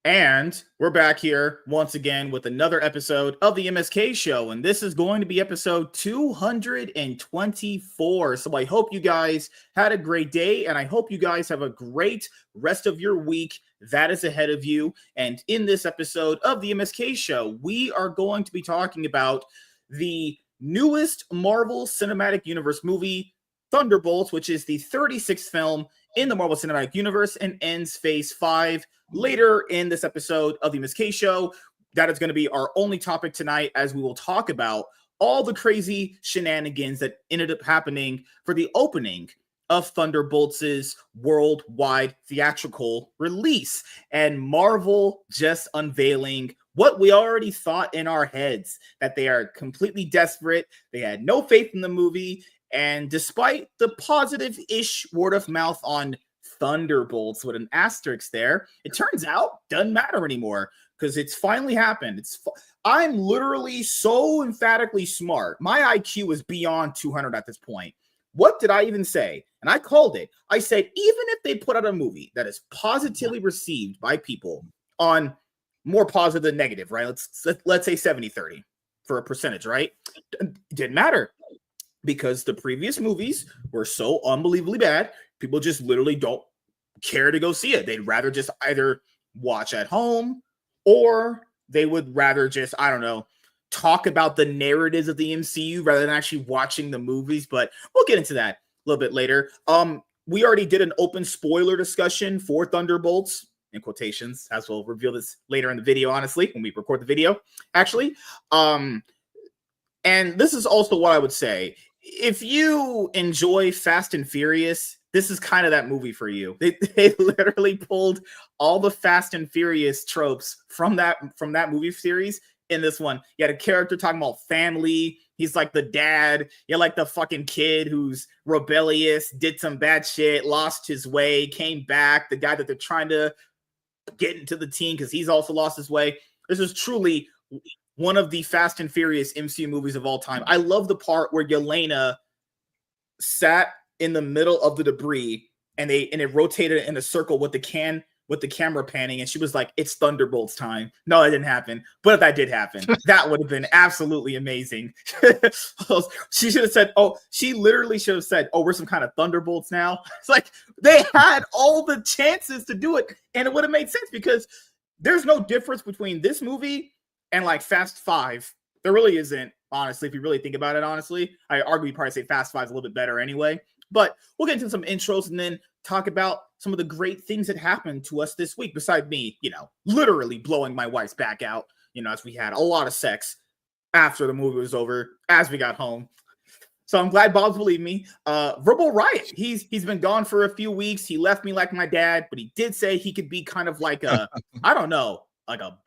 And we're back here once again with another episode of the MSK show. And this is going to be episode 224. So I hope you guys had a great day. And I hope you guys have a great rest of your week that is ahead of you. And in this episode of the MSK show, we are going to be talking about the newest Marvel Cinematic Universe movie, Thunderbolts, which is the 36th film in the Marvel Cinematic Universe and ends Phase 5 later in this episode of the MSK show. That is going to be our only topic tonight, as we will talk about all the crazy shenanigans that ended up happening for the opening of Thunderbolts' worldwide theatrical release, and Marvel just unveiling what we already thought in our heads, that they are completely desperate. They had no faith in the movie. And despite the positive-ish word of mouth on Thunderbolts with an asterisk there, it turns out doesn't matter anymore because it's finally happened. I'm literally so emphatically smart. My IQ is beyond 200 at this point. What did I even say? And I called it. I said, even if they put out a movie that is positively received by people on more positive than negative, right? Let's say 70-30 for a percentage, right? It didn't matter. Because the previous movies were so unbelievably bad, people just literally don't care to go see it. They'd rather just either watch at home or they would rather just, I don't know, talk about the narratives of the MCU rather than actually watching the movies. But we'll get into that a little bit later. We already did an open spoiler discussion for Thunderbolts, in quotations, as we'll reveal this later in the video, honestly, when we record the video, actually. And this is also what I would say. If you enjoy Fast and Furious, this is kind of that movie for you. They literally pulled all the Fast and Furious tropes from that movie series in this one. You had a character talking about family. He's like the dad. You're like the fucking kid who's rebellious, did some bad shit, lost his way, came back. The guy that they're trying to get into the team because he's also lost his way. This is truly one of the Fast and Furious MCU movies of all time. I love the part where Yelena sat in the middle of the debris and it rotated in a circle with the camera panning, and she was like, "It's Thunderbolts time." No, it didn't happen. But if that did happen, that would have been absolutely amazing. She should have said, she literally should have said, "Oh, we're some kind of Thunderbolts now." It's like they had all the chances to do it, and it would have made sense because there's no difference between this movie and like Fast 5. There really isn't, honestly, if you really think about it, honestly. I argue you probably say Fast 5 is a little bit better anyway. But we'll get into some intros and then talk about some of the great things that happened to us this week, beside me, literally blowing my wife's back out, as we had a lot of sex after the movie was over, as we got home. So I'm glad Bob's believed me. Verbal Riot, he's been gone for a few weeks. He left me like my dad, but he did say he could be kind of like a, I don't know, like a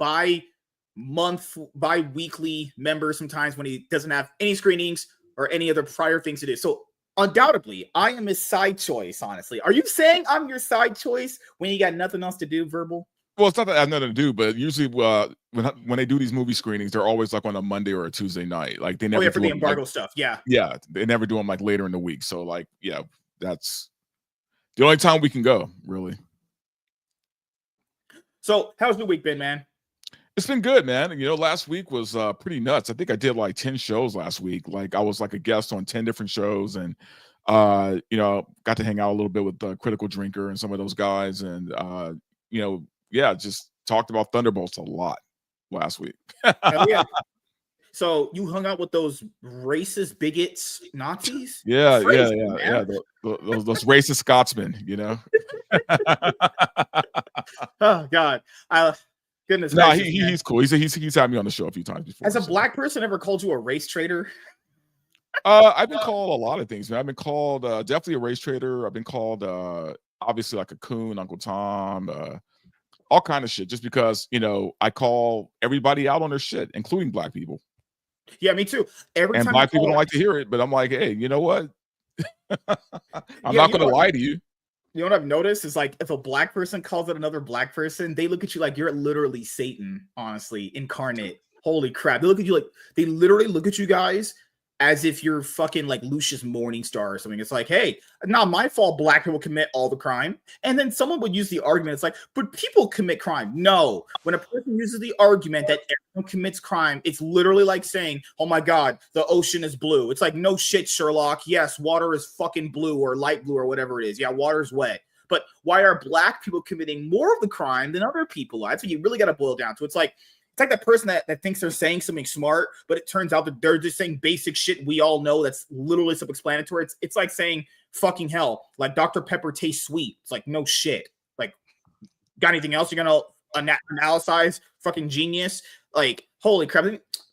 bi-weekly member sometimes when he doesn't have any screenings or any other prior things to do. So undoubtedly, I am his side choice, honestly. Are you saying I'm your side choice when you got nothing else to do, Verbal? Well, it's not that I have nothing to do, but usually when they do these movie screenings, they're always like on a Monday or a Tuesday night. Like they never for the embargo stuff. Yeah, they never do them like later in the week. So like, yeah, that's the only time we can go, really. So how's the week been, man? It's been good, man. Last week was pretty nuts. I think I did like 10 shows last week. Like I was like a guest on 10 different shows, and got to hang out a little bit with Critical Drinker and some of those guys, and just talked about Thunderbolts a lot last week. Yeah. So you hung out with those racist bigots, Nazis? Yeah. Those racist Scotsmen, Oh God. Goodness. No, he's cool. He's had me on the show a few times before. Has a black person ever called you a race traitor? I've been called a lot of things, man. I've been called definitely a race traitor. I've been called obviously like a coon, Uncle Tom, all kind of shit. Just because I call everybody out on their shit, including black people. Yeah, me too. And black people don't like to hear it, but I'm like, hey, you know what? I'm not going to lie to you. You know what I've noticed is like if a black person calls it another black person, they look at you like you're literally Satan, honestly, incarnate. Holy crap. They look at you like they literally look at you guys as if you're fucking like Lucius Morningstar or something. It's like, hey, not my fault black people commit all the crime. And then someone would use the argument, it's like, but people commit crime. No, when a person uses the argument that everyone commits crime, it's literally like saying, oh my God, the ocean is blue. It's like, no shit, Sherlock. Yes, water is fucking blue or light blue or whatever it is. Yeah, water's wet. But why are black people committing more of the crime than other people? That's what you really got to boil down to. It's like that person that thinks they're saying something smart, but it turns out that they're just saying basic shit we all know that's literally self-explanatory. It's like saying fucking hell, like Dr. Pepper tastes sweet. It's like, no shit. Like, got anything else you're going to analyze? Fucking genius. Like, holy crap.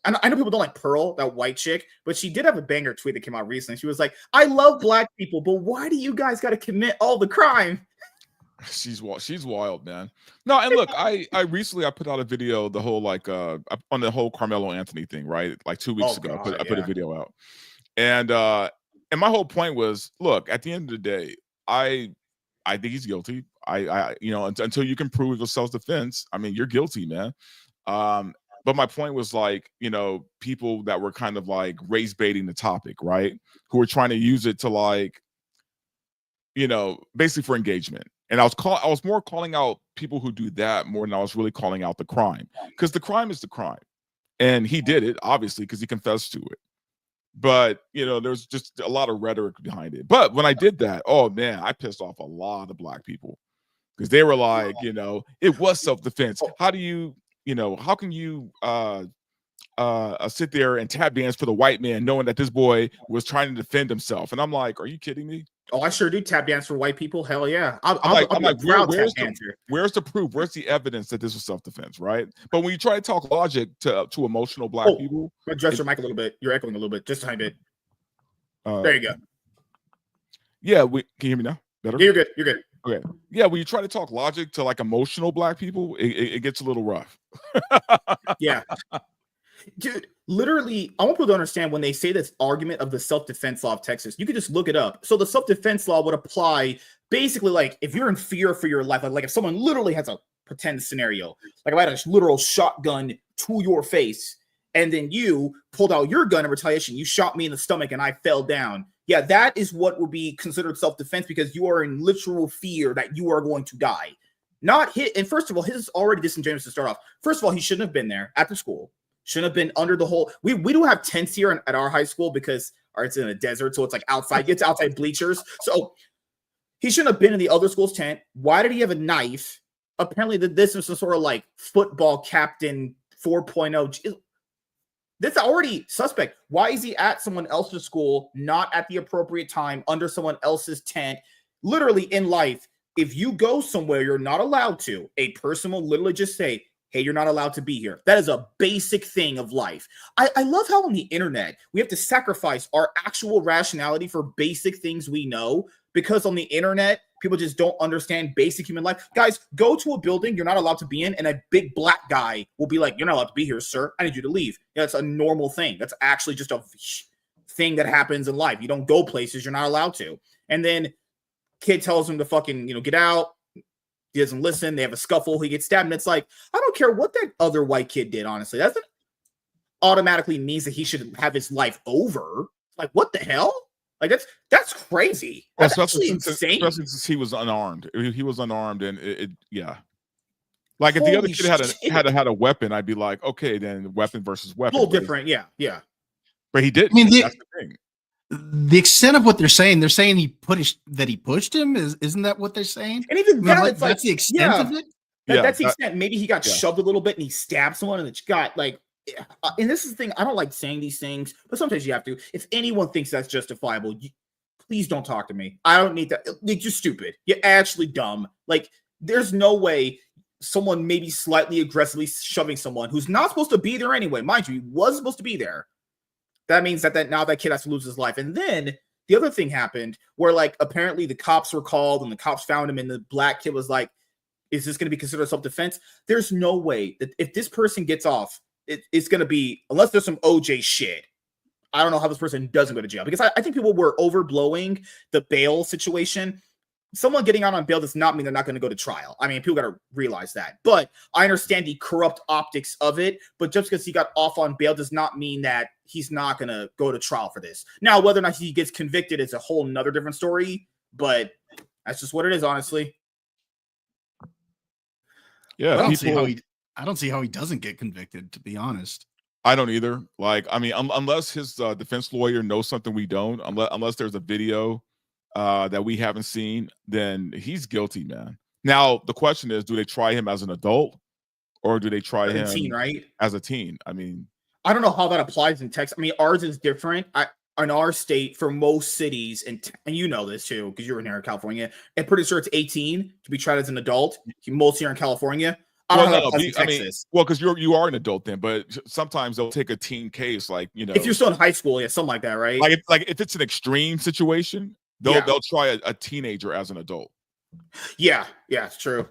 I know people don't like Pearl, that white chick, but she did have a banger tweet that came out recently. She was like, I love black people, but why do you guys got to commit all the crime? She's wild, man. No, and look, I recently put out a video, the whole like on the whole Carmelo Anthony thing, right? Like 2 weeks ago, I put a video out, and my whole point was, look, at the end of the day, I think he's guilty. I until you can prove it was self-defense, I mean, you're guilty, man. But my point was like, people that were kind of like race baiting the topic, right? Who were trying to use it to like, basically for engagement. And I was more calling out people who do that more than I was really calling out the crime, because the crime is the crime, and he did it obviously because he confessed to it. But there's just a lot of rhetoric behind it. But when I did that, oh man, I pissed off a lot of black people because they were like, it was self-defense. How do you, how can you sit there and tap dance for the white man knowing that this boy was trying to defend himself? And I'm like, are you kidding me? Oh, I sure do tap dance for white people. Hell yeah. I'm like, where's the proof? Where's the evidence that this was self-defense, right? But when you try to talk logic to emotional black people, adjust your mic a little bit. You're echoing a little bit, just a tiny bit. There you go. Yeah, can you hear me now? Better? Yeah, you're good. Okay. Yeah, when you try to talk logic to like emotional black people, it gets a little rough. Yeah. Dude, literally, I want people to understand when they say this argument of the self-defense law of Texas, you could just look it up. So the self-defense law would apply basically like if you're in fear for your life, like if someone literally has a pretend scenario, like if I had a literal shotgun to your face and then you pulled out your gun in retaliation, you shot me in the stomach and I fell down. Yeah, that is what would be considered self-defense because you are in literal fear that you are going to die. Not hit. And first of all, his is already disingenuous to start off. First of all, he shouldn't have been there at the school. Shouldn't have been under the whole. We do have tents here at our high school because it's in a desert, so it's like outside. It's outside bleachers. So he shouldn't have been in the other school's tent. Why did he have a knife? Apparently, this is some sort of like football captain 4.0. That's already suspect. Why is he at someone else's school, not at the appropriate time, under someone else's tent? Literally in life, if you go somewhere you're not allowed to, a person will literally just say, hey, you're not allowed to be here. That is a basic thing of life. I love how on the internet, we have to sacrifice our actual rationality for basic things we know because on the internet, people just don't understand basic human life. Guys, go to a building you're not allowed to be in and a big black guy will be like, you're not allowed to be here, sir. I need you to leave. Yeah, that's a normal thing. That's actually just a thing that happens in life. You don't go places you're not allowed to. And then kid tells him to fucking, get out. He doesn't listen. They have a scuffle. He gets stabbed. And it's like, I don't care what that other white kid did, honestly. That doesn't automatically means that he should have his life over. Like, what the hell? Like, that's crazy. That's actually insane. Especially since he was unarmed. He was unarmed, and yeah. Like, if the other kid had a weapon, I'd be like, okay, then weapon versus weapon. A little different, yeah. But he didn't. I mean, that's the thing. The extent of what they're saying he pushed him. Isn't that what they're saying? And even that's the extent of it. That's the extent. Maybe he got shoved a little bit and he stabbed someone and it got like. And this is the thing. I don't like saying these things, but sometimes you have to. If anyone thinks that's justifiable, please don't talk to me. I don't need that. You're stupid. You're actually dumb. Like, there's no way someone maybe slightly aggressively shoving someone who's not supposed to be there anyway. Mind you, he was supposed to be there. That means that now that kid has to lose his life. And then the other thing happened where, like, apparently the cops were called and the cops found him and the black kid was like, is this going to be considered self-defense? There's no way that if this person gets off, it's going to be, unless there's some OJ shit, I don't know how this person doesn't go to jail. Because I think people were overblowing the bail situation. someone getting out on bail does not mean they're not going to go to trial. I mean, people got to realize that. But I understand the corrupt optics of it. But just because he got off on bail does not mean that he's not going to go to trial for this. Now, whether or not he gets convicted is a whole nother different story. But that's just what it is, honestly. Yeah, I don't see how he doesn't get convicted, to be honest. I don't either. Like, I mean, unless his defense lawyer knows something we don't, unless there's a video that we haven't seen, then he's guilty, man. Now, the question is, do they try him as an adult or do they try him right? as a teen? I mean, I don't know how that applies in Texas. I mean, ours is different. In our state, for most cities, and you know this too, because you're in here in California, I'm pretty sure it's 18 to be tried as an adult. Most here in California. I don't know how that applies in Texas. Well, because you are an adult then, but sometimes they'll take a teen case, like, you know, if you're still in high school, yeah, something like that, right? Like if it's an extreme situation, they'll try a teenager as an adult. Yeah, it's true.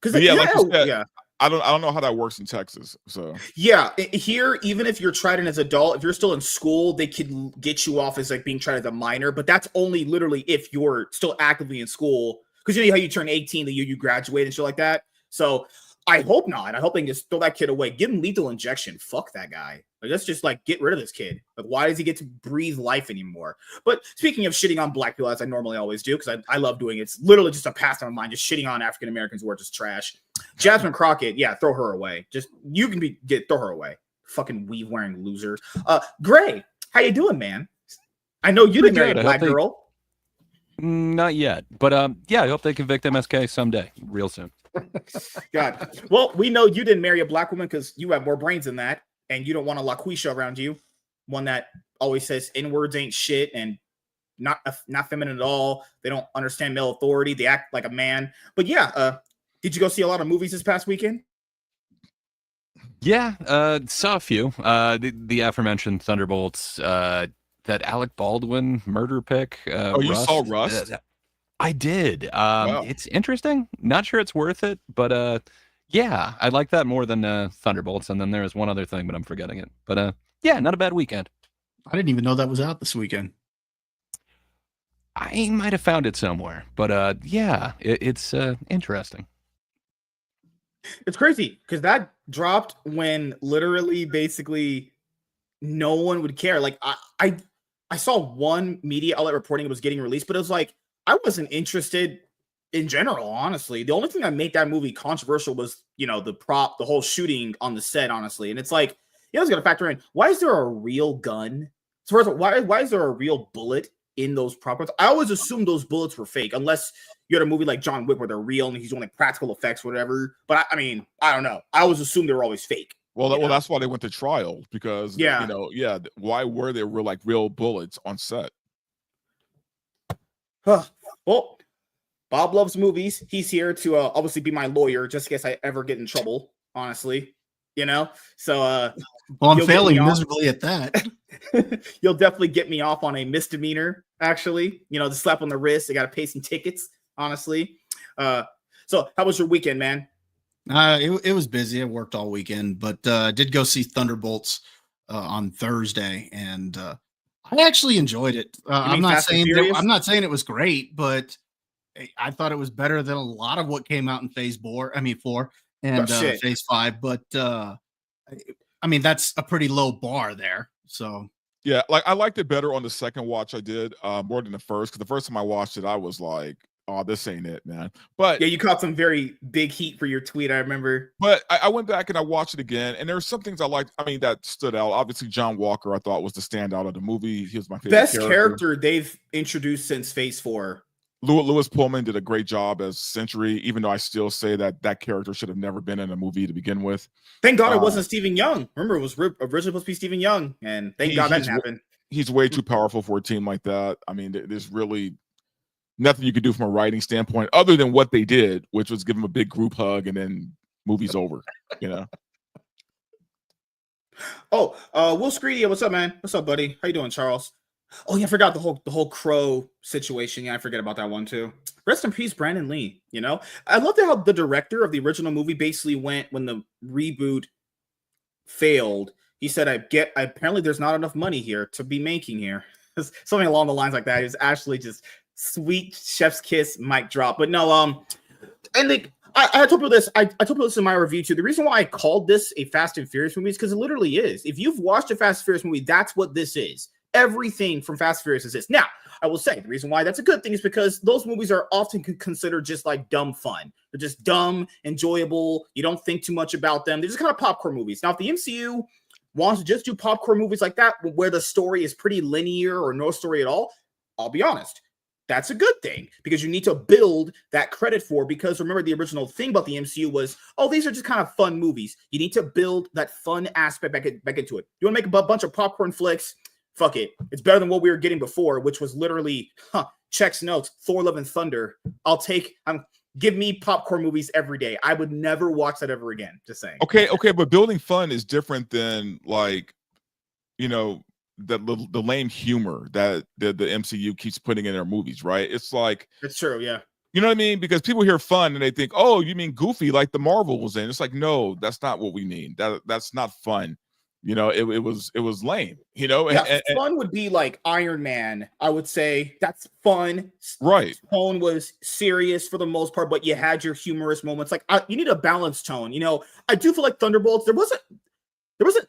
Because like you said, I don't know how that works in Texas. So yeah, here, even if you're tried as an adult, if you're still in school, they can get you off as like being tried as a minor, but that's only literally if you're still actively in school. Because you know how you turn 18 the year you graduate and shit like that. So I hope not. I hope they can just throw that kid away. Give him lethal injection. Fuck that guy. Like, let's just like get rid of this kid. Like, why does he get to breathe life anymore? But speaking of shitting on black people, as I normally always do, because I love doing it. It's literally just a pastime of mine, just shitting on African Americans who are just trash. Jasmine Crockett, yeah, throw her away. Just you can throw her away. Fucking weave wearing losers. Gray, how you doing, man? I know you didn't marry a black girl. Not yet, but yeah, I hope they convict MSK someday, real soon. God. Well, we know you didn't marry a black woman because you have more brains than that, and you don't want a LaQuisha around you, one that always says N-words ain't shit and not feminine at all. They don't understand male authority. They act like a man. But yeah, did you go see a lot of movies this past weekend? Yeah, saw a few. The aforementioned Thunderbolts, that Alec Baldwin murder pick. You saw Rust? I did. Wow. It's interesting. Not sure it's worth it, but yeah, I like that more than Thunderbolts. And then there was one other thing, but I'm forgetting it. But yeah, not a bad weekend. I didn't even know that was out this weekend. I might have found it somewhere, but yeah, it's interesting. It's crazy because that dropped when literally basically no one would care. Like I saw one media outlet reporting it was getting released, but it was like I wasn't interested in general, honestly. The only thing that made that movie controversial was, you know, the whole shooting on the set, honestly. And it's like, you always got to factor in, why is there a real gun? So first of all, why is there a real bullet in those prop guns? I always assumed those bullets were fake, unless you had a movie like John Wick where they're real and he's doing like practical effects, whatever. But I mean, I don't know. I always assumed they were always fake. Well, that's why they went to trial, because why were there real bullets on set? Well, Bob loves movies. He's here to obviously be my lawyer, just in case I ever get in trouble, honestly. You know? So well, I'm failing miserably at that. You'll definitely get me off on a misdemeanor, actually. You know, the slap on the wrist. I gotta pay some tickets, honestly. So how was your weekend, man? It was busy. I worked all weekend, but did go see Thunderbolts on Thursday, and I actually enjoyed it. I'm not saying it was great, but I thought it was better than a lot of what came out in Phase 4 and Phase 5. But I mean, that's a pretty low bar there. So yeah, like I liked it better on the second watch I did more than the first, because the first time I watched it, I was like, oh, this ain't it, man. But yeah, you caught some very big heat for your tweet, I remember. But I went back and I watched it again, and there's some things I liked. I mean, that stood out. Obviously, John Walker, I thought, was the standout of the movie. He was my favorite best character they've introduced since Phase 4. Lewis Pullman did a great job as Sentry, even though I still say that character should have never been in a movie to begin with. Thank God it wasn't Stephen Young. Remember, it was originally supposed to be Stephen Young, and thank God that didn't happen. He's way too powerful for a team like that. I mean, there's really nothing you could do from a writing standpoint other than what they did, which was give him a big group hug and then movie's over, you know? Oh, Will Screedy, what's up, man? What's up, buddy? How you doing, Charles? Oh yeah, I forgot the whole Crow situation. Yeah, I forget about that one too. Rest in peace, Brandon Lee. You know, I love how the director of the original movie basically went when the reboot failed. He said, apparently there's not enough money here to be making here. Something along the lines like that. It's actually just Sweet chef's kiss, mic drop. But no, and I told people this. I told people this in my review too. The reason why I called this a Fast and Furious movie is because it literally is. If you've watched a Fast and Furious movie, that's what this is. Everything from Fast and Furious is this. Now, I will say the reason why that's a good thing is because those movies are often considered just like dumb fun. They're just dumb, enjoyable. You don't think too much about them. They're just kind of popcorn movies. Now, if the MCU wants to just do popcorn movies like that, where the story is pretty linear or no story at all, I'll be honest, that's a good thing because you need to build that credit for, because remember the original thing about the MCU was, oh, these are just kind of fun movies. You need to build that fun aspect back into it. You want to make a bunch of popcorn flicks? Fuck it. It's better than what we were getting before, which was literally, checks notes, Thor Love and Thunder. Give me popcorn movies every day. I would never watch that ever again. Just saying. Okay, but building fun is different than like, the lame humor that the MCU keeps putting in their movies, right? It's like, it's true, yeah. You know what I mean? Because people hear fun and they think, oh, you mean goofy like the Marvel was in. It's like, no, that's not what we mean. That's not fun. It was lame, Yeah, fun would be like Iron Man. I would say that's fun. Right. Tone was serious for the most part, but you had your humorous moments. Like you need a balanced tone. I do feel like Thunderbolts, there wasn't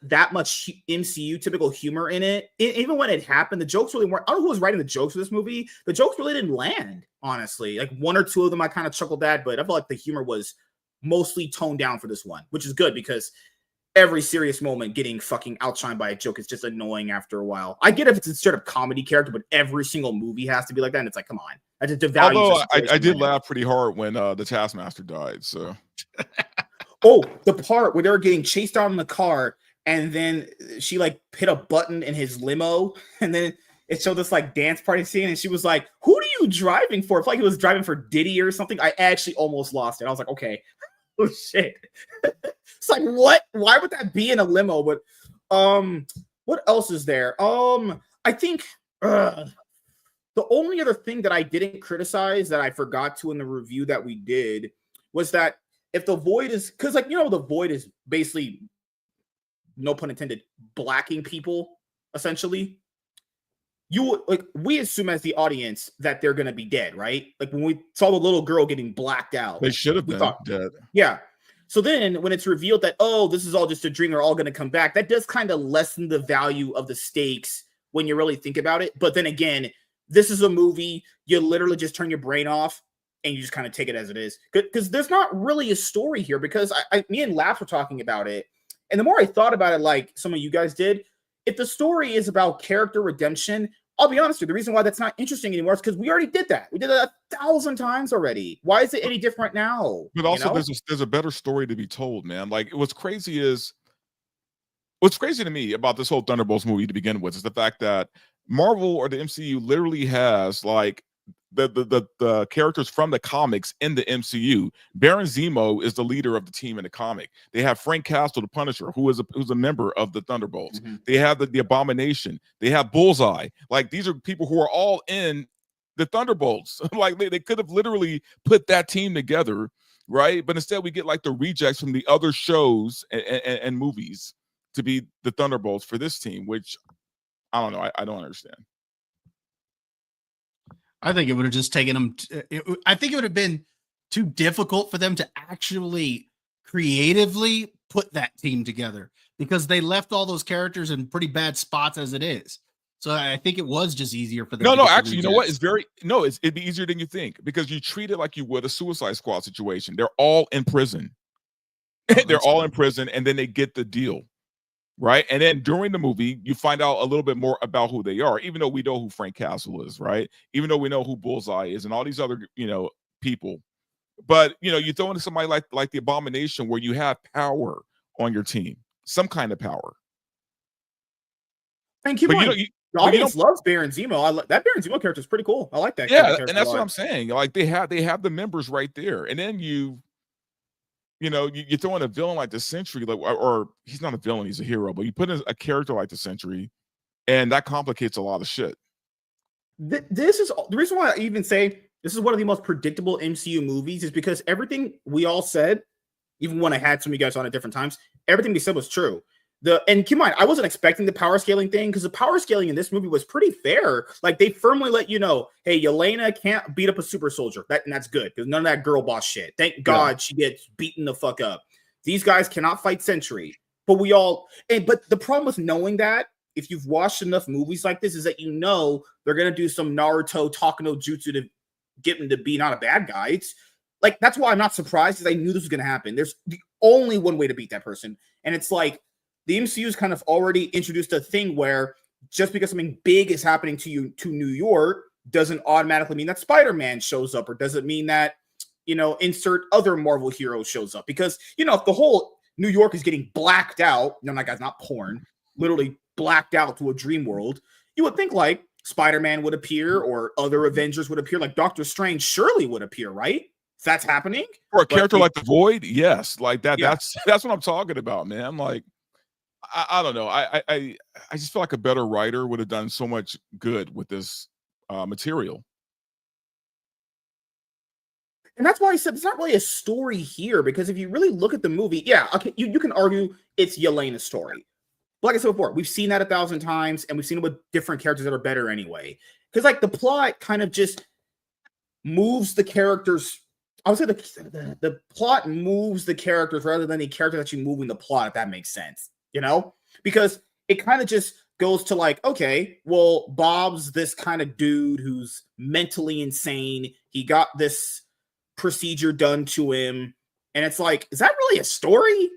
that much MCU typical humor in it. Even when it happened, the jokes really weren't. I don't know who was writing the jokes for this movie. The jokes really didn't land, honestly. Like one or two of them I kind of chuckled at, but I felt like the humor was mostly toned down for this one, which is good because every serious moment getting fucking outshined by a joke is just annoying after a while. I get if it's a straight up comedy character, but every single movie has to be like that. And it's like, come on. I just devalue. Although I did laugh pretty hard when the Taskmaster died. So, the part where they were getting chased out in the car, and then she like hit a button in his limo, and then it showed this like dance party scene, and she was like, "Who are you driving for?" I felt like it was driving for Diddy or something. I actually almost lost it. I was like, okay. Oh shit. It's like, what? Why would that be in a limo? But what else is there? I think the only other thing that I didn't criticize that I forgot to in the review that we did was that if the Void is, because like the Void is basically, no pun intended, blacking people essentially. We assume as the audience that they're going to be dead, right? Like when we saw the little girl getting blacked out, they should have been dead. Yeah. So then when it's revealed that, oh, this is all just a dream, they're all going to come back, that does kind of lessen the value of the stakes when you really think about it. But then again, this is a movie, you literally just turn your brain off and you just kind of take it as it is. Because there's not really a story here, because me and Laps were talking about it. And the more I thought about it, like some of you guys did, if the story is about character redemption, I'll be honest with you, the reason why that's not interesting anymore is because we already did that. We did that 1,000 times already. Why is it any different now? But also, there's a better story to be told, man. Like, what's crazy to me about this whole Thunderbolts movie to begin with is the fact that Marvel or the MCU literally has like the characters from the comics in the MCU. Baron Zemo is the leader of the team in the comic. They have Frank Castle, the Punisher, who's a member of the Thunderbolts. Mm-hmm. They have the Abomination. They have Bullseye. Like, these are people who are all in the Thunderbolts. Like they could have literally put that team together, right? But instead we get like the rejects from the other shows and movies to be the Thunderbolts for this team, which I don't know. I don't understand. I think it would have just taken them. I think it would have been too difficult for them to actually creatively put that team together because they left all those characters in pretty bad spots as it is. So I think it was just easier for them. No, actually, you know what? It'd be easier than you think because you treat it like you would a Suicide Squad situation. They're all in prison. They're all in prison, and then they get the deal. Right. And then during the movie, you find out a little bit more about who they are, even though we know who Frank Castle is. Right. Even though we know who Bullseye is and all these other, people. But, you throw in somebody like the Abomination where you have power on your team, some kind of power. Thank you. The audience loves Baron Zemo. That Baron Zemo character is pretty cool. I like that. Yeah. And that's what I'm saying. Like they have the members right there. And then you throw in a villain like the Sentry, or he's not a villain, he's a hero, but you put in a character like the Sentry, and that complicates a lot of shit. This is the reason why I even say this is one of the most predictable MCU movies is because everything we all said, even when I had some of you guys on at different times, everything we said was true. And keep in mind, I wasn't expecting the power scaling thing because the power scaling in this movie was pretty fair. Like they firmly let you know, hey, Yelena can't beat up a super soldier. And that's good because none of that girl boss shit. Thank God she gets beaten the fuck up. These guys cannot fight Sentry. But but the problem with knowing that, if you've watched enough movies like this, is that you know they're gonna do some Naruto Takano Jutsu to get him to be not a bad guy. It's like that's why I'm not surprised because I knew this was gonna happen. There's the only one way to beat that person, and it's like the MCU's kind of already introduced a thing where just because something big is happening to New York doesn't automatically mean that Spider-Man shows up, or doesn't mean that, insert other Marvel hero shows up. Because, if the whole New York is getting blacked out, that guy's not porn, literally blacked out to a dream world, you would think like Spider-Man would appear or other Avengers would appear, like Doctor Strange surely would appear, right? If that's happening. For a character like the Void, yes. Like that, that's what I'm talking about, man. Like, I don't know. I just feel like a better writer would have done so much good with this material. And that's why I said it's not really a story here, because if you really look at the movie, okay, you can argue it's Yelena's story. But like I said before, we've seen that 1,000 times, and we've seen it with different characters that are better anyway. Because like the plot kind of just moves the characters. I would say the plot moves the characters rather than the characters actually moving the plot, if that makes sense. Because it kind of just goes to like, okay, well, Bob's this kind of dude who's mentally insane. He got this procedure done to him. And it's like, is that really a story?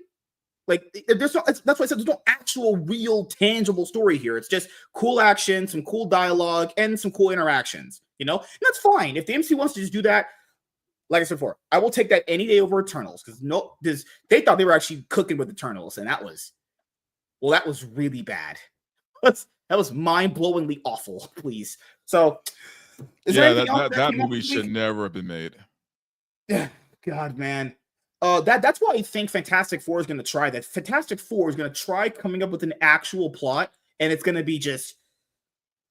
Like, that's why I said there's no actual, real, tangible story here. It's just cool action, some cool dialogue, and some cool interactions, and that's fine. If the MC wants to just do that, like I said before, I will take that any day over Eternals, because they thought they were actually cooking with Eternals, and that was really bad. That was mind-blowingly awful, please. So, that movie should never have been made. Yeah, God, man. That's why I think Fantastic Four is going to try that. Fantastic Four is going to try coming up with an actual plot, and it's going to be just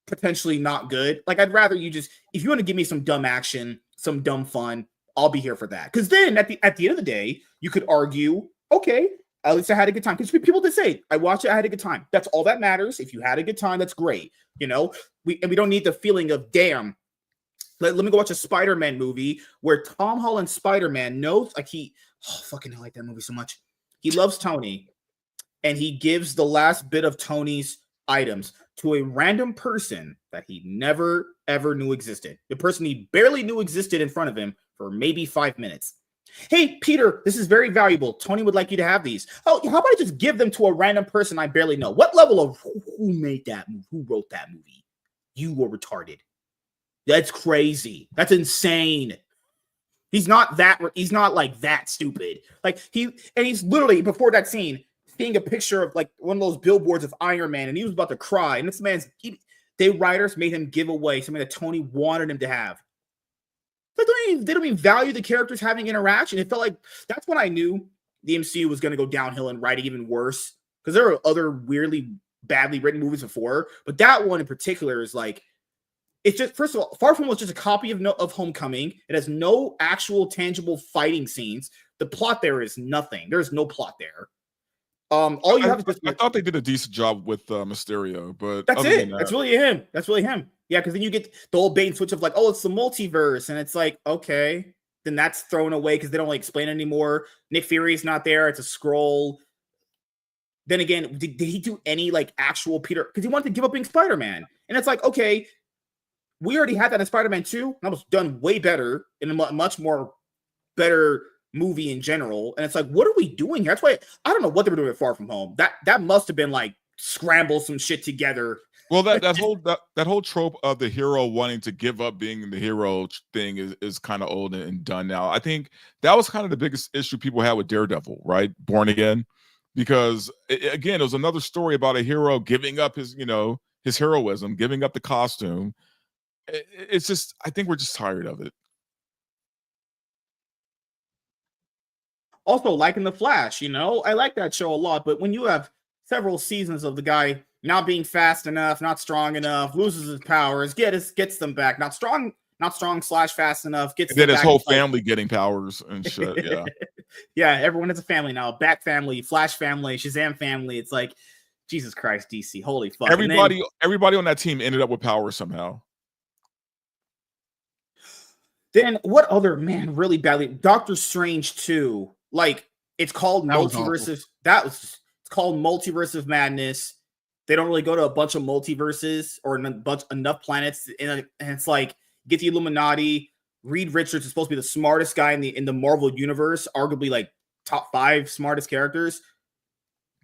potentially not good. Like, I'd rather you just, if you want to give me some dumb action, some dumb fun, I'll be here for that. Because then at the end of the day, you could argue, okay, at least I had a good time. Because people did say, I watched it, I had a good time. That's all that matters. If you had a good time, that's great. We don't need the feeling of, damn, let me go watch a Spider-Man movie where Tom Holland Spider-Man knows, like fucking I like that movie so much. He loves Tony, and he gives the last bit of Tony's items to a random person that he never, ever knew existed. The person he barely knew existed in front of him for maybe 5 minutes. Hey, Peter, this is very valuable. Tony would like you to have these. Oh, how about I just give them to a random person I barely know? What level of who made that movie? Who wrote that movie? You were retarded. That's crazy. That's insane. He's not like that stupid. Like he's literally before that scene seeing a picture of like one of those billboards of Iron Man, and he was about to cry. And this they writers made him give away something that Tony wanted him to have. They don't even value the characters having interaction. It felt like that's when I knew the MCU was going to go downhill and writing even worse, because there are other weirdly badly written movies before, but that one in particular is like, it's just, first of all, Far From Home was just a copy of Homecoming. It has no actual tangible fighting scenes. The plot there is nothing. There's no plot there. All you have is just. I thought they did a decent job with Mysterio, but that's it. That's really him. Yeah, because then you get the whole bait and switch of like, oh, it's the multiverse, and it's like, okay, then that's thrown away because they don't like explain it anymore. Nick Fury's not there. It's a scroll. Then again, did he do any like actual Peter? Because he wanted to give up being Spider-Man, and it's like, okay, we already had that in Spider-Man 2, and that was done way better in a much more better movie in general. And it's like, what are we doing here? That's why I don't know what they were doing at Far From Home. That must have been like scramble some shit together. Well, that whole trope of the hero wanting to give up being the hero thing is kind of old and done now. I think that was kind of the biggest issue people had with Daredevil, right? Born Again, because again, it was another story about a hero giving up his heroism, giving up the costume. It's just, I think we're just tired of it. Also, like in The Flash, I like that show a lot, but when you have several seasons of the guy not being fast enough, not strong enough, loses his powers, gets them back, not strong not strong / fast enough. Gets and then his whole family getting powers and shit. Yeah, yeah. Everyone has a family now. Bat family, Flash family, Shazam family. It's like Jesus Christ, DC. Holy fuck! Everybody on that team ended up with power somehow. Then what other really badly? Doctor Strange 2. Like it's called Multiverse. It's called Multiverse of Madness. They don't really go to a bunch of multiverses or enough planets, and it's like get the Illuminati. Reed Richards is supposed to be the smartest guy in the Marvel universe, arguably like top 5 smartest characters.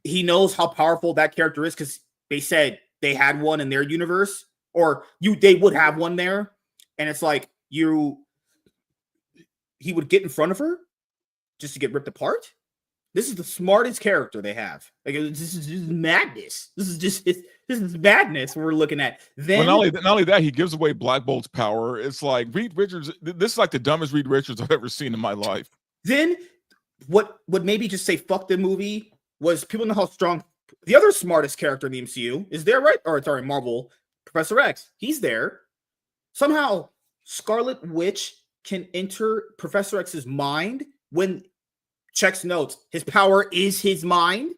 He knows how powerful that character is because they said they had one in their universe, or they would have one there, and it's like he would get in front of her just to get ripped apart. This is the smartest character they have. Like this is madness. This is madness we're looking at. Then not only that, he gives away Black Bolt's power. It's like Reed Richards. This is like the dumbest Reed Richards I've ever seen in my life. Then what would maybe just say fuck the movie was people know how strong the other smartest character in the MCU is there, right? Or sorry, Marvel, Professor X. He's there. Somehow Scarlet Witch can enter Professor X's mind when checks notes. His power is his mind.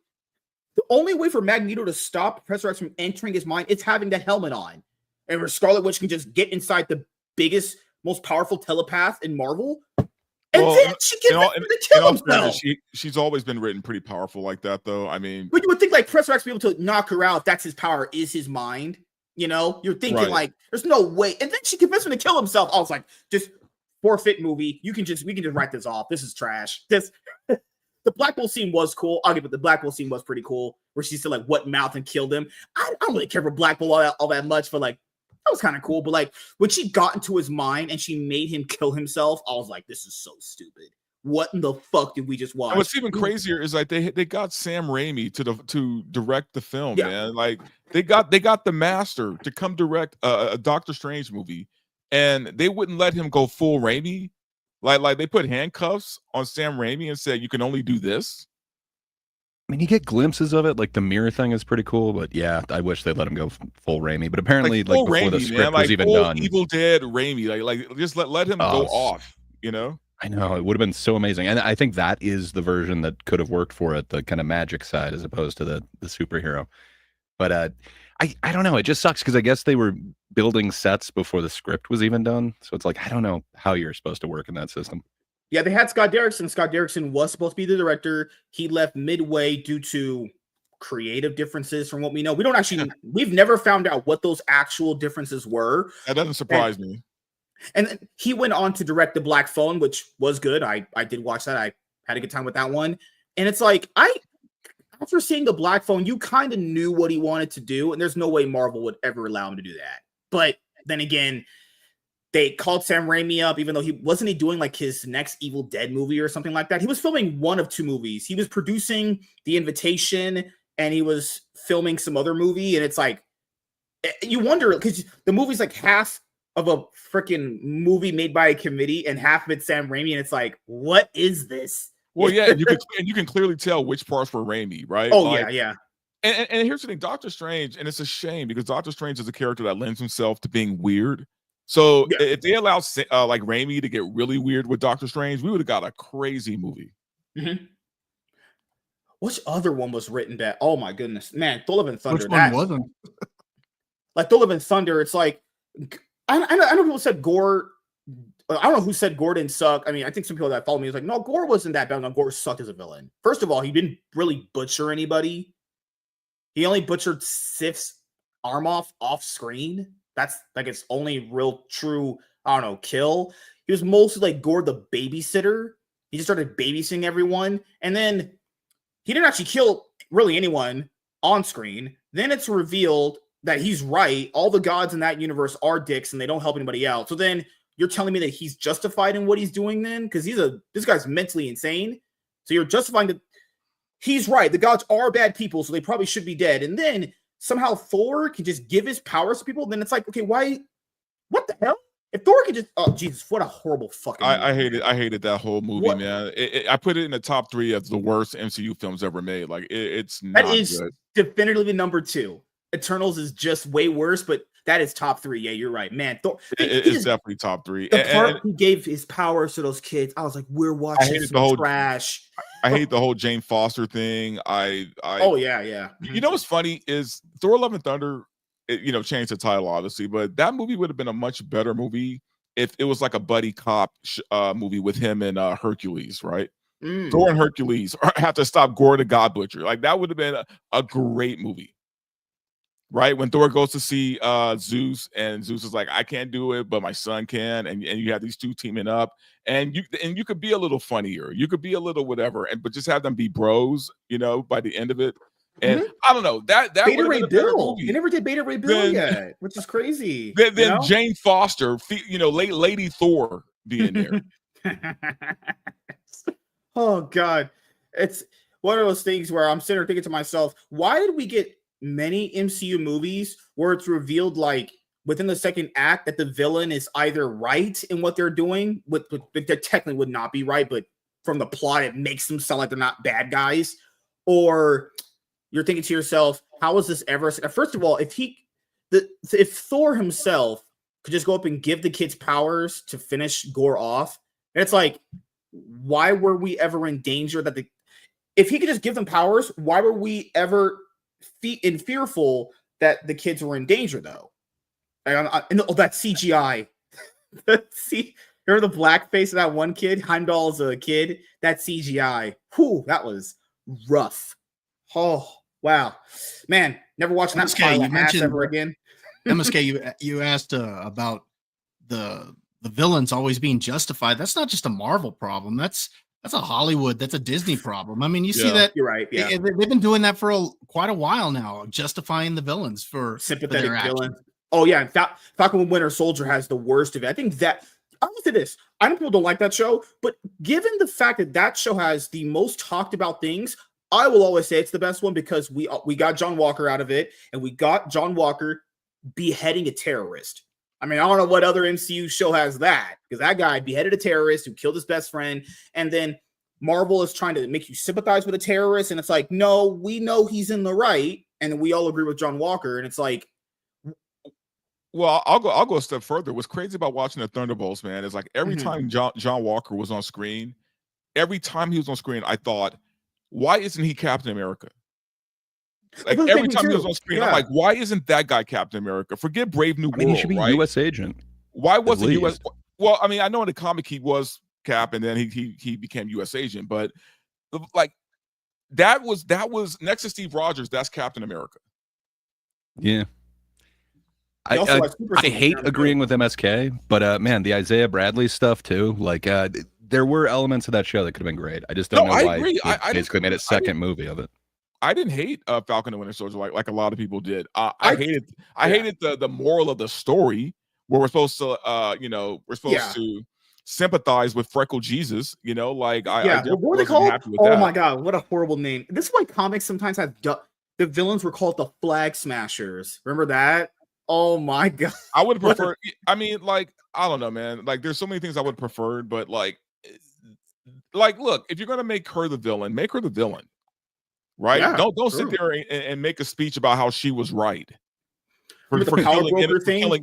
The only way for Magneto to stop Professor X from entering his mind is having that helmet on. And where Scarlet Witch can just get inside the biggest, most powerful telepath in Marvel. And then she gets him to kill himself. She's always been written pretty powerful like that, though. I mean, but you would think like Professor X would be able to knock her out if that's his power, is his mind. You know, you're thinking like, there's no way. And then she convinced him to kill himself. I was like, just forfeit movie. We can just write this off. This is trash. The Black Bolt scene was cool. I'll give it. The Black Bolt scene was pretty cool, where she said like what mouth and killed him. I don't really care for Black Bolt all that much, but like that was kind of cool. But like when she got into his mind and she made him kill himself, I was like, this is so stupid. What in the fuck did we just watch? And what's even crazier is like they got Sam Raimi to direct the film, man. Like they got the master to come direct a Doctor Strange movie, and they wouldn't let him go full Raimi. Like they put handcuffs on Sam Raimi and said, you can only do this. I mean, you get glimpses of it. Like the mirror thing is pretty cool, but yeah, I wish they let him go full Raimi. But apparently, like before Raimi, the script was even done, Evil Dead Raimi, like just let him go off. You know, I know it would have been so amazing, and I think that is the version that could have worked for it, the kind of magic side as opposed to the superhero. But I don't know. It just sucks because I guess they were building sets before the script was even done. So it's like, I don't know how you're supposed to work in that system. Yeah, they had Scott Derrickson. Scott Derrickson was supposed to be the director. He left midway due to creative differences from what we know. We've never found out what those actual differences were. That doesn't surprise me. And then he went on to direct The Black Phone, which was good. I did watch that. I had a good time with that one. And it's like, after seeing The Black Phone, you kind of knew what he wanted to do, and there's no way Marvel would ever allow him to do that. But then again, they called Sam Raimi up, even though he wasn't doing like his next Evil Dead movie or something like that. He was filming one of 2 movies. He was producing The Invitation, and he was filming some other movie. And it's like, you wonder, because the movie's like half of a freaking movie made by a committee and half of it's Sam Raimi, and it's like, what is this? Well, yeah, and you can clearly tell which parts were Raimi, right? Oh, like, yeah. And here's the thing, Doctor Strange, and it's a shame because Doctor Strange is a character that lends himself to being weird. So if they allowed like Raimi to get really weird with Doctor Strange, we would have got a crazy movie. Mm-hmm. Which other one was written that? Oh my goodness, man, Thor: Love and Thunder. Which one wasn't? Like Thor: Love and Thunder. It's like I know people said Gore. I don't know who said Gore didn't suck. I mean, I think some people that follow me was like, no, Gore wasn't that bad. No, Gore sucked as a villain. First of all, he didn't really butcher anybody. He only butchered Sif's arm off screen. That's like its only real true, I don't know, kill. He was mostly like Gore the babysitter. He just started babysitting everyone. And then he didn't actually kill really anyone on screen. Then it's revealed that he's right. All the gods in that universe are dicks and they don't help anybody out. So then you're telling me that he's justified in what he's doing then? Because this guy's mentally insane. So you're justifying that he's right. The gods are bad people, so they probably should be dead. And then somehow Thor can just give his powers to people. Then it's like, okay, why? What the hell? If Thor could just, oh Jesus, what a horrible fucking movie. I hated that whole movie, man. I put it in the top 3 of the worst MCU films ever made. Like it's not that is good. Definitively number 2. Eternals is just way worse, but that is top 3. Yeah, you're right, man. Thor, it's definitely top 3. The part he gave his powers to those kids, I was like, we're watching some trash. I hate the whole Jane Foster thing. Oh yeah. You know what's funny is Thor: Love and Thunder, changed the title obviously, but that movie would have been a much better movie if it was like a buddy cop movie with him and Hercules, right? Thor and Hercules have to stop Gore the God Butcher. Like that would have been a great movie. Right, when Thor goes to see Zeus, and Zeus is like, "I can't do it, but my son can," and you have these two teaming up, and you could be a little funnier, you could be a little whatever, but just have them be bros, by the end of it. And I don't know that Beta Ray Bill. You never did Beta Ray Bill yet, which is crazy. Then Jane Foster, Lady Thor being there. Oh God, it's one of those things where I'm sitting there thinking to myself, why did we get many MCU movies where it's revealed like within the second act that the villain is either right in what they're doing, that technically would not be right, but from the plot it makes them sound like they're not bad guys, or you're thinking to yourself, how is this ever? First of all, if Thor himself could just go up and give the kids powers to finish Gore off, it's like, why were we ever in danger if he could just give them powers, why were we ever fearful that the kids were in danger though? And that CGI. See, remember the black face of that one kid? Heimdall's a kid. That CGI. Whew, that was rough. Oh wow, man! Never watching that pile of ass ever again. MSK, you asked about the villains always being justified. That's not just a Marvel problem. That's a Hollywood. That's a Disney problem. I mean, you see that. You're right. Yeah, they've been doing that for quite a while now, justifying the villains for sympathetic villains. Oh yeah, Falcon and Winter Soldier has the worst of it. I think that I'll say this. I know people don't like that show, but given the fact that that show has the most talked about things, I will always say it's the best one because we got John Walker out of it, and we got John Walker beheading a terrorist. I mean, I don't know what other MCU show has that, because that guy beheaded a terrorist who killed his best friend, and then Marvel is trying to make you sympathize with a terrorist, and it's like, no, we know he's in the right, and we all agree with John Walker, and it's like, well, I'll go a step further. What's crazy about watching the Thunderbolts, man, is like every time John Walker was on screen, I thought, why isn't he Captain America? Like every time he was on screen, I'm like, why isn't that guy Captain America? Forget Brave New World. He should be U.S. agent. Why wasn't U.S.? Well, I mean, I know in the comic he was Cap, and then he became U.S. agent, but like that was next to Steve Rogers. That's Captain America. Yeah. I hate agreeing with MSK, but man, the Isaiah Bradley stuff too. Like, there were elements of that show that could have been great. I just don't know why they basically made a second movie of it. I didn't hate Falcon and Winter Soldier like a lot of people did. I hated the moral of the story where we're supposed to to sympathize with Freckle Jesus. What were they called? My God, what a horrible name! This is why comics sometimes have the villains were called the Flag Smashers. Remember that? Oh my God! I would prefer. I mean, like, I don't know, man. Like, there's so many things I would prefer, but like, look, if you're gonna make her the villain, make her the villain. Right? Yeah, don't sit there and make a speech about how she was right for killing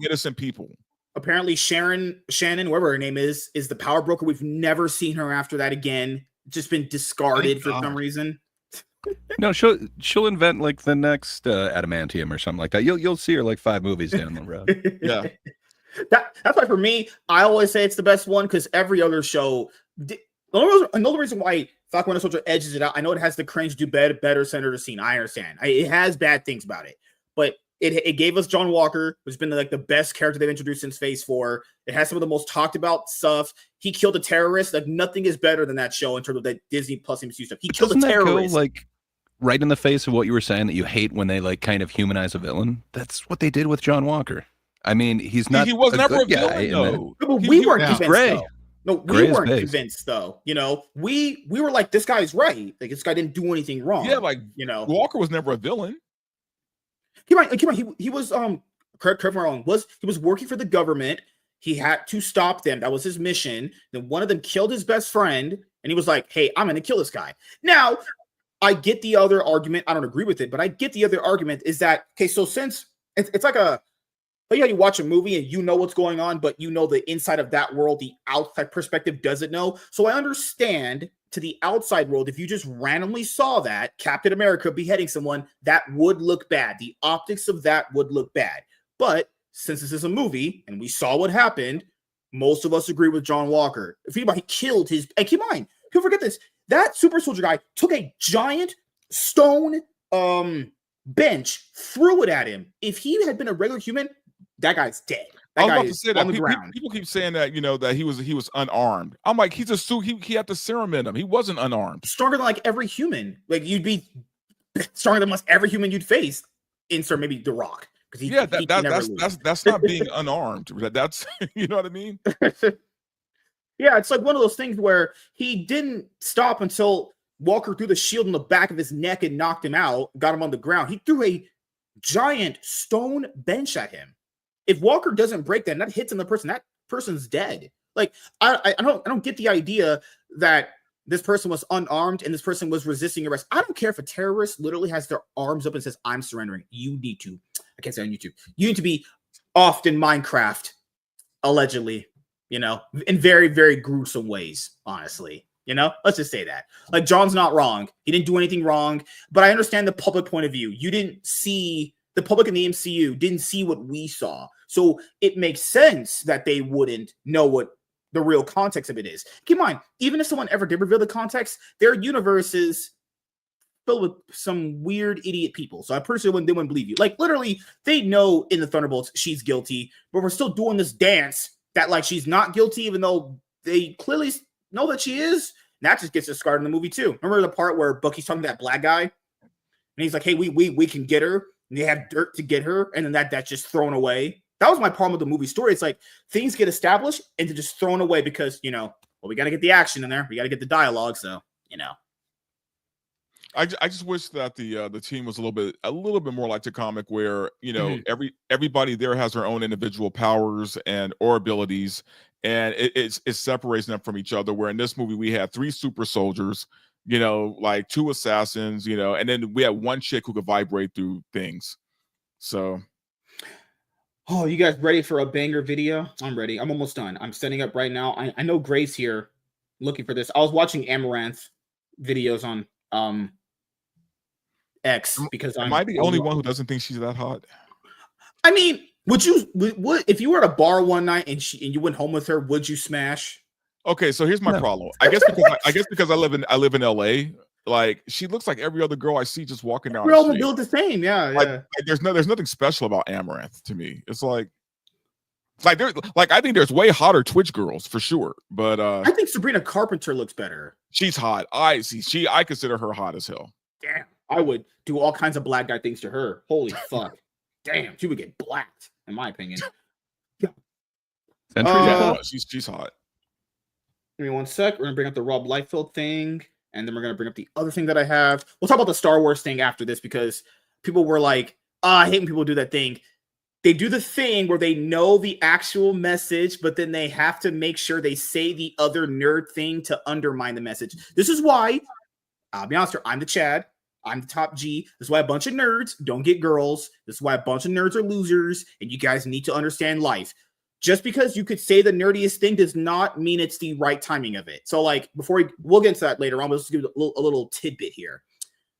innocent people. Apparently, Shannon, whatever her name is the power broker. We've never seen her after that again. Just been discarded for some reason. No, she'll invent like the next adamantium or something like that. You'll see her like 5 movies down the road. Yeah, that's why for me, I always say it's the best one because every other show. Another reason why Falcon Winter Soldier edges it out. I know it has the cringe, do better center to scene. I understand. It has bad things about it, but it gave us John Walker, who's been like the best character they've introduced since Phase 4. It has some of the most talked about stuff. He killed a terrorist. Like nothing is better than that show in terms of that Disney Plus MCU stuff. He killed a terrorist. Go, like right in the face of what you were saying that you hate when they like kind of humanize a villain. That's what they did with John Walker. I mean, he's not. He was never a villain, though. But we weren't convinced. Though. No, we weren't convinced though. We were like, this guy's right. Like this guy didn't do anything wrong. Yeah, like Walker was never a villain. He was correct me wrong. He was working for the government. He had to stop them. That was his mission. Then one of them killed his best friend, and he was like, "Hey, I'm going to kill this guy." Now, I get the other argument. I don't agree with it, but I get the other argument is that okay? So since it's like But yeah, you watch a movie and you know what's going on, but you know the inside of that world, the outside perspective doesn't know. So I understand to the outside world, if you just randomly saw that Captain America beheading someone, that would look bad. The optics of that would look bad. But since this is a movie and we saw what happened, most of us agree with John Walker. If anybody killed his, and keep in mind, don't forget this, that super soldier guy took a giant stone bench, threw it at him. If he had been a regular human, that guy's dead. That guy is on the ground. People keep saying that, that he was unarmed. I'm like, he's a suit. He had the serum in him. He wasn't unarmed. Stronger than like every human. Like you'd be stronger than almost every human you'd face. Insert maybe The Rock. That's not being unarmed. That's you know what I mean? Yeah, it's like one of those things where he didn't stop until Walker threw the shield in the back of his neck and knocked him out, got him on the ground. He threw a giant stone bench at him. If Walker doesn't break that and that hits on the person, that person's dead. Like I don't get the idea that this person was unarmed and this person was resisting arrest. I don't care if a terrorist literally has their arms up and says, "I'm surrendering." You need to, I can't say on YouTube, you need to be off in Minecraft, allegedly, in very, very gruesome ways, honestly. Let's just say that. Like, John's not wrong. He didn't do anything wrong, but I understand the public point of view. You didn't see, the public in the MCU didn't see what we saw. So it makes sense that they wouldn't know what the real context of it is. Keep in mind, even if someone ever did reveal the context, their universe is filled with some weird idiot people. So I'm pretty sure they wouldn't believe you. Like, literally, they know in the Thunderbolts she's guilty, but we're still doing this dance that like she's not guilty, even though they clearly know that she is. And that just gets us scarred in the movie too. Remember the part where Bucky's talking to that black guy, and he's like, "Hey, we can get her," and they have dirt to get her, and then that's just thrown away. That was my problem with the movie story. It's like things get established and they're just thrown away because, we got to get the action in there. We got to get the dialogue. So, I just wish that the team was a little bit more like the comic where, everybody there has their own individual powers or abilities, and it separates them from each other. Where in this movie, we had 3 super soldiers, like 2 assassins, and then we had 1 chick who could vibrate through things. So. Oh, you guys ready for a banger video? I'm ready. I'm almost done. I'm setting up right now. I know Grace here looking for this. I was watching Amaranth videos on X because am I the only one who doesn't think she's that hot? I mean, would if you were at a bar one night and you went home with her, would you smash? Okay, so here's my problem. I guess because I live in LA. Like, she looks like every other girl I see just walking down. We're all built the same, yeah. Like, there's nothing special about Amaranth to me. It's like I think there's way hotter Twitch girls for sure, but I think Sabrina Carpenter looks better. She's hot. I consider her hot as hell. Damn, I would do all kinds of black guy things to her. Holy fuck! Damn, she would get blacked, in my opinion. Yeah. She's hot. Give me one sec. We're gonna bring up the Rob Liefeld thing. And then we're going to bring up the other thing that I have. We'll talk about the Star Wars thing after this because people were like, I hate when people do that thing. They do the thing where they know the actual message, but then they have to make sure they say the other nerd thing to undermine the message. This is why, I'll be honest here, I'm the Chad. I'm the top G. This is why a bunch of nerds don't get girls. This is why a bunch of nerds are losers. And you guys need to understand life. Just because you could say the nerdiest thing does not mean it's the right timing of it. So, like, we'll get into that later on, but let's give a little tidbit here.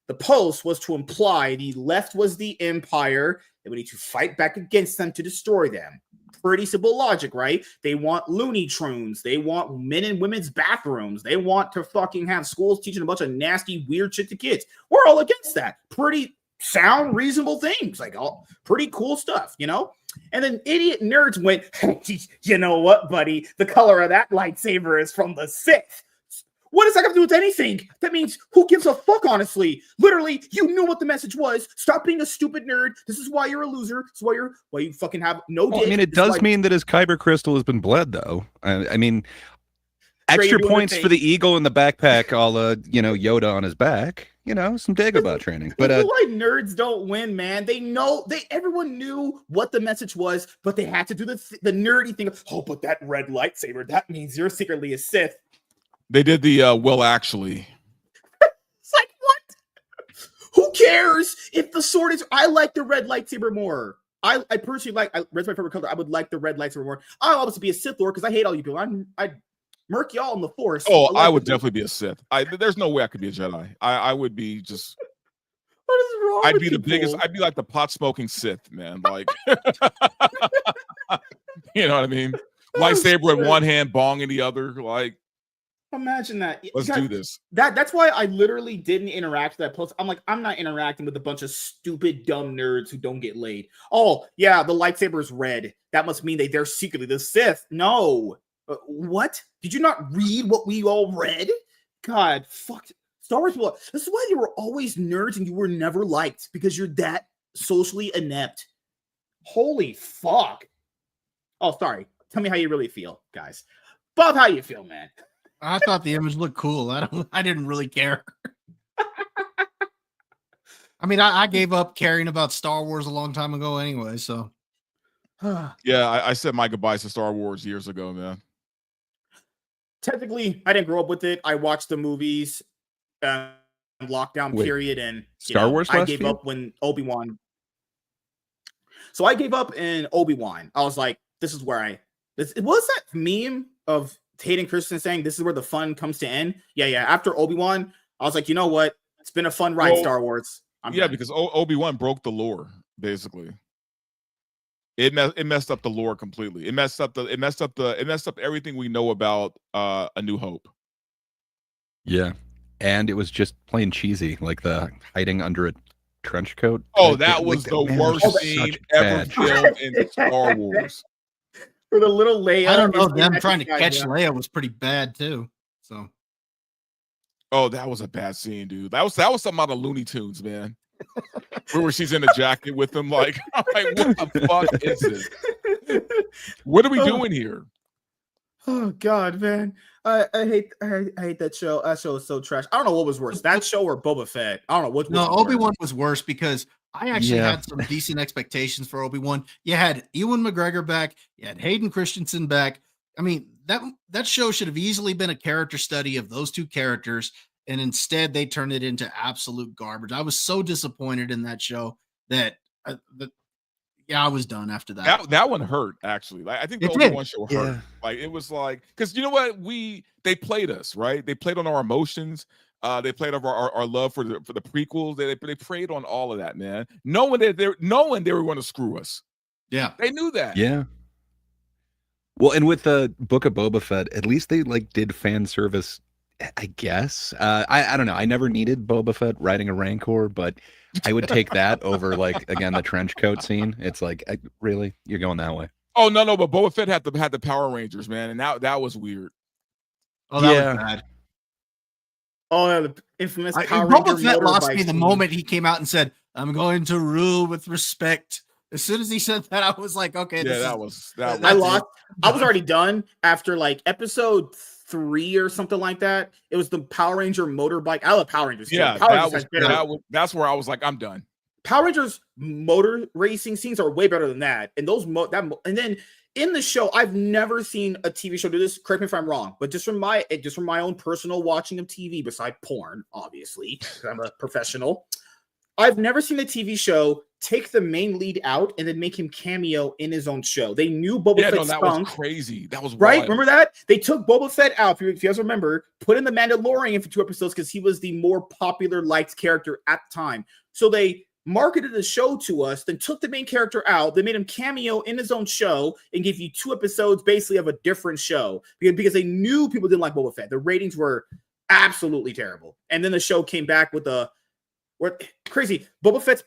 The post was to imply the left was the empire, and we need to fight back against them to destroy them. Pretty simple logic, right? They want Looney Tunes. They want men and women's bathrooms. They want to fucking have schools teaching a bunch of nasty, weird shit to kids. We're all against that. Pretty sound, reasonable things. Like, all pretty cool stuff, And then idiot nerds went, you know what, buddy? The color of that lightsaber is from the Sith. What does that have to do with anything? That means who gives a fuck, honestly? Literally, you knew what the message was. Stop being a stupid nerd. This is why you're a loser. This is why you fucking have no dick. I mean, it does mean that his kyber crystal has been bled, though. I mean, extra points for the eagle in the backpack, a la, Yoda on his back. Some Dagobah training. But why nerds don't win, man. Everyone knew what the message was, but they had to do the nerdy thing of, but that red lightsaber, that means you're secretly a Sith. They did the well, actually. It's like, what? Who cares if the sword is? I like the red lightsaber more. I personally red's my favorite color. I would like the red lightsaber more. I'll obviously be a Sith Lord because I hate all you people. I'd murk y'all in the Force. Oh, I would definitely be a Sith. There's no way I could be a Jedi. I would be just. What is wrong? I'd be the biggest. I'd be like the pot smoking Sith, man. Like, you know what I mean? Lightsaber in one hand, bong in the other. Like, imagine that. Let's do this. That's why I literally didn't interact with that post. I'm like, I'm not interacting with a bunch of stupid, dumb nerds who don't get laid. Oh, yeah, the lightsaber is red. That must mean they're secretly the Sith. No. What? Did you not read what we all read? God, fuck. Star Wars people. This is why you were always nerds and you were never liked, because you're that socially inept. Holy fuck. Oh, sorry. Tell me how you really feel, guys. Bob, how you feel, man? I thought the image looked cool. I didn't really care. I mean, I gave up caring about Star Wars a long time ago anyway, so. Yeah, I said my goodbyes to Star Wars years ago, man. Technically, I didn't grow up with it. I watched the movies, lockdown period, and Star Wars. I gave up when Obi-Wan. So I gave up in Obi-Wan. I was like, this is where what's that meme of Hayden Christensen saying this is where the fun comes to end? Yeah. After Obi-Wan, I was like, you know what? It's been a fun ride, Star Wars. Because Obi-Wan broke the lore, basically. It messed up the lore completely. It messed up everything we know about A New Hope. Yeah. And it was just plain cheesy, like the hiding under a trench coat. Oh, that was the worst scene ever filmed in Star Wars. For the little Leia. I don't know. Them trying to catch Leia was pretty bad too. So. Oh, that was a bad scene, dude. That was something out of Looney Tunes, man. Where she's in a jacket with him, like, I'm like, what the fuck is this? What are we doing here? Oh God, man. I hate that show. That show is so trash. I don't know what was worse, that show or Boba Fett. I don't know what. No, Obi-Wan was worse because I actually had some decent expectations for Obi-Wan. You had Ewan McGregor back. You had Hayden Christensen back. I mean, that show should have easily been a character study of those two characters, and instead they turned it into absolute garbage. I was so disappointed in that show that I was done after that. That one hurt, actually. Like, I think the Obi-Wan show hurt. Like, it was like, because you know what, they played us, right? They played on our emotions. They played over our love for the prequels. They preyed on all of that, man. Knowing they were going to screw us. Yeah, they knew that. Yeah. Well, and with the Book of Boba Fett, at least they did fan service, I guess. I don't know. I never needed Boba Fett riding a Rancor, but I would take that over, again, the trench coat scene. It's like, really? You're going that way? Oh, no, but Boba Fett had the Power Rangers, man, and that was weird. Oh, that was bad. Oh, yeah, the infamous Power Ranger. Boba Fett lost me the moment he came out and said, "I'm going to rule with respect." As soon as he said that, I was like, "Okay." Yeah, that was. I lost. I was already done after episode 3 or something like that. It was the Power Ranger motorbike. I love Power Rangers. Yeah, that's where I was like, I'm done. Power Rangers motor racing scenes are way better than that. And those and then in the show, I've never seen a TV show do this. Correct me if I'm wrong, but just from my own personal watching of TV, beside porn, obviously, I'm a professional. I've never seen a TV show take the main lead out and then make him cameo in his own show. They knew Boba Fett that stunk. Was crazy. That was right. Wild. Remember that? They took Boba Fett out, if you guys remember, put in the Mandalorian for 2 episodes because he was the more popular, liked character at the time. So they marketed the show to us, then took the main character out. They made him cameo in his own show and gave you 2 episodes basically of a different show because they knew people didn't like Boba Fett. The ratings were absolutely terrible. And then the show came back with crazy. Boba Fett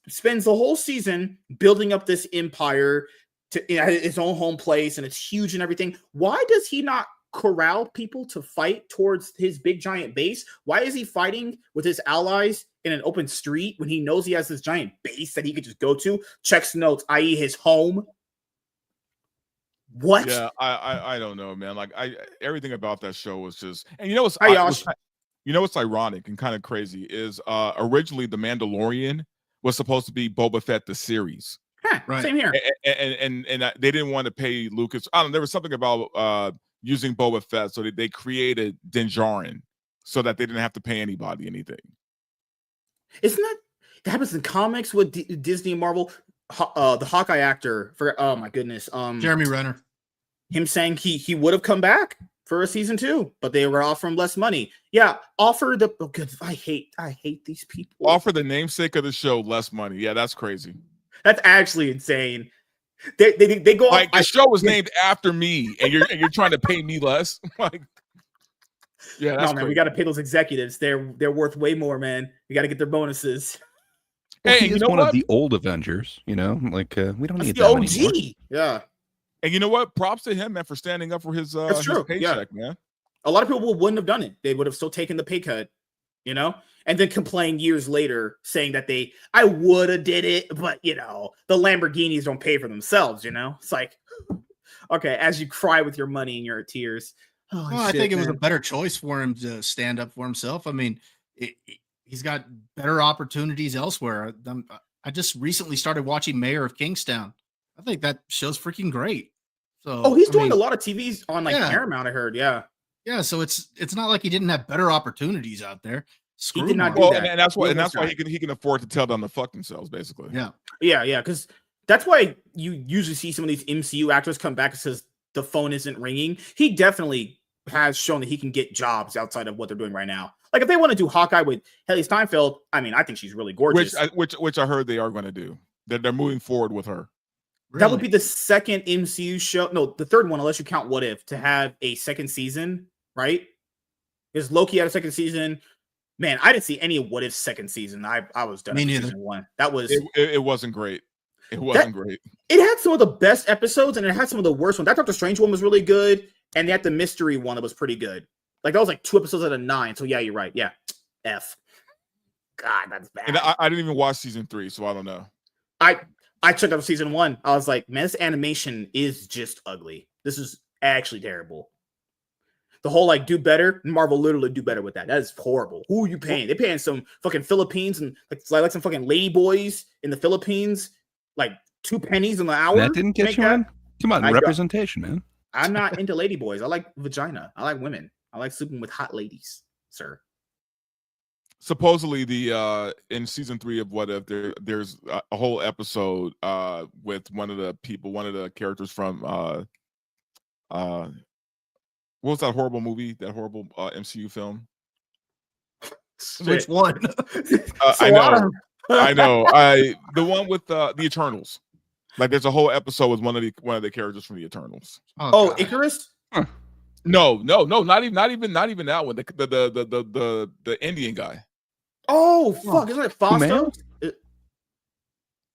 spends the whole season building up this empire to his own home place, and it's huge and everything. Why does he not corral people to fight towards his big giant base? Why is he fighting with his allies in an open street when he knows he has this giant base that he could just go to, checks notes, i.e. his home? What? Yeah, I don't know, man. Like, everything about that show was just, and what's ironic and kind of crazy is originally The Mandalorian was supposed to be Boba Fett the series. Right. Same here. And they didn't want to pay Lucas. I don't know. There was something about using Boba Fett, so they created Din Djarin so that they didn't have to pay anybody anything. Isn't that happens in comics with Disney and Marvel? the Hawkeye actor for oh my goodness, Jeremy Renner. Him saying he would have come back for a season 2, but they were offering less money. Yeah, offer the I hate these people. Offer the namesake of the show less money. Yeah, that's crazy. That's actually insane. They go like off, the show was named after me, and you're trying to pay me less. Like, yeah, that's no, man, we got to pay those executives. They're worth way more, man. We got to get their bonuses. Well, hey, he is one of the old Avengers, you know, like we don't need the that OG. anymore. Yeah. And you know what? Props to him, man, for standing up for his paycheck, man. A lot of people wouldn't have done it. They would have still taken the pay cut, you know, and then complain years later saying that I would have did it, but you know, the Lamborghinis don't pay for themselves, you know. It's like, okay, as you cry with your money and your tears. Well, I think it was a better choice for him to stand up for himself. I mean, he's got better opportunities elsewhere. I just recently started watching Mayor of Kingstown. I think that show's freaking great. So, he's doing a lot of TVs on Paramount. I heard, yeah. So it's not like he didn't have better opportunities out there. He did not do that, and that's why he can afford to tell them to fuck themselves, basically. Yeah, because that's why you usually see some of these MCU actors come back and says the phone isn't ringing. He definitely has shown that he can get jobs outside of what they're doing right now. Like if they want to do Hawkeye with Haley Steinfeld, I mean, I think she's really gorgeous. Which I heard they are going to do. They're moving forward with her. Really? That would be the second MCU show. No, the third one, unless you count What If, to have a second season, right? Because Loki had a second season. Man, I didn't see any of What If's second season. I was done with season 1. That was it wasn't great. It wasn't great. It had some of the best episodes and it had some of the worst ones. That Doctor Strange one was really good, and they had the mystery one that was pretty good. Like that was like 2 episodes out of 9. So yeah, you're right. Yeah. F. God, that's bad. And I didn't even watch season 3, so I don't know. I checked out season 1. I was like, man, this animation is just ugly. This is actually terrible. The whole like do better, Marvel literally do better with that. That is horrible. Who are you paying? They're paying some fucking Philippines and like some fucking lady boys in the Philippines, like 2 pennies an hour. That didn't get you in? Come on, representation, man. I'm not into lady boys. I like vagina. I like women. I like sleeping with hot ladies, sir. Supposedly the in season 3 of What If there's a whole episode with one of the characters from what was that horrible movie, that horrible MCU film? Which one? I know the one with the Eternals. Like there's a whole episode with one of the characters from the Eternals. Oh, Icarus? Huh. No, not even that one. The Indian guy. Oh fuck! Isn't it Fausto?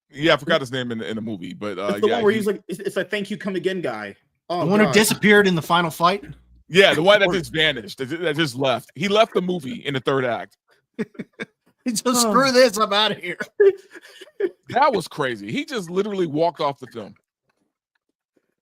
Yeah, I forgot his name in the movie, but it's the one where he's like, it's a "Thank You, Come Again" guy. Oh, the one who disappeared in the final fight. Yeah, the one that just vanished, that just left. He left the movie in the 3rd act. So screw this, I'm out of here. That was crazy. He just literally walked off the film.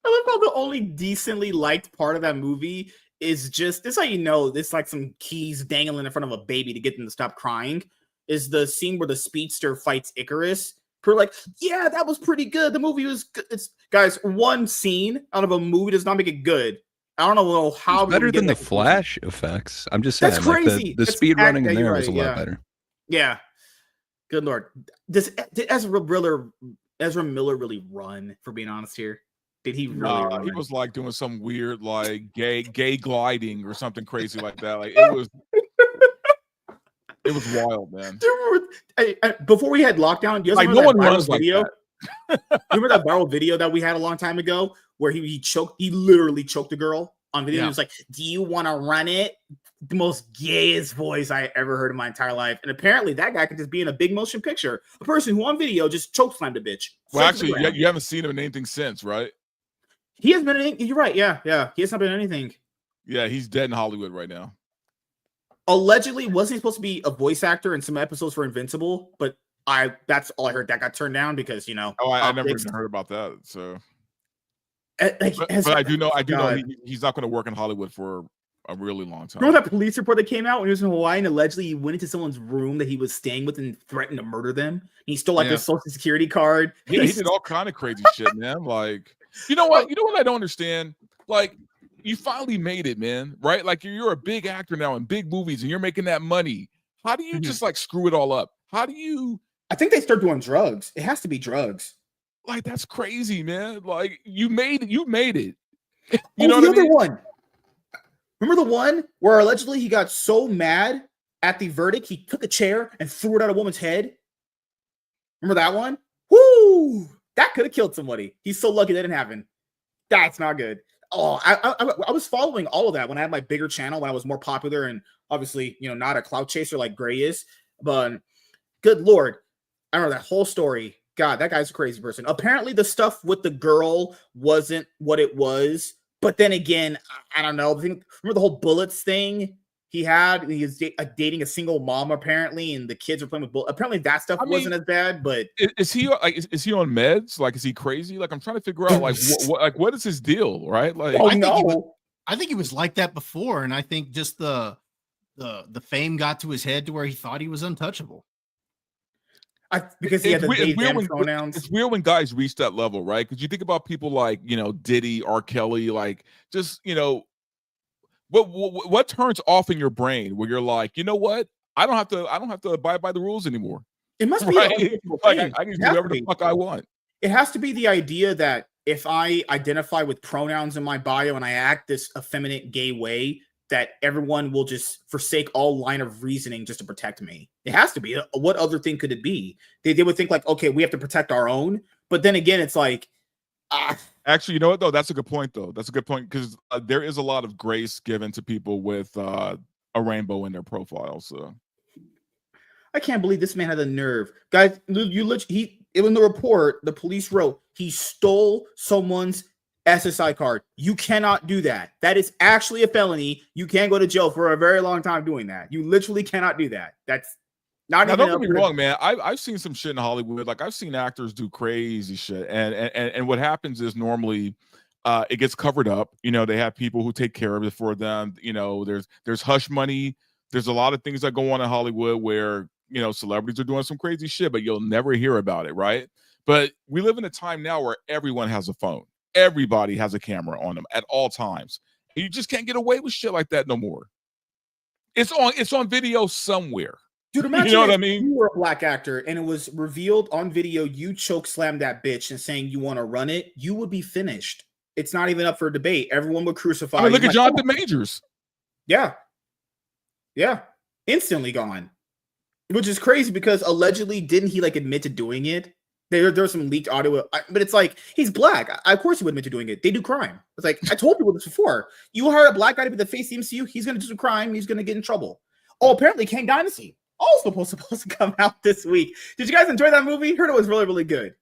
I love how the only decently liked part of that movie is just this. How you know it's like some keys dangling in front of a baby to get them to stop crying. Is the scene where the speedster fights Icarus? We're like, yeah, that was pretty good. The movie was good. It's guys, one scene out of a movie does not make it good. I don't know how it's better than the flash effects. I'm just saying, that's crazy. Like the speed running in there was a lot better. Yeah, good lord. Did Ezra Miller really run? For being honest here, did he really? Run? He was like doing some weird like gay gliding or something crazy like that. Like it was. It was wild, man. Before we had lockdown, do you guys remember no one runs video? Like that. Remember that viral video that we had a long time ago where he literally choked a girl on video? He was like, "Do you want to run it?" The most gayest voice I ever heard in my entire life. And apparently that guy could just be in a big motion picture. A person who on video just choke slammed a bitch. Well, actually, you haven't seen him in anything since, right? He hasn't been in anything. You're right. Yeah. He has not been in anything. Yeah, he's dead in Hollywood right now. Allegedly, wasn't he supposed to be a voice actor in some episodes for Invincible? But that's all I heard. That got turned down because, you know. Oh, I never even heard about that. So, but I do know he's not going to work in Hollywood for a really long time. Remember that police report that came out when he was in Hawaii and allegedly he went into someone's room that he was staying with and threatened to murder them? He stole like their social security card. Yeah, he did all kind of crazy shit, man. Like, you know what I don't understand? Like, you finally made it, man, right? Like you're a big actor now in big movies and you're making that money. How do you just like screw it all up? How do you? I think they start doing drugs. It has to be drugs. Like, that's crazy, man. Like, you made it. You made it. You know the other one. Remember the one where allegedly he got so mad at the verdict, he took a chair and threw it at a woman's head? Remember that one? Woo! That could have killed somebody. He's so lucky that didn't happen. That's not good. Oh, I was following all of that when I had my bigger channel, when I was more popular and obviously, not a clout chaser like Gray is. But good Lord, I remember that whole story. God, that guy's a crazy person. Apparently the stuff with the girl wasn't what it was. But then again, I don't know. Remember the whole bullets thing he had? He was dating a single mom, apparently, and the kids were playing with bullets. Apparently that stuff wasn't as bad, but... Is he on meds? Like, is he crazy? Like, I'm trying to figure out, like, what is his deal, right? Like, I think he was like that before, and I think just the fame got to his head to where he thought he was untouchable. Because he had the they them pronouns. It's weird when guys reach that level, right? Because you think about people like Diddy, R. Kelly, like just what turns off in your brain where you're like, you know what? I don't have to abide by the rules anymore. It must be right? Like I can do whatever the fuck I want. It has to be the idea that if I identify with pronouns in my bio and I act this effeminate gay way, that everyone will just forsake all line of reasoning just to protect me. It has to be. What other thing could it be? They would think like, okay, we have to protect our own. But then again, it's like, Actually, you know what though? That's a good point though. That's a good point because there is a lot of grace given to people with a rainbow in their profile. So I can't believe this man had the nerve, guys. In the report, the police wrote he stole someone's SSI card. You cannot do that. That is actually a felony. You can go to jail for a very long time doing that. You literally cannot do that. That's not even. Don't get me wrong, man. I've seen some shit in Hollywood. Like I've seen actors do crazy shit, and what happens is normally it gets covered up. They have people who take care of it for them. There's hush money. There's a lot of things that go on in Hollywood where celebrities are doing some crazy shit, but you'll never hear about it, right? But we live in a time now where everyone has a phone. Everybody has a camera on them at all times. You just can't get away with shit like that no more. It's on video somewhere. Dude, imagine you know what I mean? You were a black actor and it was revealed on video you choke slammed that bitch and saying you want to run it, you would be finished. It's not even up for debate. Everyone would crucify you. Look at Jonathan Majors. Yeah. Instantly gone. Which is crazy because allegedly didn't he admit to doing it? There's some leaked audio, but it's like, he's black. Of course he would admit to doing it. They do crime. It's like, I told people this before. You hire a black guy to be the face of the MCU, he's going to do some crime. He's going to get in trouble. Oh, apparently Kang Dynasty also supposed to come out this week. Did you guys enjoy that movie? Heard it was really, really good.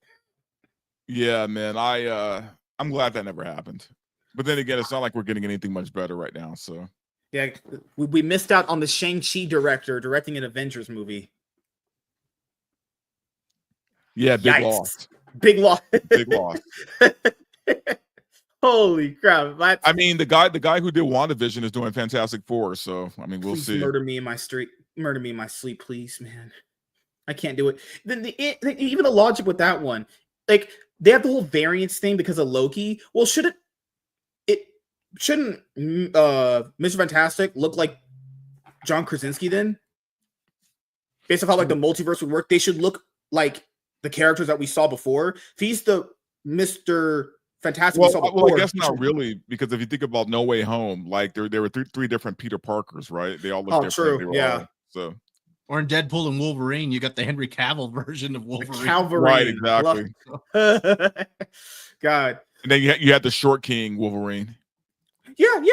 Yeah, man. I'm glad that never happened. But then again, it's not like we're getting anything much better right now. So yeah, we missed out on the Shang-Chi director directing an Avengers movie. Yeah, big loss. Big loss. Big loss. Holy crap! I mean, the guy who did WandaVision is doing Fantastic Four, so I mean, we'll see. Murder me in my sleep, please, man. I can't do it. Then even the logic with that one, like they have the whole variance thing because of Loki. Well, shouldn't Mr. Fantastic look like John Krasinski then? Based on how the multiverse would work, they should look like the characters that we saw before. If he's the Mr. Fantastic, well, I guess not really, because if you think about No Way Home, like there were three different Peter Parkers, right? They all look different. True. Yeah. Or in Deadpool and Wolverine, you got the Henry Cavill version of Wolverine. Right, exactly. God. And then you had the Short King Wolverine. Yeah.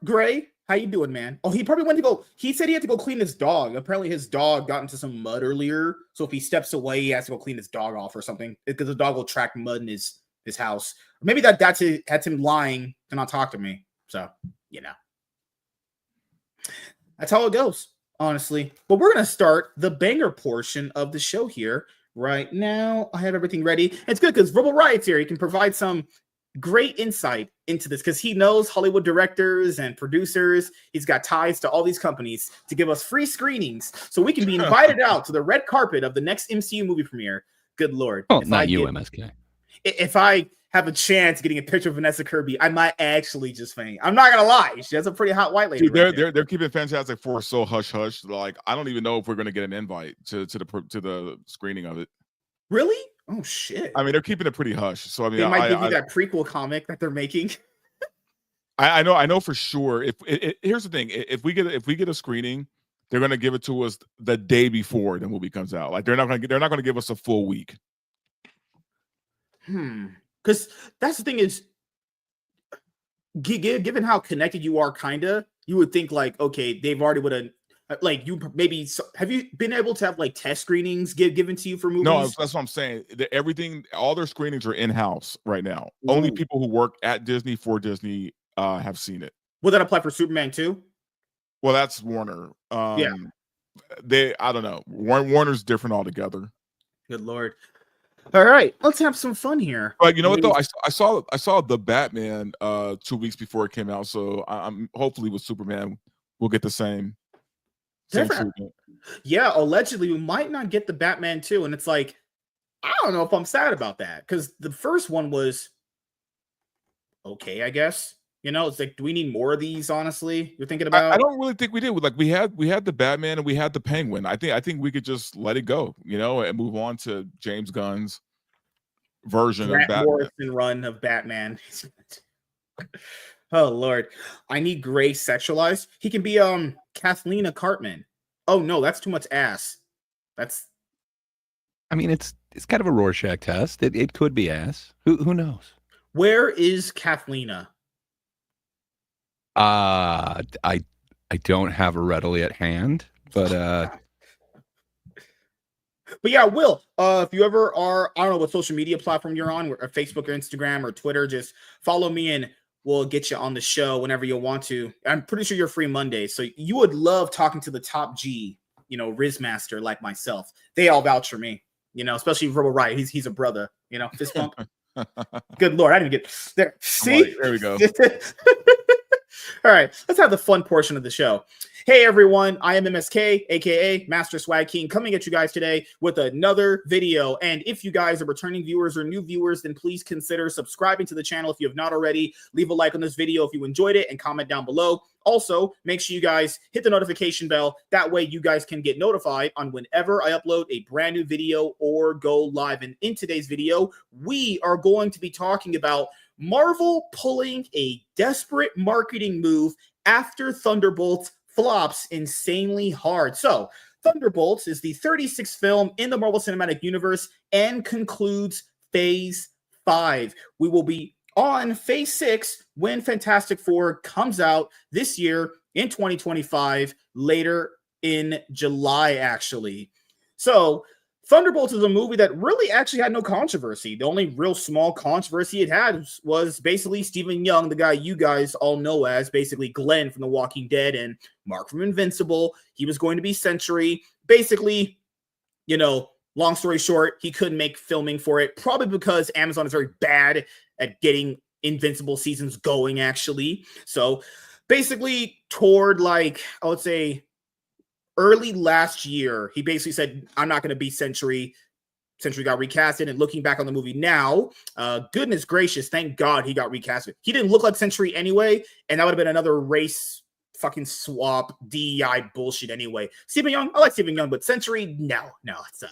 Gray. How you doing, man? Oh, he probably went to go. He said he had to go clean his dog. Apparently, his dog got into some mud earlier. So if he steps away, he has to go clean his dog off or something because the dog will track mud in his house. Maybe that's him lying to not talk to me. So that's how it goes, honestly. But we're gonna start the banger portion of the show here right now. I have everything ready. It's good because Verbal Riot's here. He can provide some great insight into this because he knows Hollywood directors and producers. He's got ties to all these companies to give us free screenings so we can be invited out to the red carpet of the next MCU movie premiere. Good Lord. Oh, not you, MSK. If I have a chance getting a picture of Vanessa Kirby, I might actually just faint. I'm not gonna lie. She has a pretty hot white lady. Dude, they're keeping Fantastic Four so hush hush. Like I don't even know if we're gonna get an invite to the screening of it. Really? Oh shit! I mean, they're keeping it pretty hush. So I mean, they might give you that prequel comic that they're making. I know for sure. Here's the thing: if we get a screening, they're going to give it to us the day before the movie comes out. Like they're not going to give us a full week. Because that's the thing is, given how connected you are, you would think like, okay, they've already would have. Like you maybe have you been able to have like test screenings given to you for movies? No, that's what I'm saying. All their screenings are in house right now. Ooh. Only people who work at Disney for Disney have seen it. Will that apply for Superman too? Well, that's Warner. Yeah, I don't know. Warner's different altogether. Good Lord. All right, let's have some fun here. But you know what though? I saw the Batman 2 weeks before it came out. So I'm hopefully with Superman we'll get the same. Yeah, allegedly we might not get the Batman 2, and it's like I don't know if I'm sad about that because the first one was okay, I guess. You know, it's like, do we need more of these? Honestly, you're thinking about? I don't really think we did. Like we had the Batman and we had the Penguin. I think we could just let it go, you know, and move on to James Gunn's version of Batman. Morrison run of Batman. Oh Lord, I need Gray sexualized. He can be Kathleen Cartman. Oh no, that's too much ass. I mean, it's kind of a Rorschach test. It could be ass. Who knows? Where is Kathlena? I don't have her readily at hand, but yeah, Will, if you ever are, I don't know what social media platform you're on, or Facebook or Instagram or Twitter, just follow me and we'll get you on the show whenever you want to. I'm pretty sure you're free Monday, so you would love talking to the top G, you know, Riz Master like myself. They all vouch for me, you know, especially Verbal Riot. He's a brother, you know, fist bump. Good Lord, I didn't get there. See, there we go. All right, let's have the fun portion of the show. Hey everyone, I am MSK, aka Master Swag King, coming at you guys today with another video. And if you guys are returning viewers or new viewers, then please consider subscribing to the channel if you have not already. Leave a like on this video if you enjoyed it and comment down below. Also, make sure you guys hit the notification bell. That way you guys can get notified on whenever I upload a brand new video or go live. And in today's video, we are going to be talking about Marvel pulling a desperate marketing move after Thunderbolts flops insanely hard. So, Thunderbolts is the 36th film in the Marvel Cinematic Universe and concludes Phase 5. We will be on Phase 6 when Fantastic Four comes out this year in 2025, later in July, actually. So, Thunderbolts is a movie that really actually had no controversy. The only real small controversy it had was basically Stephen Young, the guy you guys all know as basically Glenn from The Walking Dead and Mark from Invincible. He was going to be Sentry. Basically, you know, long story short, he couldn't make filming for it, probably because Amazon is very bad at getting Invincible seasons going, actually. So basically, toward like, I would say, early last year, he basically said, I'm not going to be Sentry. Sentry got recasted, and looking back on the movie now, goodness gracious, thank God he got recasted. He didn't look like Sentry anyway, and that would have been another race fucking swap DEI bullshit anyway. Stephen Young, I like Stephen Young, but Sentry, no, it's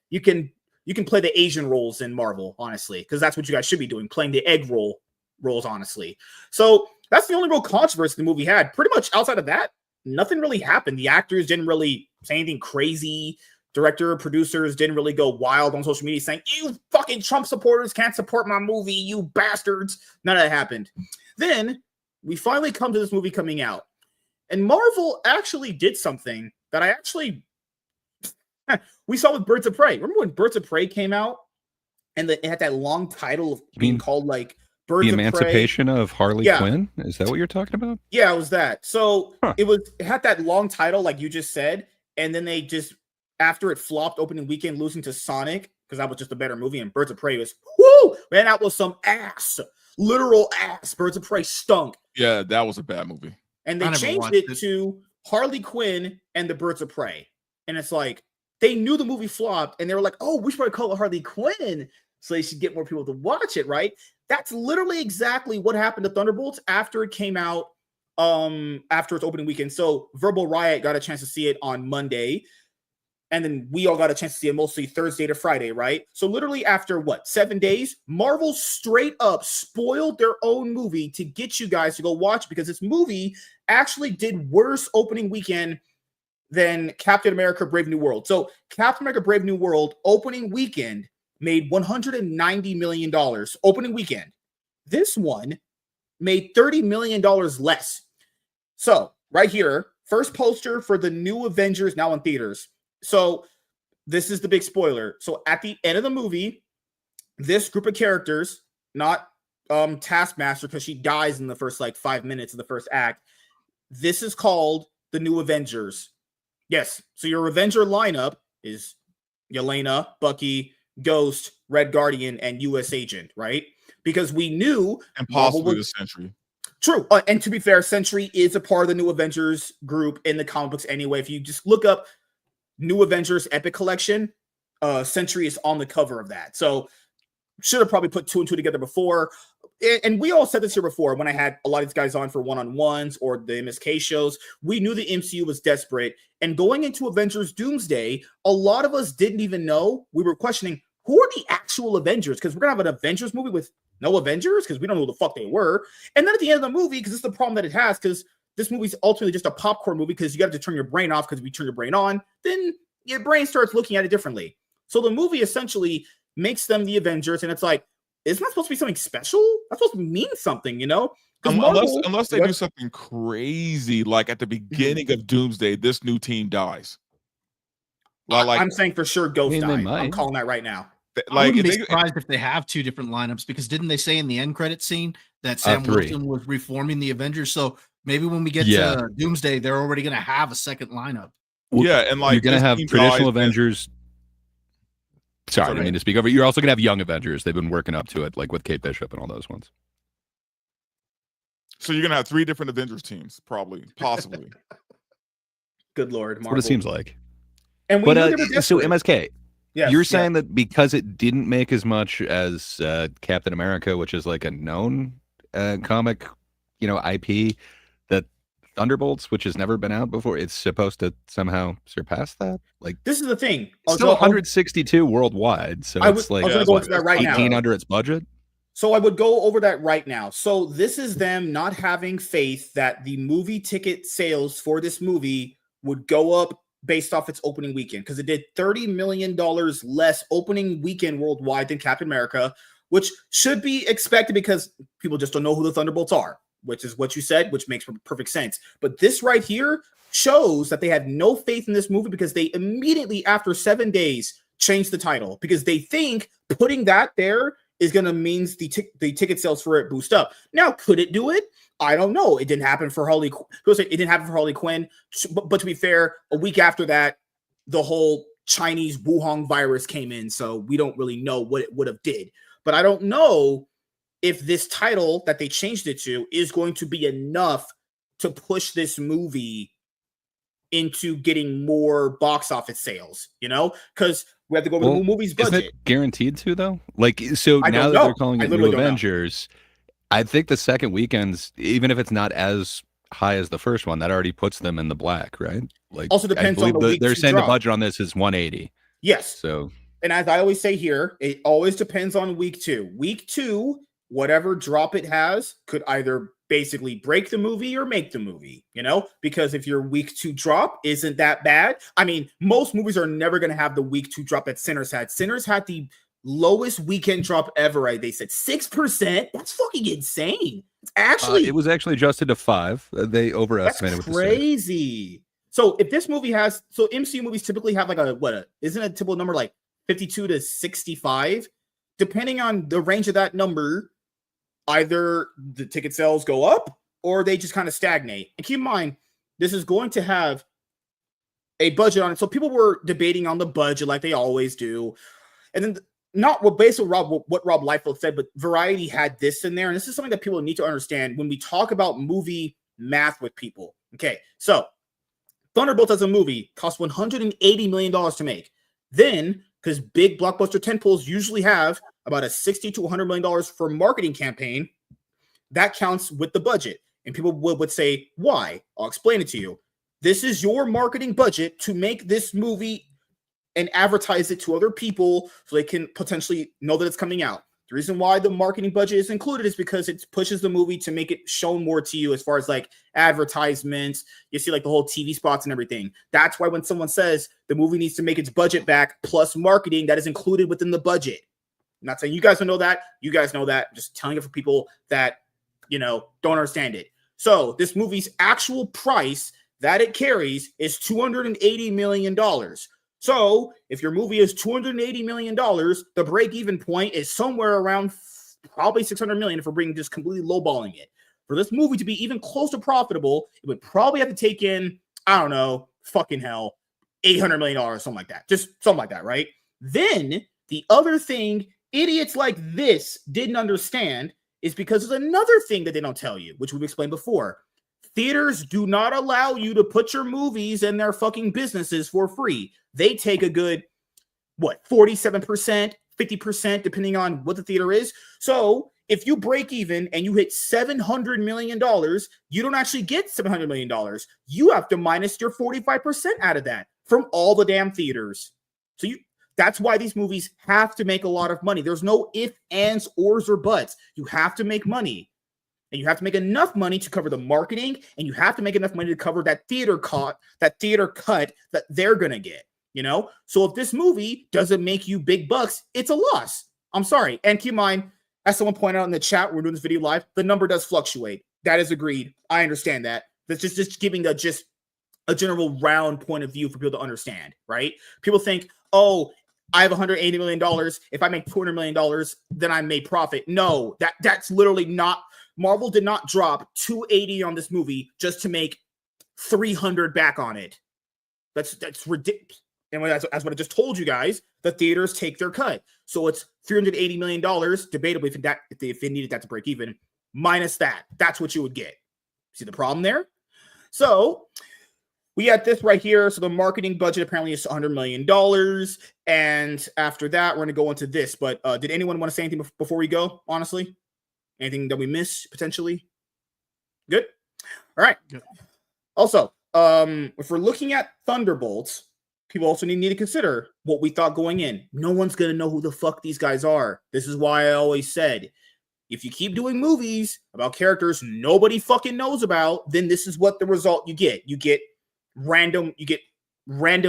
you can play the Asian roles in Marvel, honestly, because that's what you guys should be doing, playing the egg roles, honestly. So that's the only real controversy the movie had. Pretty much outside of that, nothing really happened. The actors didn't really say anything crazy. Director, producers didn't really go wild on social media saying, you fucking Trump supporters can't support my movie, you bastards. None of that happened. Then we finally come to this movie coming out. And Marvel actually did something that I actually we saw with Birds of Prey. Remember when Birds of Prey came out and it had that long title of being called like Birds of Prey? The Emancipation of Harley Quinn? Is that what you're talking about? Yeah, it was that. So it had that long title like you just said, and then they just, after it flopped opening weekend, losing to Sonic, because that was just a better movie, and Birds of Prey was, whoo, man, that was some ass. Literal ass. Birds of Prey stunk. Yeah, that was a bad movie. And they changed it to Harley Quinn and the Birds of Prey. And it's like, they knew the movie flopped, and they were like, oh, we should probably call it Harley Quinn, so they should get more people to watch it, right? That's literally exactly what happened to Thunderbolts after it came out, after its opening weekend. So Verbal Riot got a chance to see it on Monday. And then we all got a chance to see it mostly Thursday to Friday, right? So literally after 7 days, Marvel straight up spoiled their own movie to get you guys to go watch it, because this movie actually did worse opening weekend than Captain America Brave New World. So Captain America Brave New World opening weekend made $190 million opening weekend. This one made $30 million less. So right here, first poster for the new Avengers now in theaters. So this is the big spoiler. So at the end of the movie, this group of characters, not Taskmaster, because she dies in the first 5 minutes of the first act. This is called the new Avengers. Yes. So your Avenger lineup is Yelena, Bucky, Ghost, Red Guardian, and US Agent, right? Because we knew, and possibly the Sentry. True. And to be fair, Sentry is a part of the new Avengers group in the comic books anyway. If you just look up New Avengers Epic Collection, Sentry is on the cover of that. So should have probably put 2 and 2 together before. And we all said this here before when I had a lot of these guys on for one-on-ones or the MSK shows. We knew the MCU was desperate. And going into Avengers Doomsday, a lot of us didn't even know. We were questioning, who are the actual Avengers? Because we're going to have an Avengers movie with no Avengers, because we don't know who the fuck they were. And then at the end of the movie, because this is the problem that it has, because this movie's ultimately just a popcorn movie, because you got to turn your brain off, because if you turn your brain on, then your brain starts looking at it differently. So the movie essentially makes them the Avengers, and it's like, isn't that supposed to be something special? That's supposed to mean something, you know? Unless they do something crazy, like at the beginning of Doomsday, this new team dies. I'm saying for sure Ghost died. I'm calling that right now. I wouldn't be surprised if they have 2 different lineups, because didn't they say in the end credit scene that Sam Wilson was reforming the Avengers? So maybe when we get to Doomsday, they're already going to have a second lineup. Yeah, and you're going to have traditional Avengers. Sorry, I didn't mean to speak over. You're also going to have young Avengers. They've been working up to it, like with Kate Bishop and all those ones. So you're going to have 3 different Avengers teams, possibly. Good Lord, Marvel. That's what it seems like. And we so MSK, you're saying that because it didn't make as much as Captain America, which is like a known comic, IP, that Thunderbolts, which has never been out before, it's supposed to somehow surpass that. Like, this is the thing. Still 162 worldwide, so it's like 18 under its budget. So I would go over that right now. So this is them not having faith that the movie ticket sales for this movie would go up based off its opening weekend, because it did $30 million less opening weekend worldwide than Captain America, which should be expected because people just don't know who the Thunderbolts are, which is what you said, which makes perfect sense. But this right here shows that they had no faith in this movie, because they immediately after 7 days changed the title, because they think putting that there is going to mean the ticket sales for it boost up. Now, could it do it? I don't know. It didn't happen for Harley. It didn't happen for Harley Quinn. But to be fair, a week after that, the whole Chinese Wuhan virus came in, so we don't really know what it would have did. But I don't know if this title that they changed it to is going to be enough to push this movie into getting more box office sales, because we have to go over the movie's budget. Isn't it guaranteed to, though? Like, so now that they're calling it New Avengers, I think the second weekends, even if it's not as high as the first one, that already puts them in the black, right? Like, also depends on the week. They're saying the budget on this is 180. Yes. So, and as I always say here, it always depends on week 2. Week 2, whatever drop it has could either basically break the movie or make the movie, because if your week 2 drop isn't that bad, I mean, most movies are never going to have the week 2 drop that Sinners had. Sinners had the lowest weekend drop ever, right? They said 6%. That's fucking insane. It's actually it was actually adjusted to 5. They overestimated. That's crazy. So if this movie has, so MCU movies typically have like isn't a typical number like 52 to 65? Depending on the range of that number, either the ticket sales go up or they just kind of stagnate. And keep in mind, this is going to have a budget on it. So people were debating on the budget like they always do. And then not what basically what Rob Liefeld said, but Variety had this in there. And this is something that people need to understand when we talk about movie math with people. Okay, so Thunderbolts as a movie cost $180 million to make. Then, because big blockbuster tentpoles usually have about a $60 to $100 million for marketing campaign, that counts with the budget. And people would say, why? I'll explain it to you. This is your marketing budget to make this movie and advertise it to other people so they can potentially know that it's coming out. The reason why the marketing budget is included is because it pushes the movie to make it shown more to you as far as like advertisements. You see like the whole TV spots and everything. That's why when someone says the movie needs to make its budget back plus marketing, that is included within the budget. I'm not saying you guys don't know that. You guys know that. I'm just telling it for people that, don't understand it. So this movie's actual price that it carries is $280 million. So if your movie is $280 million, the break-even point is somewhere around probably $600 million if we're bringing just completely lowballing it. For this movie to be even close to profitable, it would probably have to take in, I don't know, fucking hell, $800 million, something like that. Just something like that, right? Then the other thing idiots like this didn't understand is because there's another thing that they don't tell you, which we've explained before. Theaters do not allow you to put your movies in their fucking businesses for free. They take a good, 47%, 50%, depending on what the theater is. So if you break even and you hit $700 million, you don't actually get $700 million. You have to minus your 45% out of that from all the damn theaters. So that's why these movies have to make a lot of money. There's no ifs, ands, ors, or buts. You have to make money. And you have to make enough money to cover the marketing, and you have to make enough money to cover that theater cut that they're going to get, So if this movie doesn't make you big bucks, it's a loss. I'm sorry. And keep in mind, as someone pointed out in the chat, we're doing this video live, the number does fluctuate. That is agreed. I understand that. That's just giving a general round point of view for people to understand, right? People think, oh, I have $180 million. If I make $200 million, then I made profit. No, that's literally not. Marvel did not drop $280 on this movie just to make $300 back on it. That's ridiculous. And that's what I just told you guys. The theaters take their cut, so it's $380 million. Debatably, if they needed that to break even, minus that, that's what you would get. See the problem there? So we got this right here. So the marketing budget apparently is $100 million, and after that, we're going to go into this. But did anyone want to say anything before we go? Honestly. Anything that we miss potentially? Good. All right. Good. Also, if we're looking at Thunderbolts, people also need to consider what we thought going in. No one's going to know who the fuck these guys are. This is why I always said, if you keep doing movies about characters nobody fucking knows about, then this is what the result you get. You get random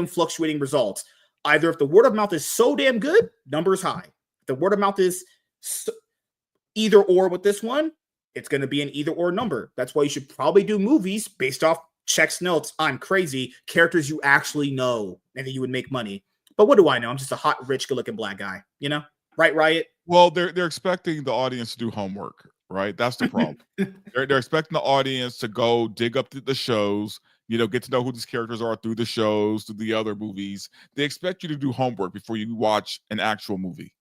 fluctuating results. Either if the word of mouth is so damn good, numbers high. If the word of mouth is either or with this one, it's going to be an either or number. That's why you should probably do movies based off checks notes on crazy characters you actually know, and then you would make money. But what do I know? I'm just a hot, rich, good-looking black guy, Right, Riot? Well, they're expecting the audience to do homework, right? That's the problem. they're expecting the audience to go dig up the shows, get to know who these characters are through the shows, through the other movies. They expect you to do homework before you watch an actual movie.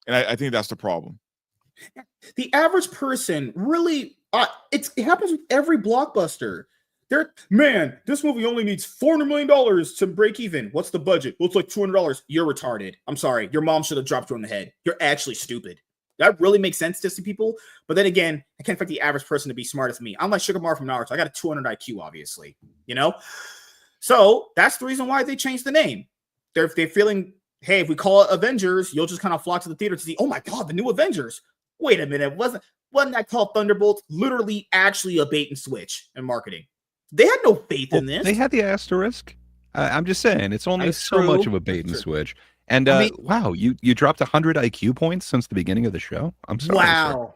And I think that's the problem. The average person really, it happens with every blockbuster. This movie only needs $400 million to break even. What's the budget? Well, it's like $200. You're retarded. I'm sorry. Your mom should have dropped you on the head. You're actually stupid. That really makes sense to some people. But then again, I can't expect the average person to be smart as me. I'm like Sugar Mar from Naruto. I got a 200 IQ, obviously. So that's the reason why they changed the name. They're feeling, hey, if we call it Avengers, you'll just kind of flock to the theater to see, oh my God, the new Avengers. Wait a minute, wasn't that called Thunderbolts? Literally, actually a bait and switch in marketing. They had no faith in this. They had the asterisk. I'm just saying, it's only so much of a bait and switch. And wow, you dropped 100 IQ points since the beginning of the show. I'm sorry. Wow.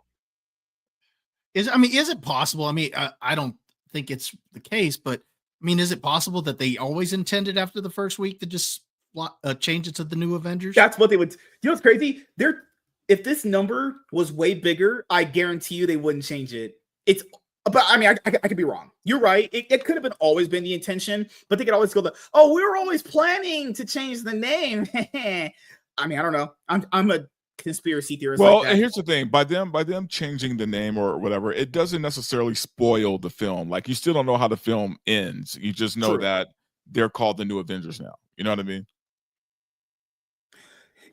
Is it possible? I don't think it's the case, but is it possible that they always intended after the first week to just change it to the new Avengers? That's what they would. What's crazy? If this number was way bigger, I guarantee you they wouldn't change it. But I could be wrong. You're right. It could have always been the intention, but they could always go we were always planning to change the name. I don't know. I'm a conspiracy theorist. Well, like and here's the thing: by them changing the name or whatever, it doesn't necessarily spoil the film. Like, you still don't know how the film ends. You just know that they're called the New Avengers now. You know what I mean?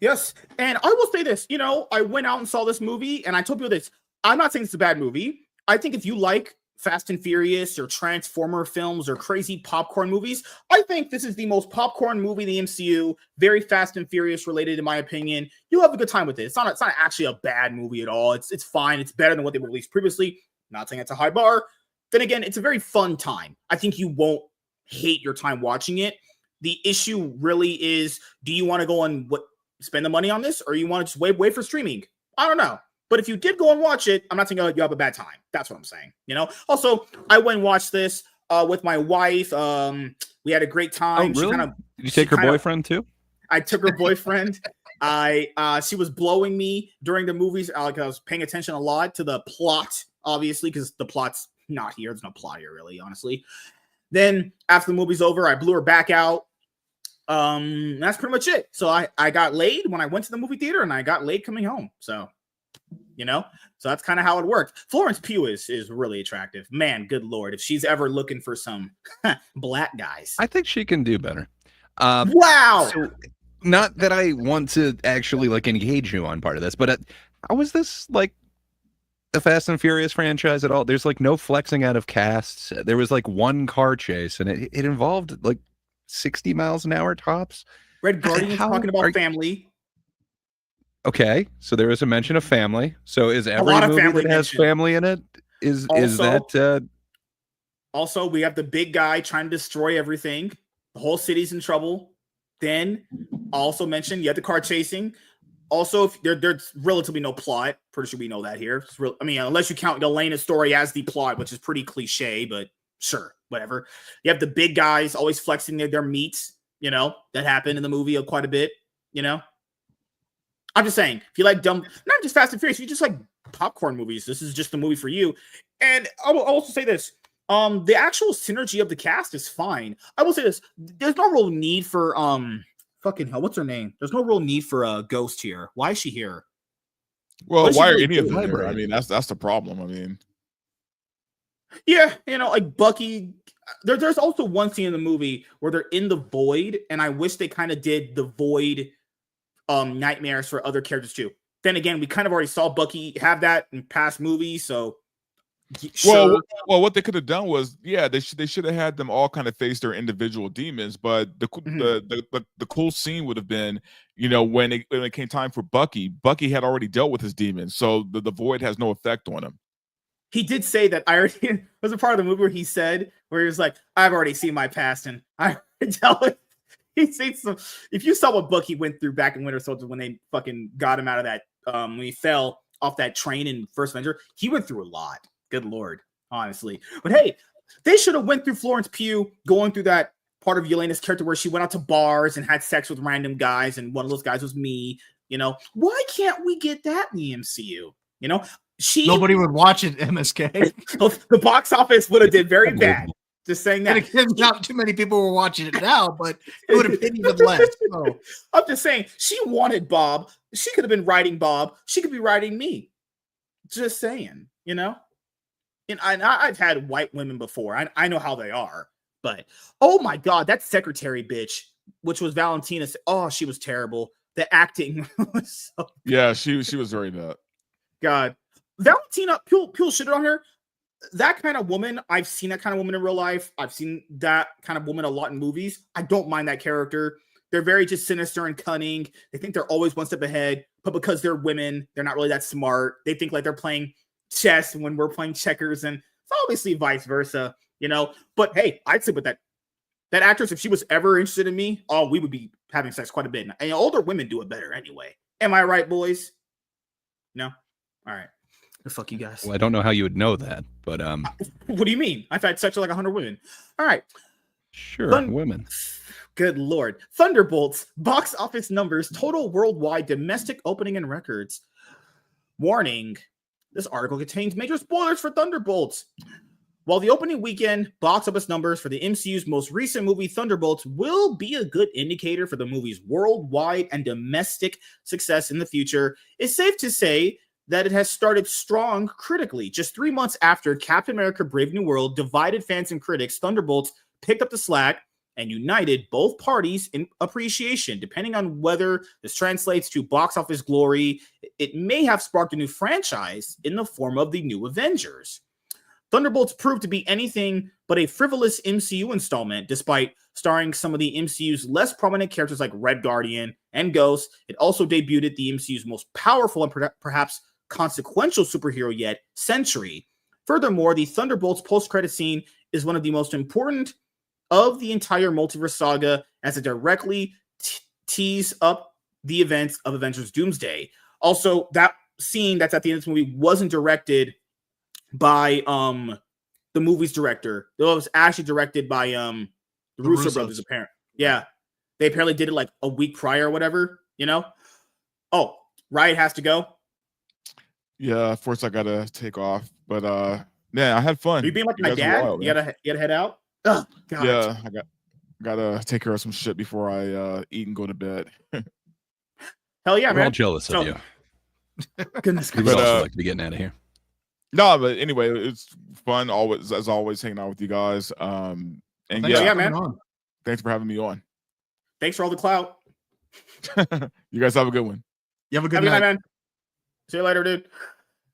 Yes. And I will say this, I went out and saw this movie and I told people this. I'm not saying it's a bad movie. I think if you like Fast and Furious or Transformer films or crazy popcorn movies, I think this is the most popcorn movie in the MCU. Very Fast and Furious related, in my opinion. You'll have a good time with it. It's not actually a bad movie at all. It's fine. It's better than what they released previously. Not saying it's a high bar. Then again, it's a very fun time. I think you won't hate your time watching it. The issue really is, do you want to go and spend the money on this, or you want to just wait for streaming? I don't know. But if you did go and watch it, I'm not saying you have a bad time. That's what I'm saying. Also, I went and watched this with my wife. We had a great time. Oh, really? Did you take her boyfriend too? I took her boyfriend. She was blowing me during the movies. I was paying attention a lot to the plot, obviously, because the plot's not here. There's no plot here, really, honestly. Then after the movie's over, I blew her back out. That's pretty much it. So I got laid when I went to the movie theater, and I got laid coming home. So that's kind of how it worked. Florence Pugh is really attractive. Man, good Lord. If she's ever looking for some black guys. I think she can do better. Wow. So, not that I want to actually engage you on part of this, but how is this the Fast and Furious franchise at all? There's no flexing out of casts. There was one car chase, and it involved 60 miles an hour tops. Red Guardian talking about family. Okay, so there is a mention of family. So is every movie that has family in it? Is that? Also, we have the big guy trying to destroy everything. The whole city's in trouble. Then, also mentioned, you have the car chasing. Also, if there's relatively no plot. Pretty sure we know that here. Unless you count Elena's story as the plot, which is pretty cliche, but sure, whatever. You have the big guys always flexing their meats. That happened in the movie quite a bit. I'm just saying, if you like not just Fast and Furious, if you just like popcorn movies, this is just the movie for you. And I will also say this. The actual synergy of the cast is fine. I will say this. There's no real need for fucking hell, what's her name? There's no real need for a Ghost here. Why is she here? Well, why are any of them here? That's the problem. Yeah, Bucky. There's also one scene in the movie where they're in the void, and I wish they kind of did the void nightmares for other characters too. Then again, we kind of already saw Bucky have that in past movies, so sure. Well, what they could have done was, they should have had them all kind of face their individual demons. But the cool scene would have been, when it came time for Bucky had already dealt with his demons, so the void has no effect on him. He did say that. I already was a part of the movie where he was like, "I've already seen my past, and I tell it." He said some. If you saw what Bucky went through back in Winter Soldier when they fucking got him out of that, when he fell off that train in First Avenger, he went through a lot. Good Lord, honestly. But hey, they should have went through Florence Pugh going through that part of Yelena's character where she went out to bars and had sex with random guys, and one of those guys was me. Why can't we get that in the MCU? Nobody would watch it. MSK. The box office would have did very bad. Just saying that. Not too many people were watching it now, but it would have been even less. So. I'm just saying, she wanted Bob. She could have been writing Bob. She could be writing me. Just saying, And I've had white women before. I know how they are. But, oh my God, that secretary bitch, which was Valentina. Oh, she was terrible. The acting was so good. Yeah, she was very bad. God. Valentina, people shit on her. That kind of woman, I've seen that kind of woman in real life. I've seen that kind of woman a lot in movies. I don't mind that character. They're very just sinister and cunning. They think they're always one step ahead, but because they're women, they're not really that smart. They think like they're playing chess when we're playing checkers, and it's obviously vice versa, But hey, I'd say with that actress, if she was ever interested in me, we would be having sex quite a bit. And older women do it better anyway. Am I right, boys? No? All right. The fuck you guys. Well, I don't know how you would know that, but what do you mean? I've had sex with like 100 women. All right. Sure, women. Good Lord. Thunderbolts, box office numbers, total worldwide domestic opening and records. Warning, this article contains major spoilers for Thunderbolts. While the opening weekend box office numbers for the MCU's most recent movie, Thunderbolts, will be a good indicator for the movie's worldwide and domestic success in the future, it's safe to say that it has started strong critically. Just 3 months after Captain America Brave New World divided fans and critics, Thunderbolts picked up the slack and united both parties in appreciation. Depending on whether this translates to box office glory, it may have sparked a new franchise in the form of the New Avengers. Thunderbolts proved to be anything but a frivolous MCU installment, despite starring some of the MCU's less prominent characters like Red Guardian and Ghost. It also debuted the MCU's most powerful and perhaps consequential superhero yet, Sentry. Furthermore, the Thunderbolts post-credit scene is one of the most important of the entire multiverse saga, as it directly tees up the events of Avengers Doomsday. Also, that scene that's at the end of this movie wasn't directed by the movie's director. It was actually directed by the Russo brothers, apparently. Yeah. They apparently did it like a week prior or whatever, you know? Oh, Riot has to go. Yeah, of course I gotta take off. But man, I had fun. Are you being like my dad? Wild, you gotta head out? Oh god. Yeah, I gotta take care of some shit before I eat and go to bed. Hell yeah, We're man. all jealous of you. Goodness we would also like to be getting out of here. No, but anyway, it's fun always, as always, hanging out with you guys. And yeah, man. Thanks for having me on. Thanks for all the clout. You guys have a good one. You have a good night, man. See you later, dude.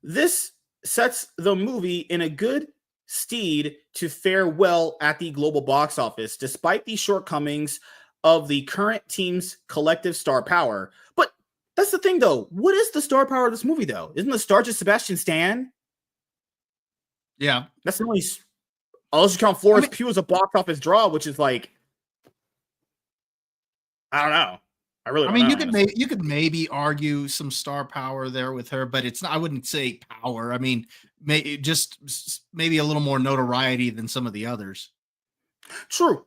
This sets the movie in a good stead to fare well at the global box office, despite the shortcomings of the current team's collective star power. But that's the thing, though. What is the star power of this movie, though? Isn't the star just Sebastian Stan? Yeah. That's the only... Unless you count Florence Pugh as a box office draw, which is like... I don't know. I really don't know, you could maybe argue some star power there with her, but it's not, I wouldn't say power. I mean, maybe a little more notoriety than some of the others. True.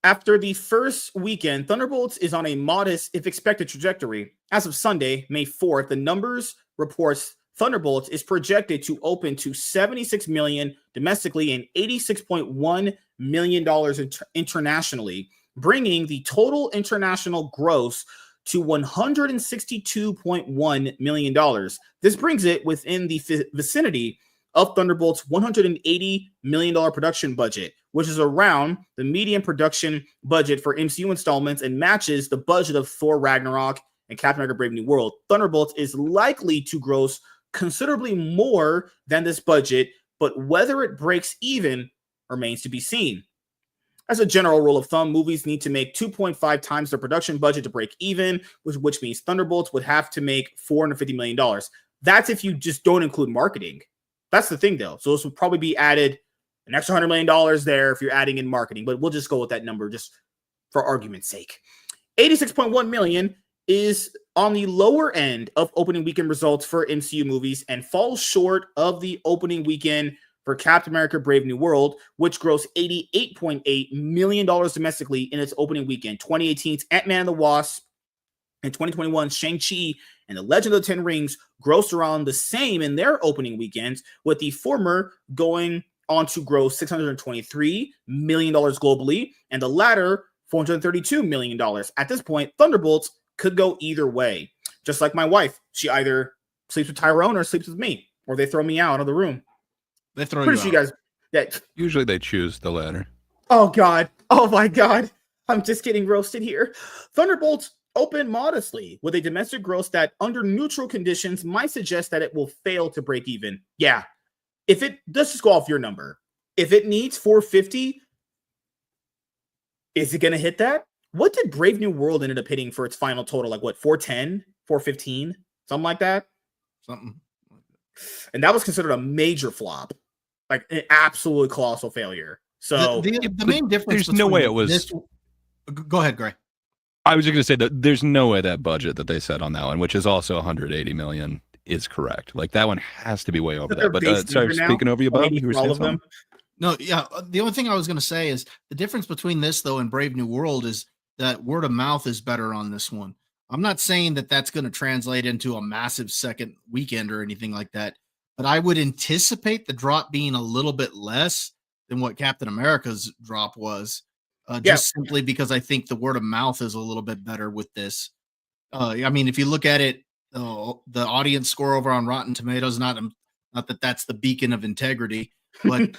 After the first weekend, Thunderbolts is on a modest, if expected, trajectory. As of Sunday, May 4th, the numbers reports Thunderbolts is projected to open to $76 million domestically and $86.1 million internationally, bringing the total international gross to $162.1 million. This brings it within the vicinity of Thunderbolt's $180 million production budget, which is around the median production budget for MCU installments and matches the budget of Thor Ragnarok and Captain America Brave New World. Thunderbolts is likely to gross considerably more than this budget, but whether it breaks even remains to be seen. As a general rule of thumb, movies need to make 2.5 times their production budget to break even, which means Thunderbolts would have to make $450 million. That's if you just don't include marketing. That's the thing, though. So this would probably be added an extra $100 million there if you're adding in marketing, but we'll just go with that number just for argument's sake. $86.1 million is on the lower end of opening weekend results for MCU movies and falls short of the opening weekend for Captain America Brave New World, which grossed $88.8 million domestically in its opening weekend. 2018's Ant-Man and the Wasp and 2021's Shang-Chi and the Legend of the Ten Rings grossed around the same in their opening weekends, with the former going on to gross $623 million globally, and the latter $432 million. At this point, Thunderbolts could go either way. Just like my wife, she either sleeps with Tyrone or sleeps with me, or they throw me out of the room. They throw Pretty you sure out. You guys. Usually they choose the latter. Oh God! Oh my God! I'm just getting roasted here. Thunderbolts opened modestly with a domestic gross that, under neutral conditions, might suggest that it will fail to break even. Yeah, let's just go off your number. If it needs 450, is it going to hit that? What did Brave New World ended up hitting for its final total? Like what? 410, 415, something like that. Something. And that was considered a major flop, like an absolute colossal failure. So the main difference. There's no way it was. Go ahead, Gray. I was just going to say that there's no way that budget that they set on that one, which is also 180 million, is correct. Like that one has to be way over that. But sorry, speaking over you, Bob, you were saying something? No, yeah. The only thing I was going to say is the difference between this though and Brave New World is that word of mouth is better on this one. I'm not saying that that's going to translate into a massive second weekend or anything like that, but I would anticipate the drop being a little bit less than what Captain America's drop was, just simply because I think the word of mouth is a little bit better with this. I mean, if you look at it, the audience score over on Rotten Tomatoes, not that that's the beacon of integrity, but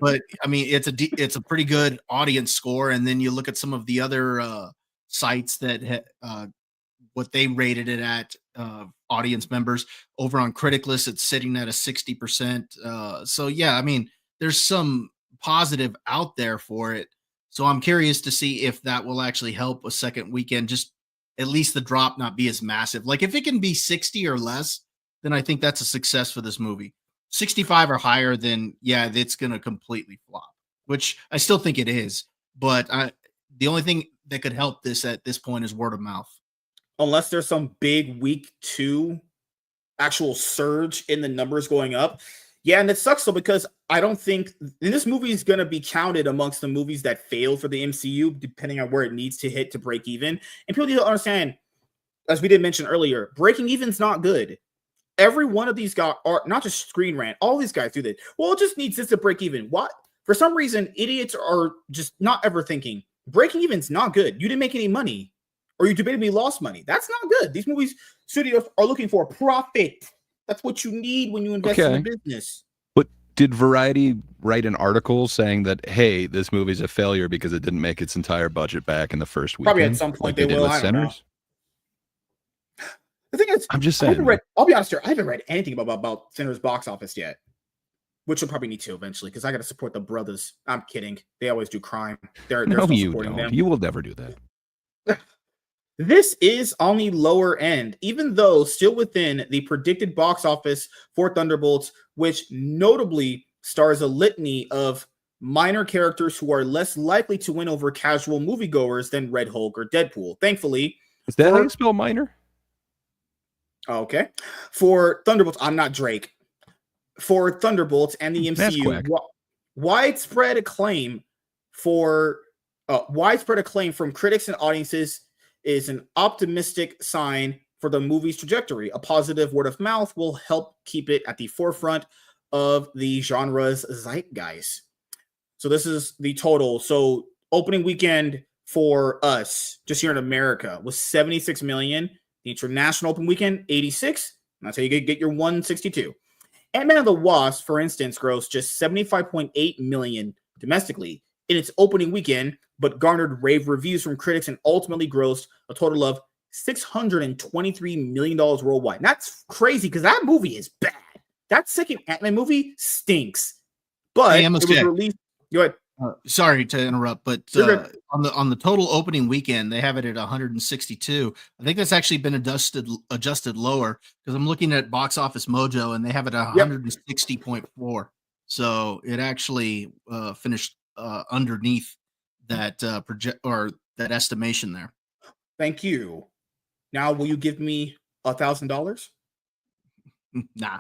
but I mean, it's a pretty good audience score. And then you look at some of the other sites that what they rated it at audience members. Over on Criticlist, it's sitting at a 60%. So yeah, I mean, there's some positive out there for it. So I'm curious to see if that will actually help a second weekend, just at least the drop not be as massive. Like if it can be 60 or less, then I think that's a success for this movie. 65 or higher, then yeah, it's going to completely flop, which I still think it is. But the only thing that could help this at this point is word of mouth. Unless there's some big week 2 actual surge in the numbers going up. Yeah, and it sucks though, because I don't think this movie is going to be counted amongst the movies that failed for the MCU, depending on where it needs to hit to break even. And people need to understand, as we did mention earlier, breaking even's not good. Every one of these guys are not just Screen Rant. All these guys do that. Well, it just needs this to break even. What? For some reason, idiots are just not ever thinking breaking even's not good. You didn't make any money, or you debatably lost money. That's not good. These movies studios are looking for a profit. That's what you need when you invest in a business. But did Variety write an article saying that, hey, this movie's a failure because it didn't make its entire budget back in the first weekend? Probably at some point like they did will. with I don't know. Sinners? The thing is, I'm just saying. I'll be honest here. I haven't read anything about Sinners box office yet, which will probably need to eventually because I got to support the brothers. I'm kidding. They always do crime. They're no, still you supporting don't. them. You will never do that. This is on the lower end, even though still within the predicted box office for Thunderbolts, which notably stars a litany of minor characters who are less likely to win over casual moviegoers than Red Hulk or Deadpool. Thankfully. Is that how you spell minor? Okay. For Thunderbolts, I'm not Drake. For Thunderbolts and the MCU, widespread acclaim from critics and audiences is an optimistic sign for the movie's trajectory. A positive word of mouth will help keep it at the forefront of the genre's zeitgeist. So this is the total. So opening weekend for us, just here in America, was 76 million. The international open weekend, 86. And that's how you get your 162. Ant-Man and the Wasp, for instance, grossed just 75.8 million domestically in its opening weekend, but garnered rave reviews from critics and ultimately grossed a total of $623 million worldwide. And that's crazy because that movie is bad. That second Ant-Man movie stinks. But it was released. Go ahead. Sorry to interrupt, but on the total opening weekend, they have it at 162. I think that's actually been adjusted lower because I'm looking at Box Office Mojo and they have it at 160.4. So it actually finished underneath that that estimation there. Thank you. Now, will you give me $1,000? Nah.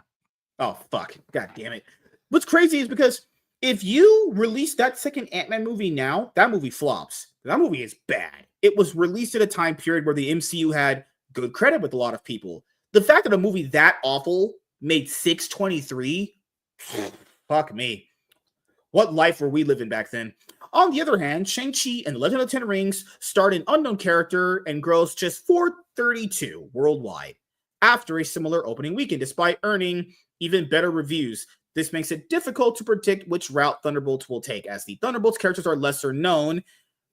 Oh fuck! God damn it! What's crazy is because if you release that second Ant-Man movie now, that movie flops. That movie is bad. It was released at a time period where the MCU had good credit with a lot of people. The fact that a movie that awful made 623, fuck me. What life were we living back then? On the other hand, Shang-Chi and Legend of the Ten Rings starred an unknown character and grossed just 432 worldwide after a similar opening weekend, despite earning even better reviews. This makes it difficult to predict which route Thunderbolts will take, as the Thunderbolts characters are lesser known,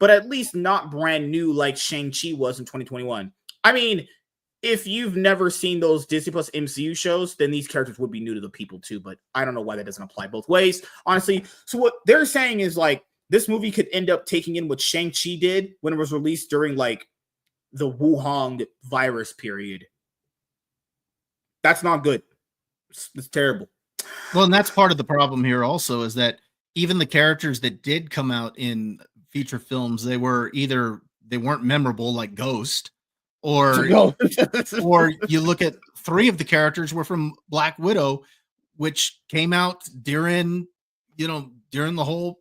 but at least not brand new like Shang-Chi was in 2021. I mean, if you've never seen those Disney Plus MCU shows, then these characters would be new to the people too, but I don't know why that doesn't apply both ways, honestly. So what they're saying is like, this movie could end up taking in what Shang-Chi did when it was released during like the Wuhan virus period. That's not good. It's terrible. Well, and that's part of the problem here also is that even the characters that did come out in feature films, they weren't memorable like Ghost, or or you look at 3 of the characters were from Black Widow, which came out during the whole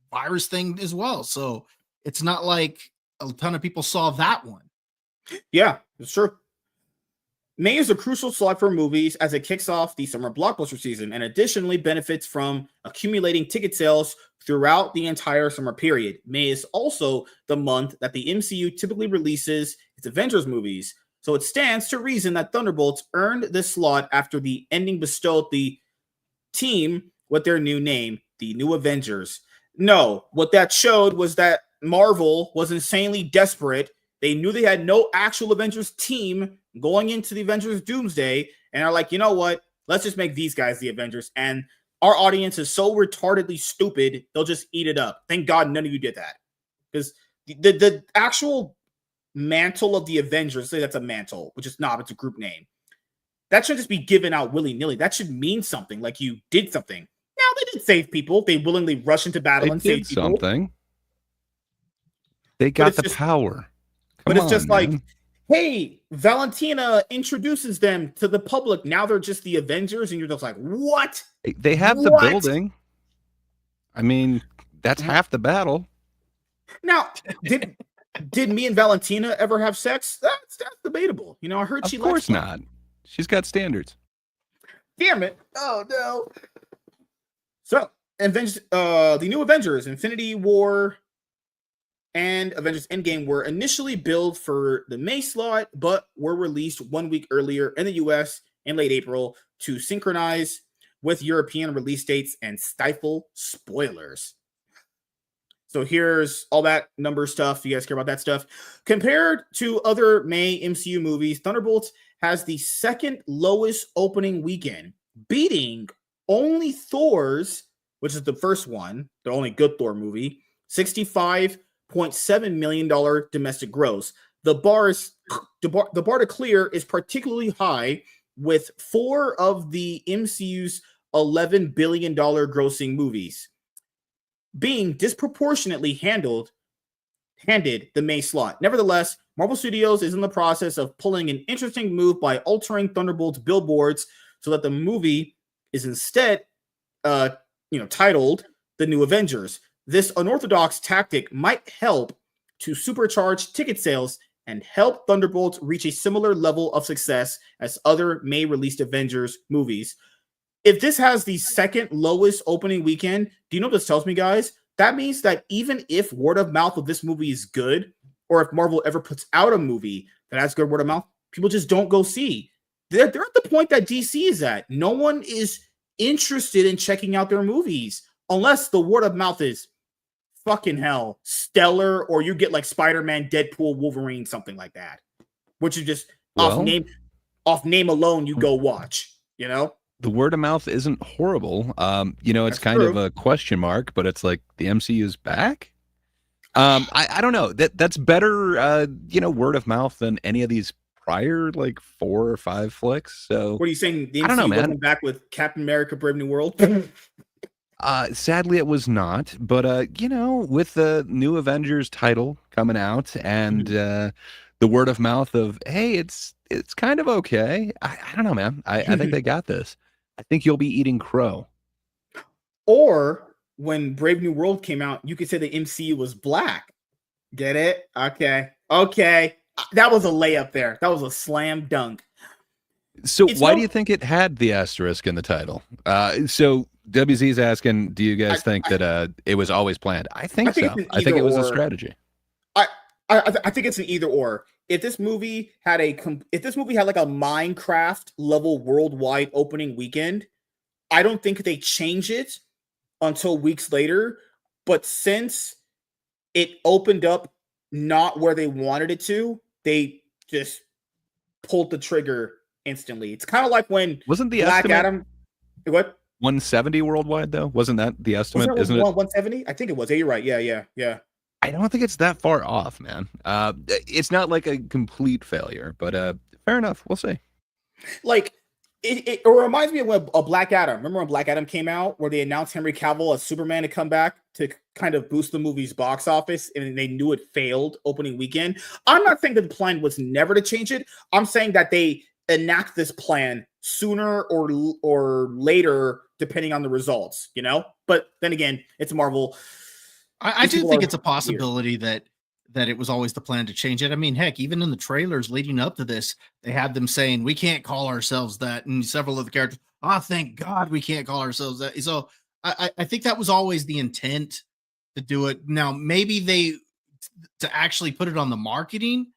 virus thing as well. So it's not like a ton of people saw that one. Yeah, it's true. May is a crucial slot for movies as it kicks off the summer blockbuster season and additionally benefits from accumulating ticket sales throughout the entire summer period. May is also the month that the MCU typically releases its Avengers movies, so it stands to reason that Thunderbolts earned this slot after the ending bestowed the team with their new name, the New Avengers. No, what that showed was that Marvel was insanely desperate. They knew they had no actual Avengers team going into the Avengers Doomsday and are like, you know what? Let's just make these guys the Avengers. And our audience is so retardedly stupid, they'll just eat it up. Thank God none of you did that. Because the actual mantle of the Avengers, say that's a mantle, which is not, it's a group name. That shouldn't just be given out willy-nilly. That should mean something, like you did something. Now, they didn't save people. They willingly rush into battle and save people. Something. They got the power. But it's just like, hey, Valentina introduces them to the public. Now they're just the Avengers, and you're just like, what? They have the building. I mean, that's half the battle. Now, did me and Valentina ever have sex? That's debatable. You know, I heard she likes. Of course not. She's got standards. Damn it. Oh, no. So, the new Avengers, Infinity War and Avengers Endgame were initially billed for the May slot, but were released 1 week earlier in the US in late April to synchronize with European release dates and stifle spoilers. So here's all that number stuff. You guys care about that stuff? Compared to other May MCU movies, Thunderbolts has the second lowest opening weekend, beating only Thor's, which is the first one, the only good Thor movie, $65.7 million domestic gross. The bar to clear is particularly high, with 4 of the MCU's $11 billion grossing movies being disproportionately handed the May slot. Nevertheless, Marvel Studios is in the process of pulling an interesting move by altering Thunderbolts billboards so that the movie is instead titled The New Avengers. This unorthodox tactic might help to supercharge ticket sales and help Thunderbolts reach a similar level of success as other May-released Avengers movies. If this has the second lowest opening weekend, do you know what this tells me, guys? That means that even if word of mouth of this movie is good, or if Marvel ever puts out a movie that has good word of mouth, people just don't go see. They're at the point that DC is at. No one is interested in checking out their movies unless the word of mouth is fucking hell, stellar, or you get like Spider-Man, Deadpool, Wolverine, something like that, which is just off name alone you go watch, you know? The word of mouth isn't horrible. It's kind of a question mark, but it's like the MCU is back. I don't know. That's better, word of mouth than any of these prior like 4 or 5 flicks. So what are you saying? The MCU wasn't back with Captain America: Brave New World? Sadly, it was not. But with the new Avengers title coming out and the word of mouth of hey, it's kind of okay. I don't know, man. I think they got this. I think you'll be eating crow. Or when Brave New World came out, you could say the MCU was black. Get it? Okay. That was a layup there. That was a slam dunk. So why do you think it had the asterisk in the title? So WZ's asking, do you guys think that it was always planned? I think so. I think it was a strategy. I think it's an either or. If this movie had like a Minecraft level worldwide opening weekend, I don't think they change it until weeks later. But since it opened up not where they wanted it to, they just pulled the trigger instantly. It's kind of like when wasn't the Black estimate, Adam what 170 worldwide though? Wasn't that the estimate? Isn't it 170? I think it was. Yeah, you're right. Yeah. I don't think it's that far off, man. It's not like a complete failure, but fair enough. We'll see. Like it reminds me of when Black Adam. Remember when Black Adam came out, where they announced Henry Cavill as Superman to come back to kind of boost the movie's box office, and they knew it failed opening weekend. I'm not saying that the plan was never to change it. I'm saying that they enact this plan sooner or later, depending on the results. You know, but then again, it's Marvel. I do think it's a possibility that it was always the plan to change it. I mean, heck, even in the trailers leading up to this, they had them saying, we can't call ourselves that. And several of the characters, thank God we can't call ourselves that. So I think that was always the intent to do it. Now, maybe to actually put it on the marketing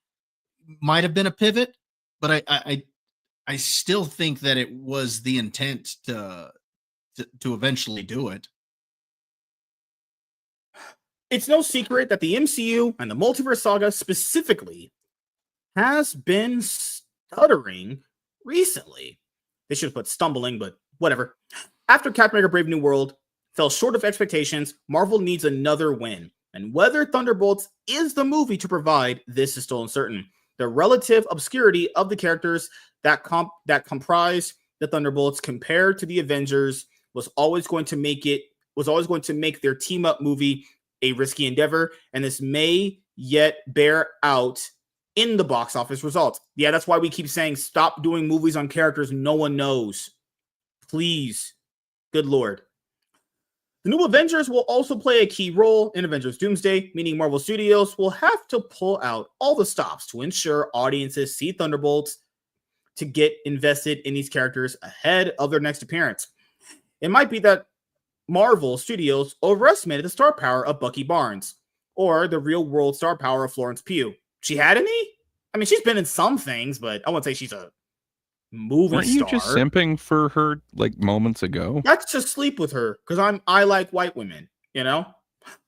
might have been a pivot, but I still think that it was the intent to eventually do it. It's no secret that the MCU and the Multiverse Saga specifically has been stuttering recently. They should have put stumbling, but whatever. After Captain America Brave New World fell short of expectations, Marvel needs another win. And whether Thunderbolts is the movie to provide, this is still uncertain. The relative obscurity of the characters that comprise the Thunderbolts compared to the Avengers was always going to make their team up movie a risky endeavor, and this may yet bear out in the box office results. Yeah, that's why we keep saying stop doing movies on characters no one knows. Please. Good Lord. The new Avengers will also play a key role in Avengers Doomsday, meaning Marvel Studios will have to pull out all the stops to ensure audiences see Thunderbolts to get invested in these characters ahead of their next appearance. It might be that Marvel Studios overestimated the star power of Bucky Barnes or the real-world star power of Florence Pugh. She had any? I mean, she's been in some things, but I wouldn't say she's a movie Weren't star. you just simping for her like moments ago? That's to sleep with her because I like white women, you know?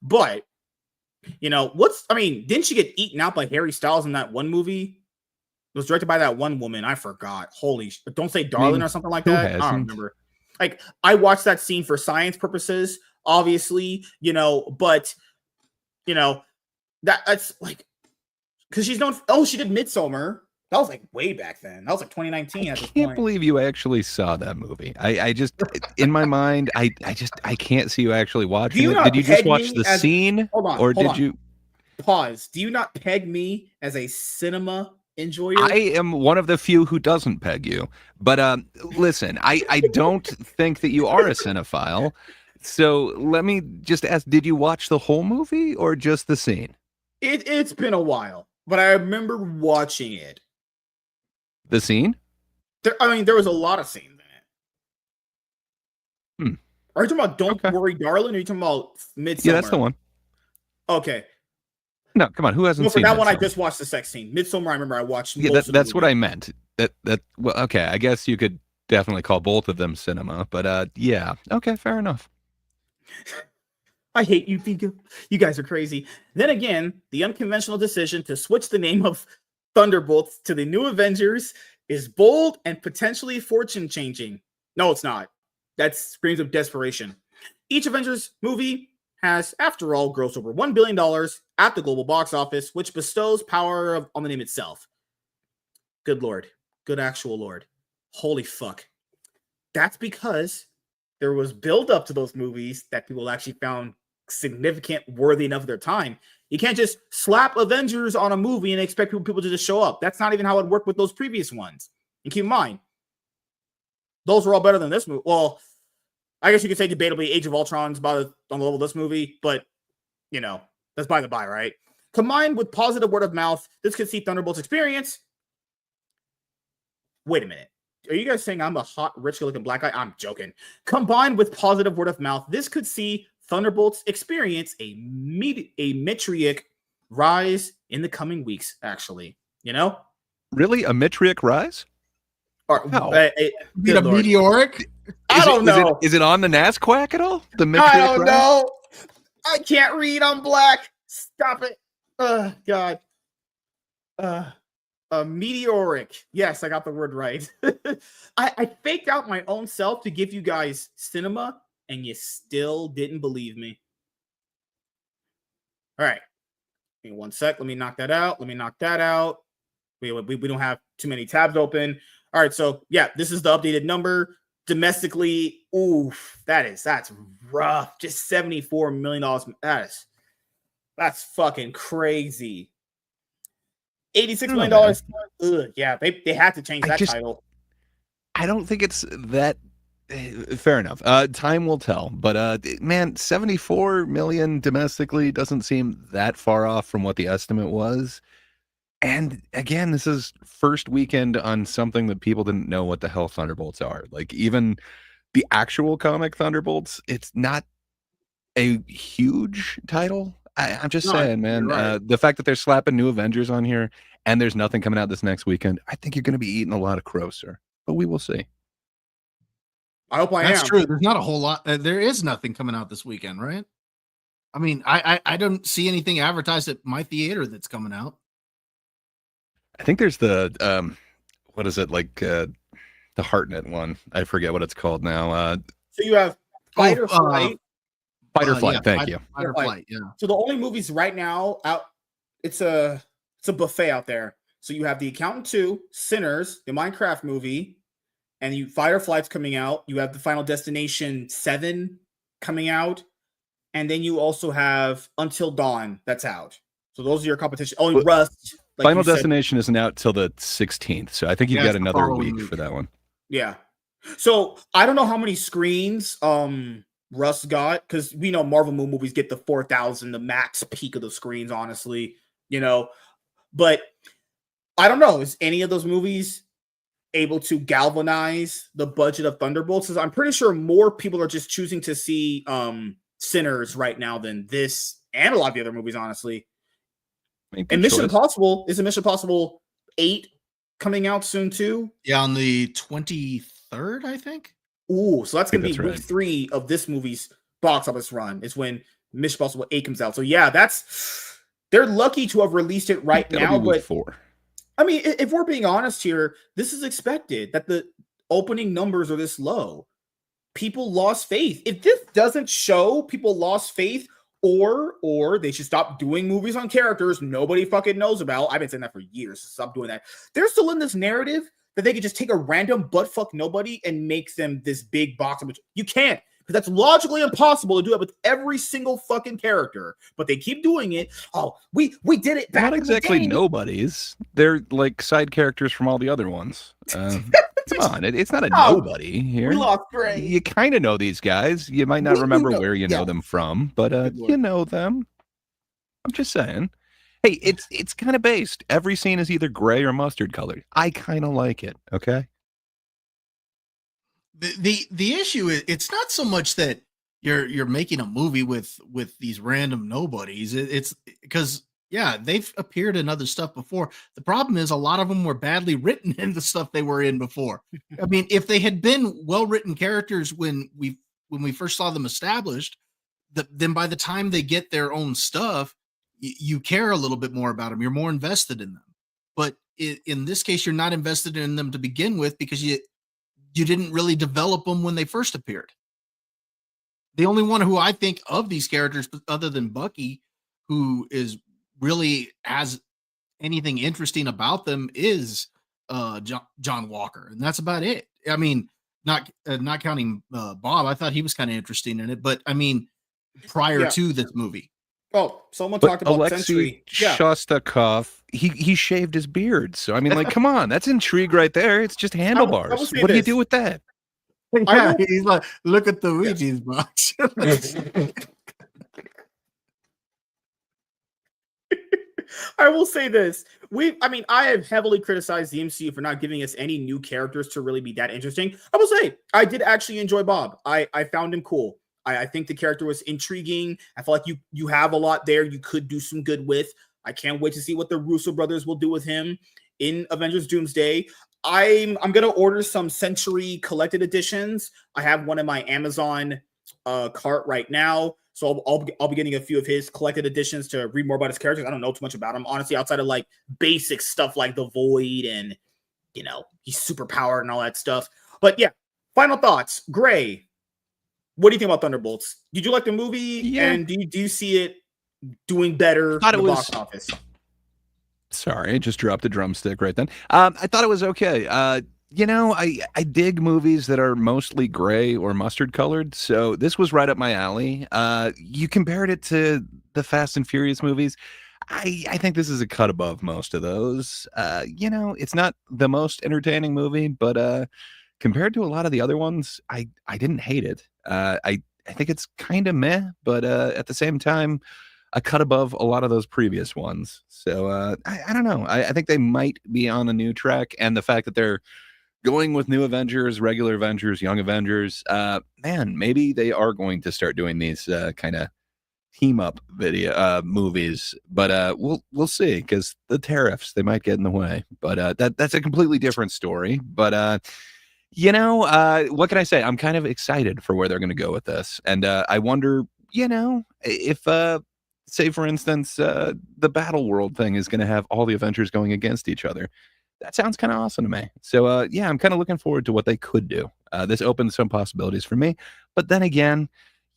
But, you know, didn't she get eaten out by Harry Styles in that one movie? It was directed by that one woman. I forgot. Don't say darling or something like that. Hasn't? I don't remember. Like, I watched that scene for science purposes, obviously, you know, but, you know, that's like, because she's known. She did Midsommar. That was like way back then. That was like 2019. I can't believe you actually saw that movie. I just, in my mind, I can't see you actually watching it. Did you just watch the scene? Hold on. You pause? Do you not peg me as a cinema enjoyer? I am one of the few who doesn't peg you. But listen, I don't think that you are a cinephile. So let me just ask, did you watch the whole movie or just the scene? It's been a while, but I remember watching it. The scene? There was a lot of scenes in it. Are you talking about Don't Worry, Darling? Or are you talking about Midsommar? Yeah, that's the one. Okay. No, come on. Who hasn't seen that one? I just watched the sex scene. Midsommar, I remember I watched. Yeah, that's what I meant. Well, okay. I guess you could definitely call both of them cinema, but yeah. Okay, fair enough. I hate you. You guys are crazy. Then again, the unconventional decision to switch the name of Thunderbolts to the New Avengers is bold and potentially fortune-changing. No, it's not. That screams of desperation. Each Avengers movie has, after all, grossed over $1 billion at the global box office, which bestows power on the name itself. Good Lord. Good actual Lord. Holy fuck. That's because there was build up to those movies that people actually found significant, worthy enough of their time. You can't just slap Avengers on a movie and expect people to just show up. That's not even how it worked with those previous ones. And keep in mind, those were all better than this movie. Well, I guess you could say debatably Age of Ultron's on the level of this movie, but, you know, that's by the by, right? Combined with positive word of mouth, this could see Thunderbolts experience. Wait a minute. Are you guys saying I'm a hot, rich, looking black guy? I'm joking. Combined with positive word of mouth, this could see Thunderbolts experience a meteoric rise in the coming weeks, actually. You know? Really? A meteoric rise? How? Meteoric? I don't know. Is it on the NASQUAC at all? The meteoric I don't rise? know. I can't read. I'm black. Stop it. God. Meteoric. Yes, I got the word right. I faked out my own self to give you guys cinema, and you still didn't believe me. All right. Give me one sec. Let me knock that out. We don't have too many tabs open. All right. So, yeah, this is the updated number. Domestically, oof, that's rough. Just $74 million. That's fucking crazy. $86 million. Ugh, yeah, they had to change that title. I don't think it's that. Fair enough. Time will tell. But man, 74 million domestically doesn't seem that far off from what the estimate was. And again, this is first weekend on something that people didn't know what the hell Thunderbolts are. Like even the actual comic Thunderbolts, it's not a huge title. I'm just saying, man, right. The fact that they're slapping New Avengers on here and there's nothing coming out this next weekend, I think you're going to be eating a lot of crow, sir. But we will see. I hope That's true. There's not a whole lot. There is nothing coming out this weekend, right? I mean, I don't see anything advertised at my theater that's coming out. I think there's the what is it like? The Hartnett one. I forget what it's called now. So you have Fight or Flight. Fight or Flight. Yeah, thank you. Fight or Flight. Yeah. So the only movies right now out, it's a buffet out there. So you have The Accountant 2, Sinners, the Minecraft movie, and you Fight or Flight's coming out. You have the Final Destination 7 coming out, and then you also have Until Dawn that's out. So those are your competition. Oh, Rust. Like Final Destination isn't out till the 16th, so I think you've got another week for that one. Yeah. So I don't know how many screens Rust got, because we know Marvel movies get the 4,000, the max peak of the screens, honestly, but I don't know. Is any of those movies able to galvanize the budget of Thunderbolts? Because I'm pretty sure more people are just choosing to see Sinners right now than this and a lot of the other movies, honestly. And Mission Impossible, is a Mission Impossible 8 coming out soon too? Yeah, on the 23rd, I think. Ooh, so that's going to be week 3 of this movie's box office run. Is when Mission Impossible 8 comes out. So yeah, they're lucky to have released it right now. But 4. I mean, if we're being honest here, this is expected that the opening numbers are this low. People lost faith. If this doesn't show people lost faith, or they should stop doing movies on characters nobody fucking knows about. I've been saying that for years. Stop doing that. They're still in this narrative that they could just take a random buttfuck nobody and make them this big box office. You can't, because that's logically impossible to do that with every single fucking character. But they keep doing it. Oh, we did it back. Not exactly nobodies. They're like side characters from all the other ones. Come on, it's not a nobody here. We lost Gray. You kind of know these guys. You might not remember where you know them from, but you know them. I'm just saying. Hey, it's kind of based. Every scene is either gray or mustard colored. I kind of like it. Okay. The issue is, it's not so much that you're making a movie with these random nobodies. It's because they've appeared in other stuff before. The problem is a lot of them were badly written in the stuff they were in before. I mean, if they had been well-written characters when we first saw them established, then by the time they get their own stuff, you care a little bit more about them. You're more invested in them. But in this case, you're not invested in them to begin with, because you didn't really develop them when they first appeared. The only one who I think of these characters, other than Bucky, who is really has anything interesting about them, is John Walker, and that's about it. I mean, not counting Bob. I thought he was kind of interesting in it, but I mean, prior to this movie. Oh, someone talked about Alexei Shostakov. He shaved his beard, so I mean, like, come on, that's intrigue right there. It's just handlebars. What do you do with that? Yeah, he's like, look at the Ouija's box. I will say this. I have heavily criticized the MCU for not giving us any new characters to really be that interesting. I will say, I did actually enjoy Bob. I found him cool. I think the character was intriguing. I feel like you have a lot there you could do some good with. I can't wait to see what the Russo brothers will do with him in Avengers Doomsday. I'm going to order some Century collected editions. I have one in my Amazon cart right now. So I'll be getting a few of his collected editions to read more about his characters. I don't know too much about him, honestly, outside of like basic stuff like the Void and, he's super powered and all that stuff. But yeah, final thoughts. Gray, what do you think about Thunderbolts? Did you like the movie? Yeah. And do you see it doing better in the box office? Sorry, I just dropped a drumstick right then. I thought it was okay. I dig movies that are mostly gray or mustard colored, so this was right up my alley. You compared it to the Fast and Furious movies. I think this is a cut above most of those. It's not the most entertaining movie, but compared to a lot of the other ones, I didn't hate it. I think it's kind of meh, but at the same time, a cut above a lot of those previous ones. So I don't know. I think they might be on a new track, and the fact that they're going with new Avengers, regular Avengers, young Avengers, man, maybe they are going to start doing these kind of team up video movies. But we'll see, because the tariffs, they might get in the way. But that's a completely different story. But what can I say? I'm kind of excited for where they're going to go with this, and I wonder, if say, for instance, the Battle World thing is going to have all the Avengers going against each other. that sounds kind of awesome to me. So yeah, I'm kind of looking forward to what they could do. This opens some possibilities for me, but then again,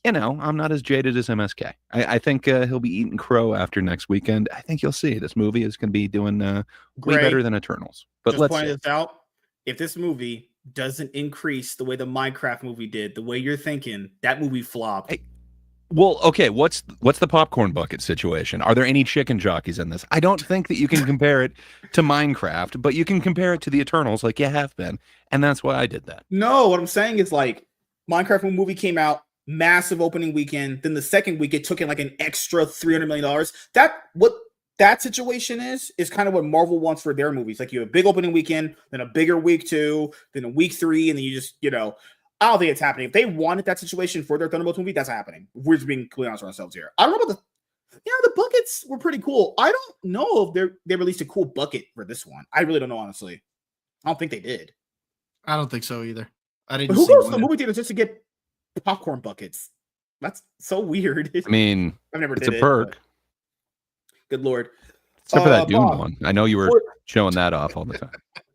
I'm not as jaded as MSK. I think he'll be eating crow after next weekend. I think you'll see this movie is going to be doing way better than Eternals. But just pointing this out, if this movie doesn't increase the way the Minecraft movie did, the way you're thinking, that movie flopped. Hey, well, okay, what's the popcorn bucket situation? Are there any chicken jockeys in this? I don't think that you can compare it to Minecraft, but you can compare it to the Eternals like you have been, and that's why I did that. No, what I'm saying is like Minecraft movie came out, massive opening weekend. Then the second week, it took in like an extra $300 million. That situation is kind of what Marvel wants for their movies. Like you have a big opening weekend, then a bigger week 2, then a week 3, and then you just, I don't think it's happening. If they wanted that situation for their Thunderbolts movie, that's happening. We're just being completely honest with ourselves here. I don't know about the buckets were pretty cool. I don't know if they released a cool bucket for this one. I really don't know, honestly. I don't think they did. I don't think so either. I didn't. Who goes to the movie theater just to get popcorn buckets? That's so weird. I mean, I've never. It's a perk. Good Lord. Except for that Doom one. I know you were showing that off all the time.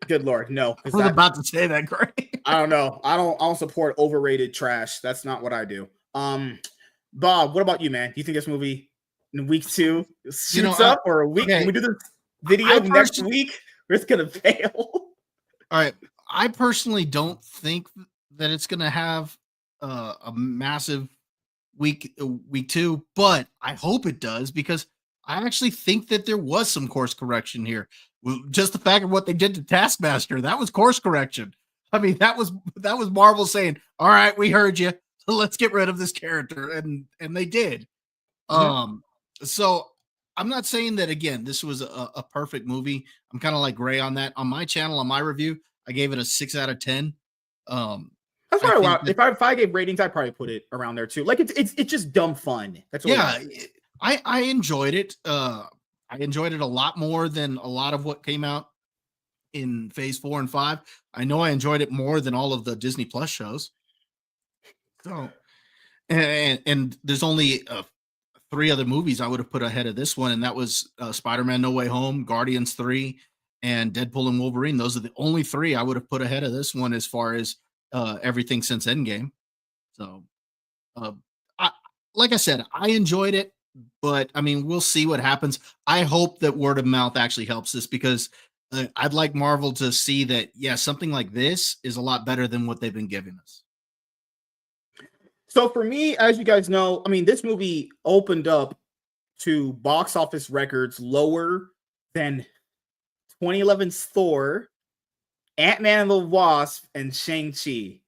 Good Lord, no. I was about to say that, Greg. I don't know. I don't support overrated trash. That's not what I do. Bob, what about you, man? Do you think this movie in week 2 shoots up, or a week? Okay. Can we do this video next week? Or it's gonna fail. All right. I personally don't think that it's gonna have a massive week 2, but I hope it does, because I actually think that there was some course correction here. Just the fact of what they did to Taskmaster, that was course correction. I mean, that was Marvel saying, "All right, we heard you. So let's get rid of this character," and they did. Mm-hmm. So I'm not saying that again. This was a perfect movie. I'm kind of like Gray on that. On my channel, on my review, I gave it a 6 out of 10. That's probably if I gave ratings, I'd probably put it around there too. Like it's just dumb fun. That's what I enjoyed it. I enjoyed it a lot more than a lot of what came out in phase 4 and 5. I know I enjoyed it more than all of the Disney Plus shows. So, and there's only 3 other movies I would have put ahead of this one, and that was Spider-Man No Way Home, Guardians 3, and Deadpool and Wolverine. Those are the only 3 I would have put ahead of this one as far as everything since Endgame. So, like I said, I enjoyed it. But I mean, we'll see what happens. I hope that word of mouth actually helps this, because I'd like Marvel to see that, something like this is a lot better than what they've been giving us. So for me, as you guys know, I mean, this movie opened up to box office records lower than 2011's Thor, Ant-Man and the Wasp, and Shang-Chi.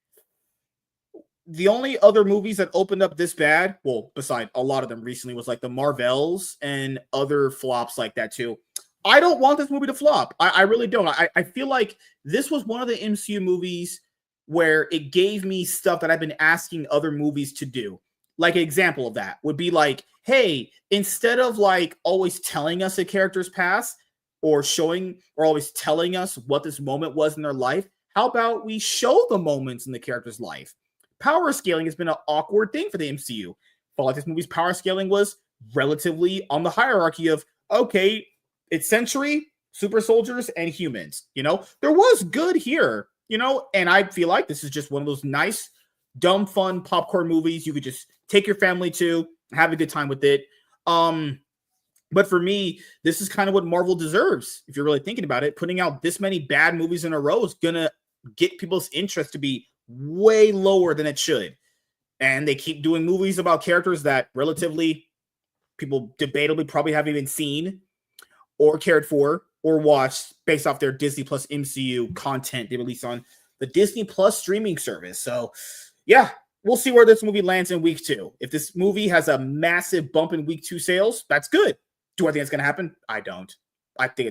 The only other movies that opened up this bad, well, beside a lot of them recently, was like the Marvels and other flops like that too. I don't want this movie to flop. I really don't. I feel like this was one of the MCU movies where it gave me stuff that I've been asking other movies to do. Like an example of that would be like, hey, instead of like always telling us a character's past or showing or always telling us what this moment was in their life, how about we show the moments in the character's life? Power scaling has been an awkward thing for the MCU. But like this movie's power scaling was relatively on the hierarchy of, okay, it's Sentry, super soldiers, and humans. There was good here, and I feel like this is just one of those nice, dumb, fun popcorn movies you could just take your family to, have a good time with it. But for me, this is kind of what Marvel deserves. If you're really thinking about it, putting out this many bad movies in a row is gonna get people's interest to be way lower than it should. And they keep doing movies about characters that relatively people debatably probably haven't even seen or cared for or watched based off their Disney Plus MCU content they release on the Disney Plus streaming service. So yeah, we'll see where this movie lands in week 2. If this movie has a massive bump in week 2 sales, that's good. Do I think it's going to happen? I don't. I think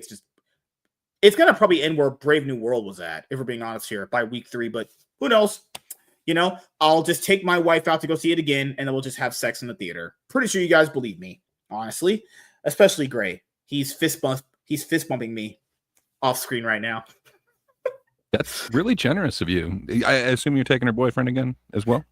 it's going to probably end where Brave New World was at, if we're being honest here, by week 3, but who knows? I'll just take my wife out to go see it again, and then we'll just have sex in the theater. Pretty sure you guys believe me, honestly. Especially Gray. He's fist bumping me off screen right now. That's really generous of you. I assume you're taking her boyfriend again as well?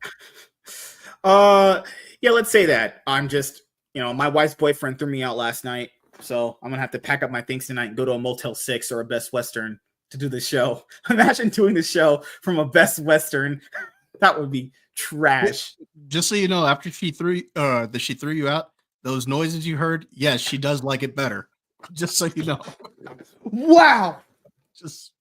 Yeah, let's say that. I'm just, my wife's boyfriend threw me out last night. So I'm gonna have to pack up my things tonight and go to a Motel 6 or a Best Western to do the show. Imagine doing the show from a Best Western. That would be trash. Just so you know, after she threw you out, those noises you heard, yes, she does like it better. Just so you know. Wow. Just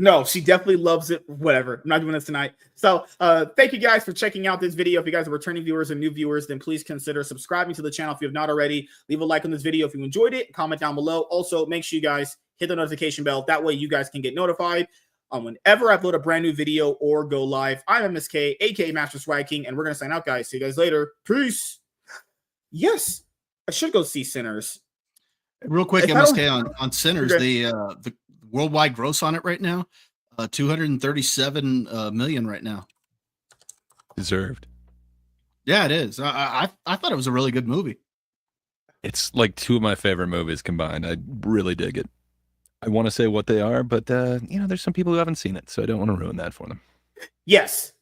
No, she definitely loves it. Whatever. I'm not doing this tonight. So thank you guys for checking out this video. If you guys are returning viewers and new viewers, then please consider subscribing to the channel if you have not already. Leave a like on this video if you enjoyed it. Comment down below. Also, make sure you guys hit the notification bell. That way you guys can get notified whenever I upload a brand new video or go live. I'm MSK, aka Master Swag King, and we're going to sign out, guys. See you guys later. Peace. Yes, I should go see Sinners. Real quick, MSK on Sinners, okay. The worldwide gross on it right now, 237 million right now. Deserved. Yeah, it is. I thought it was a really good movie. It's like two of my favorite movies combined. I really dig it. I want to say what they are, but there's some people who haven't seen it, so I don't want to ruin that for them. Yes,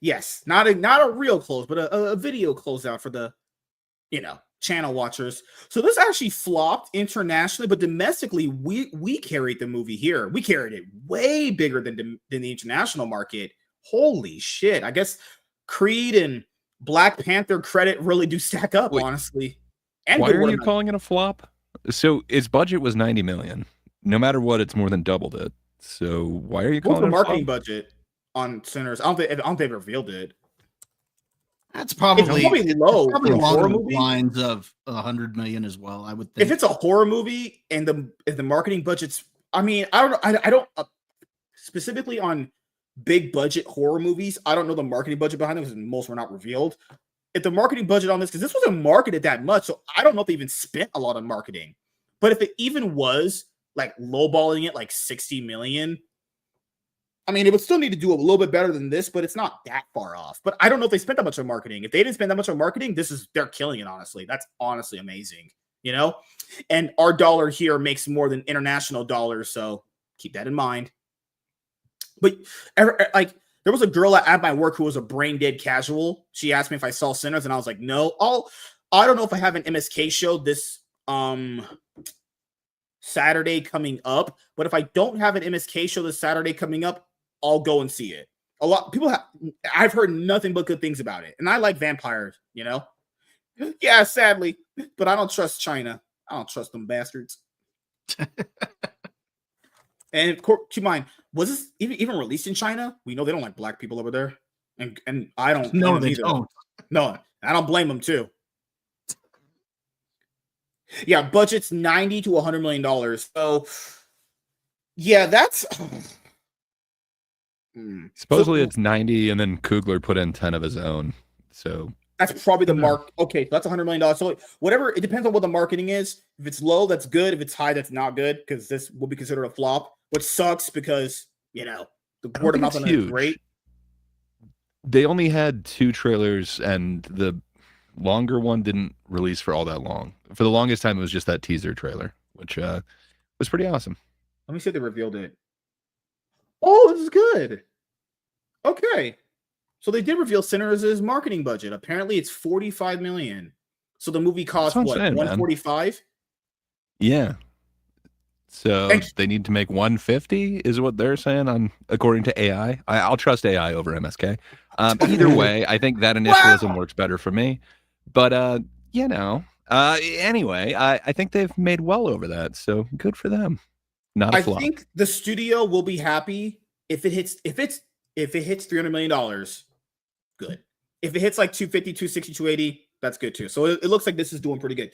yes, not a real close, but a video closeout for the channel watchers. So this actually flopped internationally, but domestically we carried the movie here. We carried it way bigger than the international market. Holy shit. I guess Creed and Black Panther credit really do stack up. Wait, honestly. And why are you calling it a flop? So its budget was 90 million. No matter what, it's more than doubled it. So why are you calling it a marketing budget on Sinners? I don't think they've revealed it. That's probably low. It's probably along the lines of 100 million as well. I would think. If it's a horror movie and if the marketing budget's, I mean, I don't specifically on big budget horror movies. I don't know the marketing budget behind them because most were not revealed. If the marketing budget on this, because this wasn't marketed that much, so I don't know if they even spent a lot on marketing. But if it even was like lowballing it like 60 million. I mean, it would still need to do a little bit better than this, but it's not that far off. But I don't know if they spent that much on marketing. If they didn't spend that much on marketing, they're killing it, honestly. That's honestly amazing, And our dollar here makes more than international dollars, so keep that in mind. But there was a girl at my work who was a brain dead casual. She asked me if I saw Sinners, and I was like, no. I don't know if I have an MSK show this Saturday coming up, but if I don't have an MSK show this Saturday coming up, I'll go and see it. A lot of people I've heard nothing but good things about it, and I like vampires, Yeah, sadly, but I don't trust China. I don't trust them bastards. And of course, keep in mind, was this even released in China? We know they don't like black people over there, and I don't. No, they don't. No, I don't blame them too. Yeah, budget's $90 to $100 million. So, yeah, that's. Supposedly it's 90, and then Coogler put in 10 of his own. So that's probably the mark. Okay, so that's $100 million. So whatever, it depends on what the marketing is. If it's low, that's good. If it's high, that's not good because this will be considered a flop, which sucks because the word of mouth is great. They only had 2 trailers, and the longer one didn't release for all that long. For the longest time, it was just that teaser trailer, which was pretty awesome. Let me see if they revealed it. Oh, this is good. Okay. So they did reveal Sinners' marketing budget. Apparently it's 45 million. So the movie cost what, 145? Yeah. So they need to make 150 is what they're saying according to AI. I'll trust AI over MSK. Either way, I think that initialism works better for me. But anyway, I think they've made well over that. So good for them. Not a flop. I think the studio will be happy if it hits $300 million. Good. If it hits like 250, 260, 280, that's good too. So it looks like this is doing pretty good.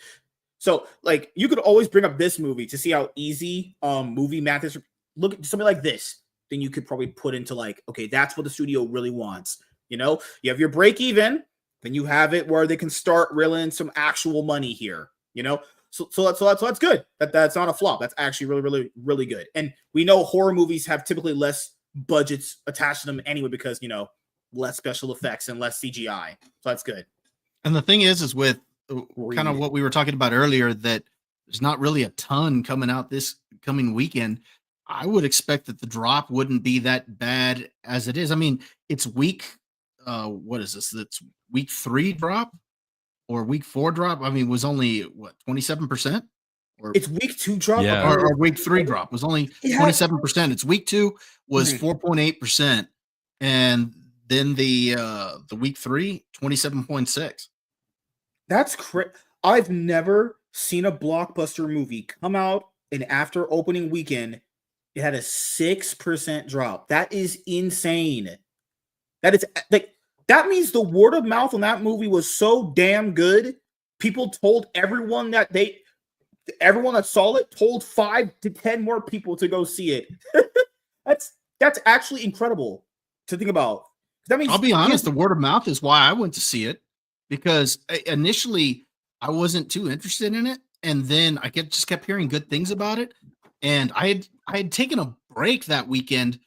So like you could always bring up this movie to see how easy movie math is. Look at something like this. Then you could probably put into like, okay, that's what the studio really wants. You have your break even, then you have it where they can start reeling some actual money here. So that's good. That's not a flop. That's actually really, really, really good. And we know horror movies have typically less budgets attached to them anyway because less special effects and less CGI. So that's good. And the thing is with kind of what we were talking about earlier, that there's not really a ton coming out this coming weekend. I would expect that the drop wouldn't be that bad as it is. I mean, it's week. What is this? That's week 3 drop. or week 4 drop, I mean, was only what 27%? Or it's week 2 drop, or week 3 drop was only 27%. Its week 2 was 4.8%, and then the week 3 27.6. That's crazy. I've never seen a blockbuster movie come out and after opening weekend, it had a 6% drop. That is insane. That is like that means the word of mouth on that movie was so damn good. People told everyone that everyone that saw it told 5 to 10 more people to go see it. that's actually incredible to think about. That means I'll be honest, the word of mouth is why I went to see it, because initially I wasn't too interested in it, and then I just kept hearing good things about it, and I had taken a break that weekend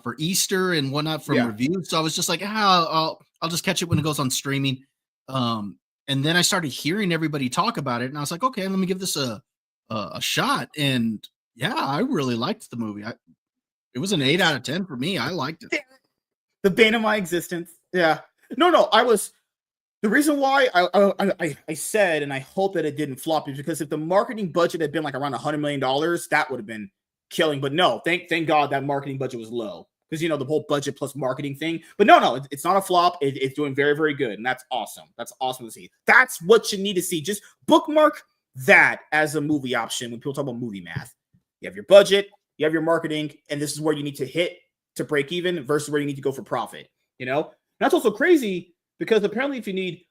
for Easter and whatnot from reviews, so I was just like, I'll just catch it when it goes on streaming. And then I started hearing everybody talk about it, and I was like, okay, let me give this a shot. And yeah, I really liked the movie. It was an 8 out of 10 for me. I liked it. The bane of my existence. Yeah. No. The reason why I said, and I hope that it didn't flop, is because if the marketing budget had been like around $100 million, that would have been killing. But no, thank God that marketing budget was low, because the whole budget plus marketing thing. But no, it's not a flop. It's doing very, very good, and that's awesome. That's awesome to see. That's what you need to see. Just bookmark that as a movie option when people talk about movie math. You have your budget, you have your marketing, and this is where you need to hit to break even versus where you need to go for profit. That's also crazy, because apparently if you need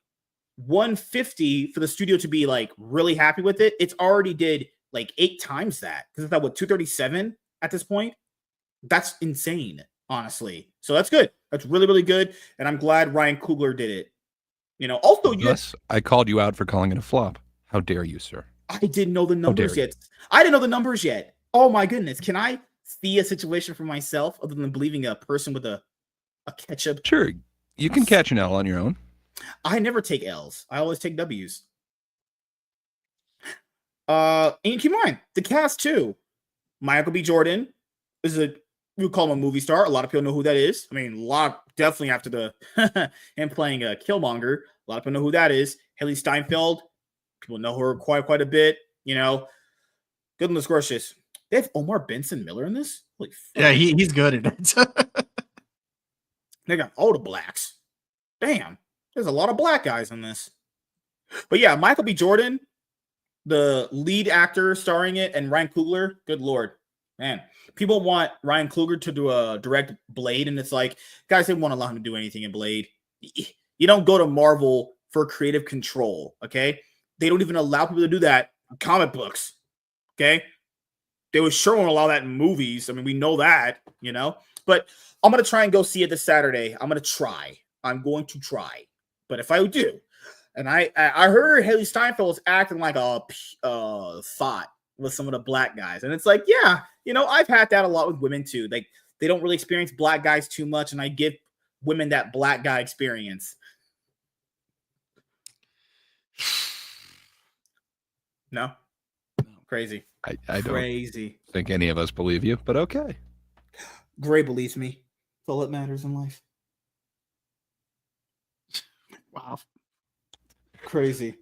150 for the studio to be like really happy with it, it's already did like 8 times that, because it's at 237 at this point. That's insane, honestly. So that's good. That's really, really good. And I'm glad Ryan Coogler did it. Also, yes, I called you out for calling it a flop. How dare you, sir? I didn't know the numbers yet. I didn't know the numbers yet. Oh my goodness. Can I see a situation for myself other than believing a person with a ketchup? Sure. You can catch an L on your own. I never take L's. I always take W's. And keep in mind, the cast too. Michael B. Jordan is we call him a movie star. A lot of people know who that is. I mean, definitely after the him playing a Killmonger, a lot of people know who that is. Haley Steinfeld, people know her quite a bit. Goodness gracious, they have Omar Benson Miller in this. Yeah, he's good at it. They got all the blacks. Damn, there's a lot of black guys in this. But yeah, Michael B. Jordan, the lead actor starring it, and Ryan Coogler. Good Lord, man. People want Ryan Coogler to do a direct Blade, and it's like, guys, they won't allow him to do anything in Blade. You don't go to Marvel for creative control, okay? They don't even allow people to do that in comic books, okay? They would sure won't allow that in movies. I mean, we know that, But I'm going to try and go see it this Saturday. I'm going to try. But if I do, and I heard Haley Steinfeld was acting like a thought with some of the black guys. And it's like, yeah, I've had that a lot with women too. Like, they don't really experience black guys too much, and I give women that black guy experience. No? Crazy. I don't think any of us believe you, but okay. Gray believes me. That's all that matters in life. Wow. Crazy.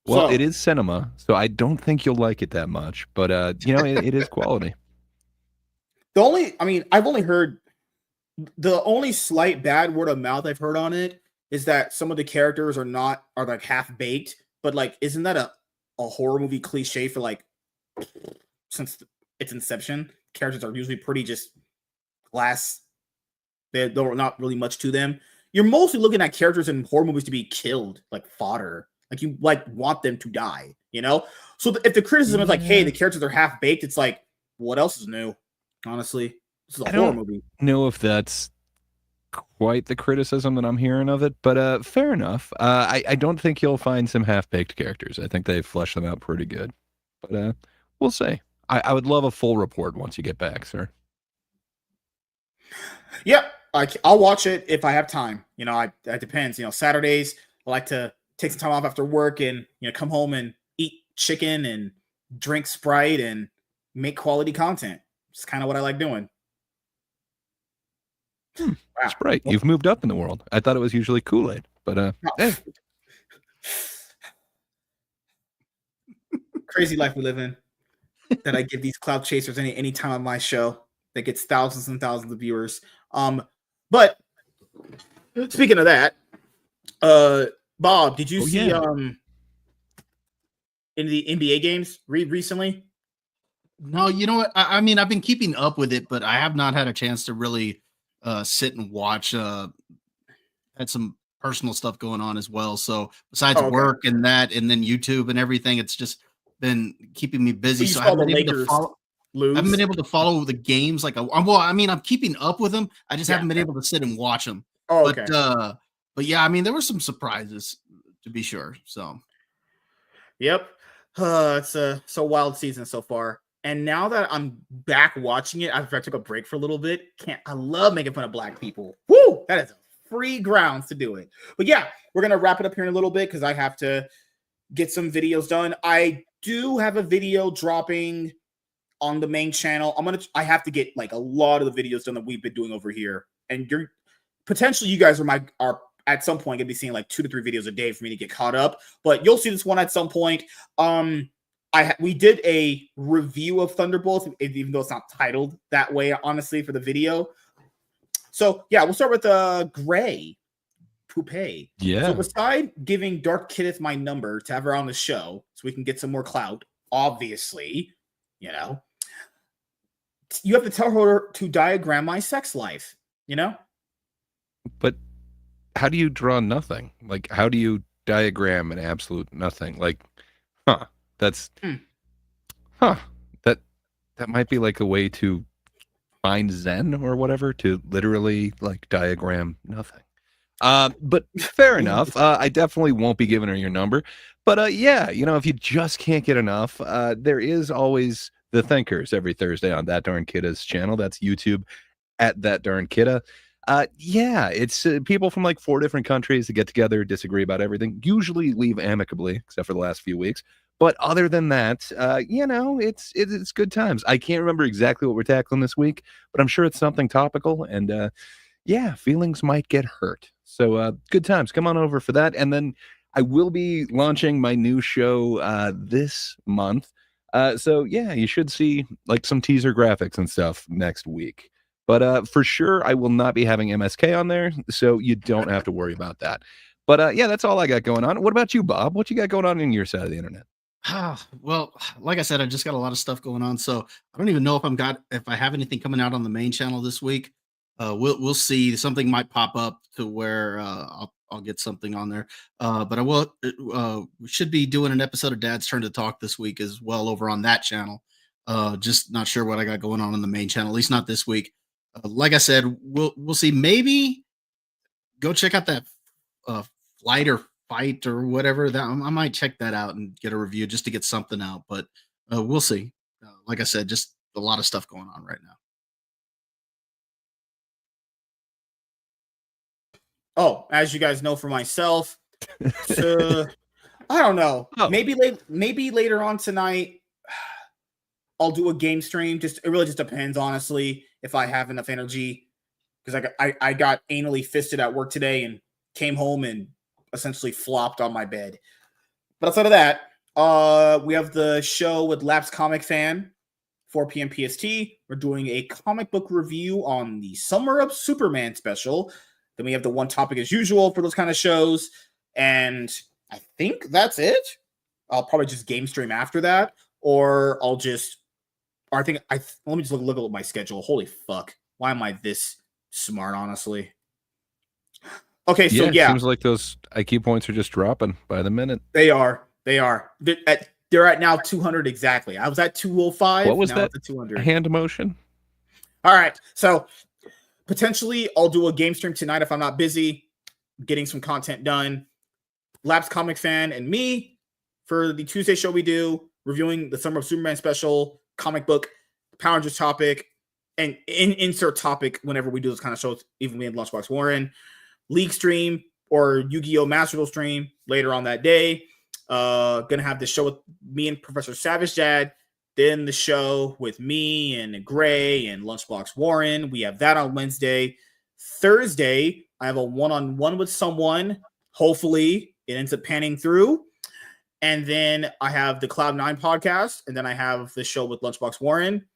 Well, it is cinema, so I don't think you'll like it that much, but it is quality. I've only heard the only slight bad word of mouth I've heard on it is that some of the characters are like half baked, but like, isn't that a horror movie cliche for like, since its inception, characters are usually pretty just glass. They're not really much to them. You're mostly looking at characters in horror movies to be killed, like fodder. Like, you want them to die, So if the criticism is like, hey, the characters are half baked, it's like, what else is new? Honestly, this is a horror movie. I don't know if that's quite the criticism that I'm hearing of it, but fair enough. I don't think you'll find some half-baked characters. I think they flesh them out pretty good, but we'll see. I would love a full report once you get back, sir. Yeah, I'll watch it if I have time. It depends. Saturdays I like to take some time off after work and come home and eat chicken and drink Sprite and make quality content. It's kind of what I like doing. Wow. Sprite, you've moved up in the world. I thought it was usually Kool-Aid, but hey. Crazy life we live in. That I give these cloud chasers any time on my show that gets thousands and thousands of viewers. But speaking of that, Bob, did you see in the NBA games recently? No, you know what? I mean, I've been keeping up with it, but I have not had a chance to really sit and watch. Had some personal stuff going on as well. So besides work and that, and then YouTube and everything, it's just been keeping me busy. So I haven't been able to follow. I haven't been able to follow the games like well. I mean, I'm keeping up with them. I just haven't been able to sit and watch them. Oh, okay. But yeah, I mean, there were some surprises to be sure. So, yep, it's a wild season so far. And now that I'm back watching it, after I took a break for a little bit, I love making fun of black people. Woo! That is free grounds to do it. But yeah, we're gonna wrap it up here in a little bit because I have to get some videos done. I do have a video dropping on the main channel. I have to get like a lot of the videos done that we've been doing over here. And potentially you guys are at some point gonna be seeing like 2 to 3 videos a day for me to get caught up. But you'll see this one at some point. We did a review of Thunderbolts, even though it's not titled that way, honestly, for the video. So yeah, we'll start with Gray Poupée. Yeah. So beside giving Dark Kidith my number to have her on the show, so we can get some more clout, obviously, you know, you have to tell her to diagram my sex life, you know? But how do you draw nothing? Like, how do you diagram an absolute nothing? Like, that might be like a way to find Zen or whatever, to literally like diagram nothing. But fair enough. I definitely won't be giving her your number. But yeah, you know, if you just can't get enough, there is always The Thinkers every Thursday on That Darn Kidda's channel. That's YouTube at That Darn Kidda. Yeah, it's people from like 4 different countries that get together, disagree about everything, usually leave amicably, except for the last few weeks. But other than that, you know, it's good times. I can't remember exactly what we're tackling this week, but I'm sure it's something topical. And yeah, feelings might get hurt. So good times. Come on over for that. And then I will be launching my new show this month. So yeah, you should see like some teaser graphics and stuff next week. But for sure, I will not be having MSK on there, so you don't have to worry about that. But yeah, that's all I got going on. What about you, Bob? What you got going on your side of the internet? Well, like I said, I just got a lot of stuff going on, so I don't even know if I have anything coming out on the main channel this week. We'll see. Something might pop up to where I'll get something on there. But I will. We should be doing an episode of Dad's Turn to Talk this week as well over on that channel. Just not sure what I got going on the main channel, at least not this week. Like I said, we'll see. Maybe go check out that Flight or Fight or whatever. That I might check that out and get a review just to get something out. But we'll see. Like I said, just a lot of stuff going on right now. Oh, as you guys know, for myself, I don't know. Oh. Maybe later on tonight, I'll do a game stream. It really just depends, honestly, if I have enough energy. Because I got anally fisted at work today and came home and essentially flopped on my bed. But outside of that, we have the show with Laps Comic Fan, 4 p.m. PST. We're doing a comic book review on the Summer of Superman special. Then we have the one topic as usual for those kind of shows. And I think that's it. I'll probably just game stream after that. Or let me just look at my schedule. Holy fuck. Why am I this smart, honestly? Okay, so yeah. Seems like those IQ points are just dropping by the minute. They are. They're at now 200 exactly. I was at 205. What was now that? At 200. Hand motion? All right. So potentially I'll do a game stream tonight if I'm not busy getting some content done. Labs Comic Fan and me for the Tuesday show we do, reviewing the Summer of Superman special, comic book, Power Rangers topic, and insert topic whenever we do those kind of shows, even me and Lunchbox Warren. League stream or Yu-Gi-Oh! Master Duel stream later on that day. Gonna have the show with me and Professor Savage Dad. Then the show with me and Gray and Lunchbox Warren. We have that on Wednesday. Thursday, I have a one-on-one with someone. Hopefully, it ends up panning through. And then I have the Cloud9 podcast, and then I have the show with Lunchbox Warren.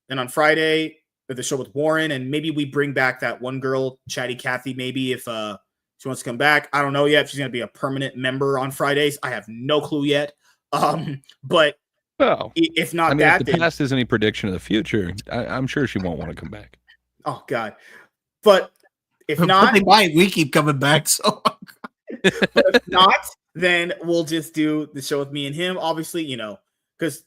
Then on Friday, the show with Warren, and maybe we bring back that one girl, Chatty Cathy, maybe if she wants to come back. I don't know yet if she's going to be a permanent member on Fridays. I have no clue yet. But well, if not, if the past is any prediction of the future, I'm sure she won't want to come back. Oh God! But if not, they might. We keep coming back. So, but if not, then we'll just do the show with me and him. Obviously, because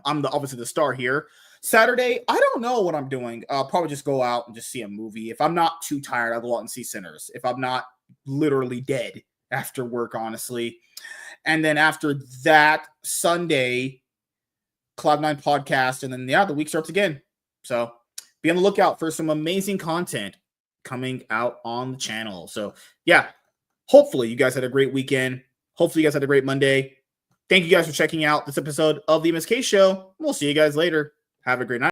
I'm obviously the star here. Saturday, I don't know what I'm doing. I'll probably just go out and just see a movie. If I'm not too tired, I'll go out and see Sinners. If I'm not literally dead after work, honestly. And then after that, Sunday, Cloud9 podcast, and then the week starts again. So be on the lookout for some amazing content coming out on the channel. So yeah, hopefully you guys had a great weekend. Hopefully you guys had a great Monday. Thank you guys for checking out this episode of the MSK Show. We'll see you guys later. Have a great night.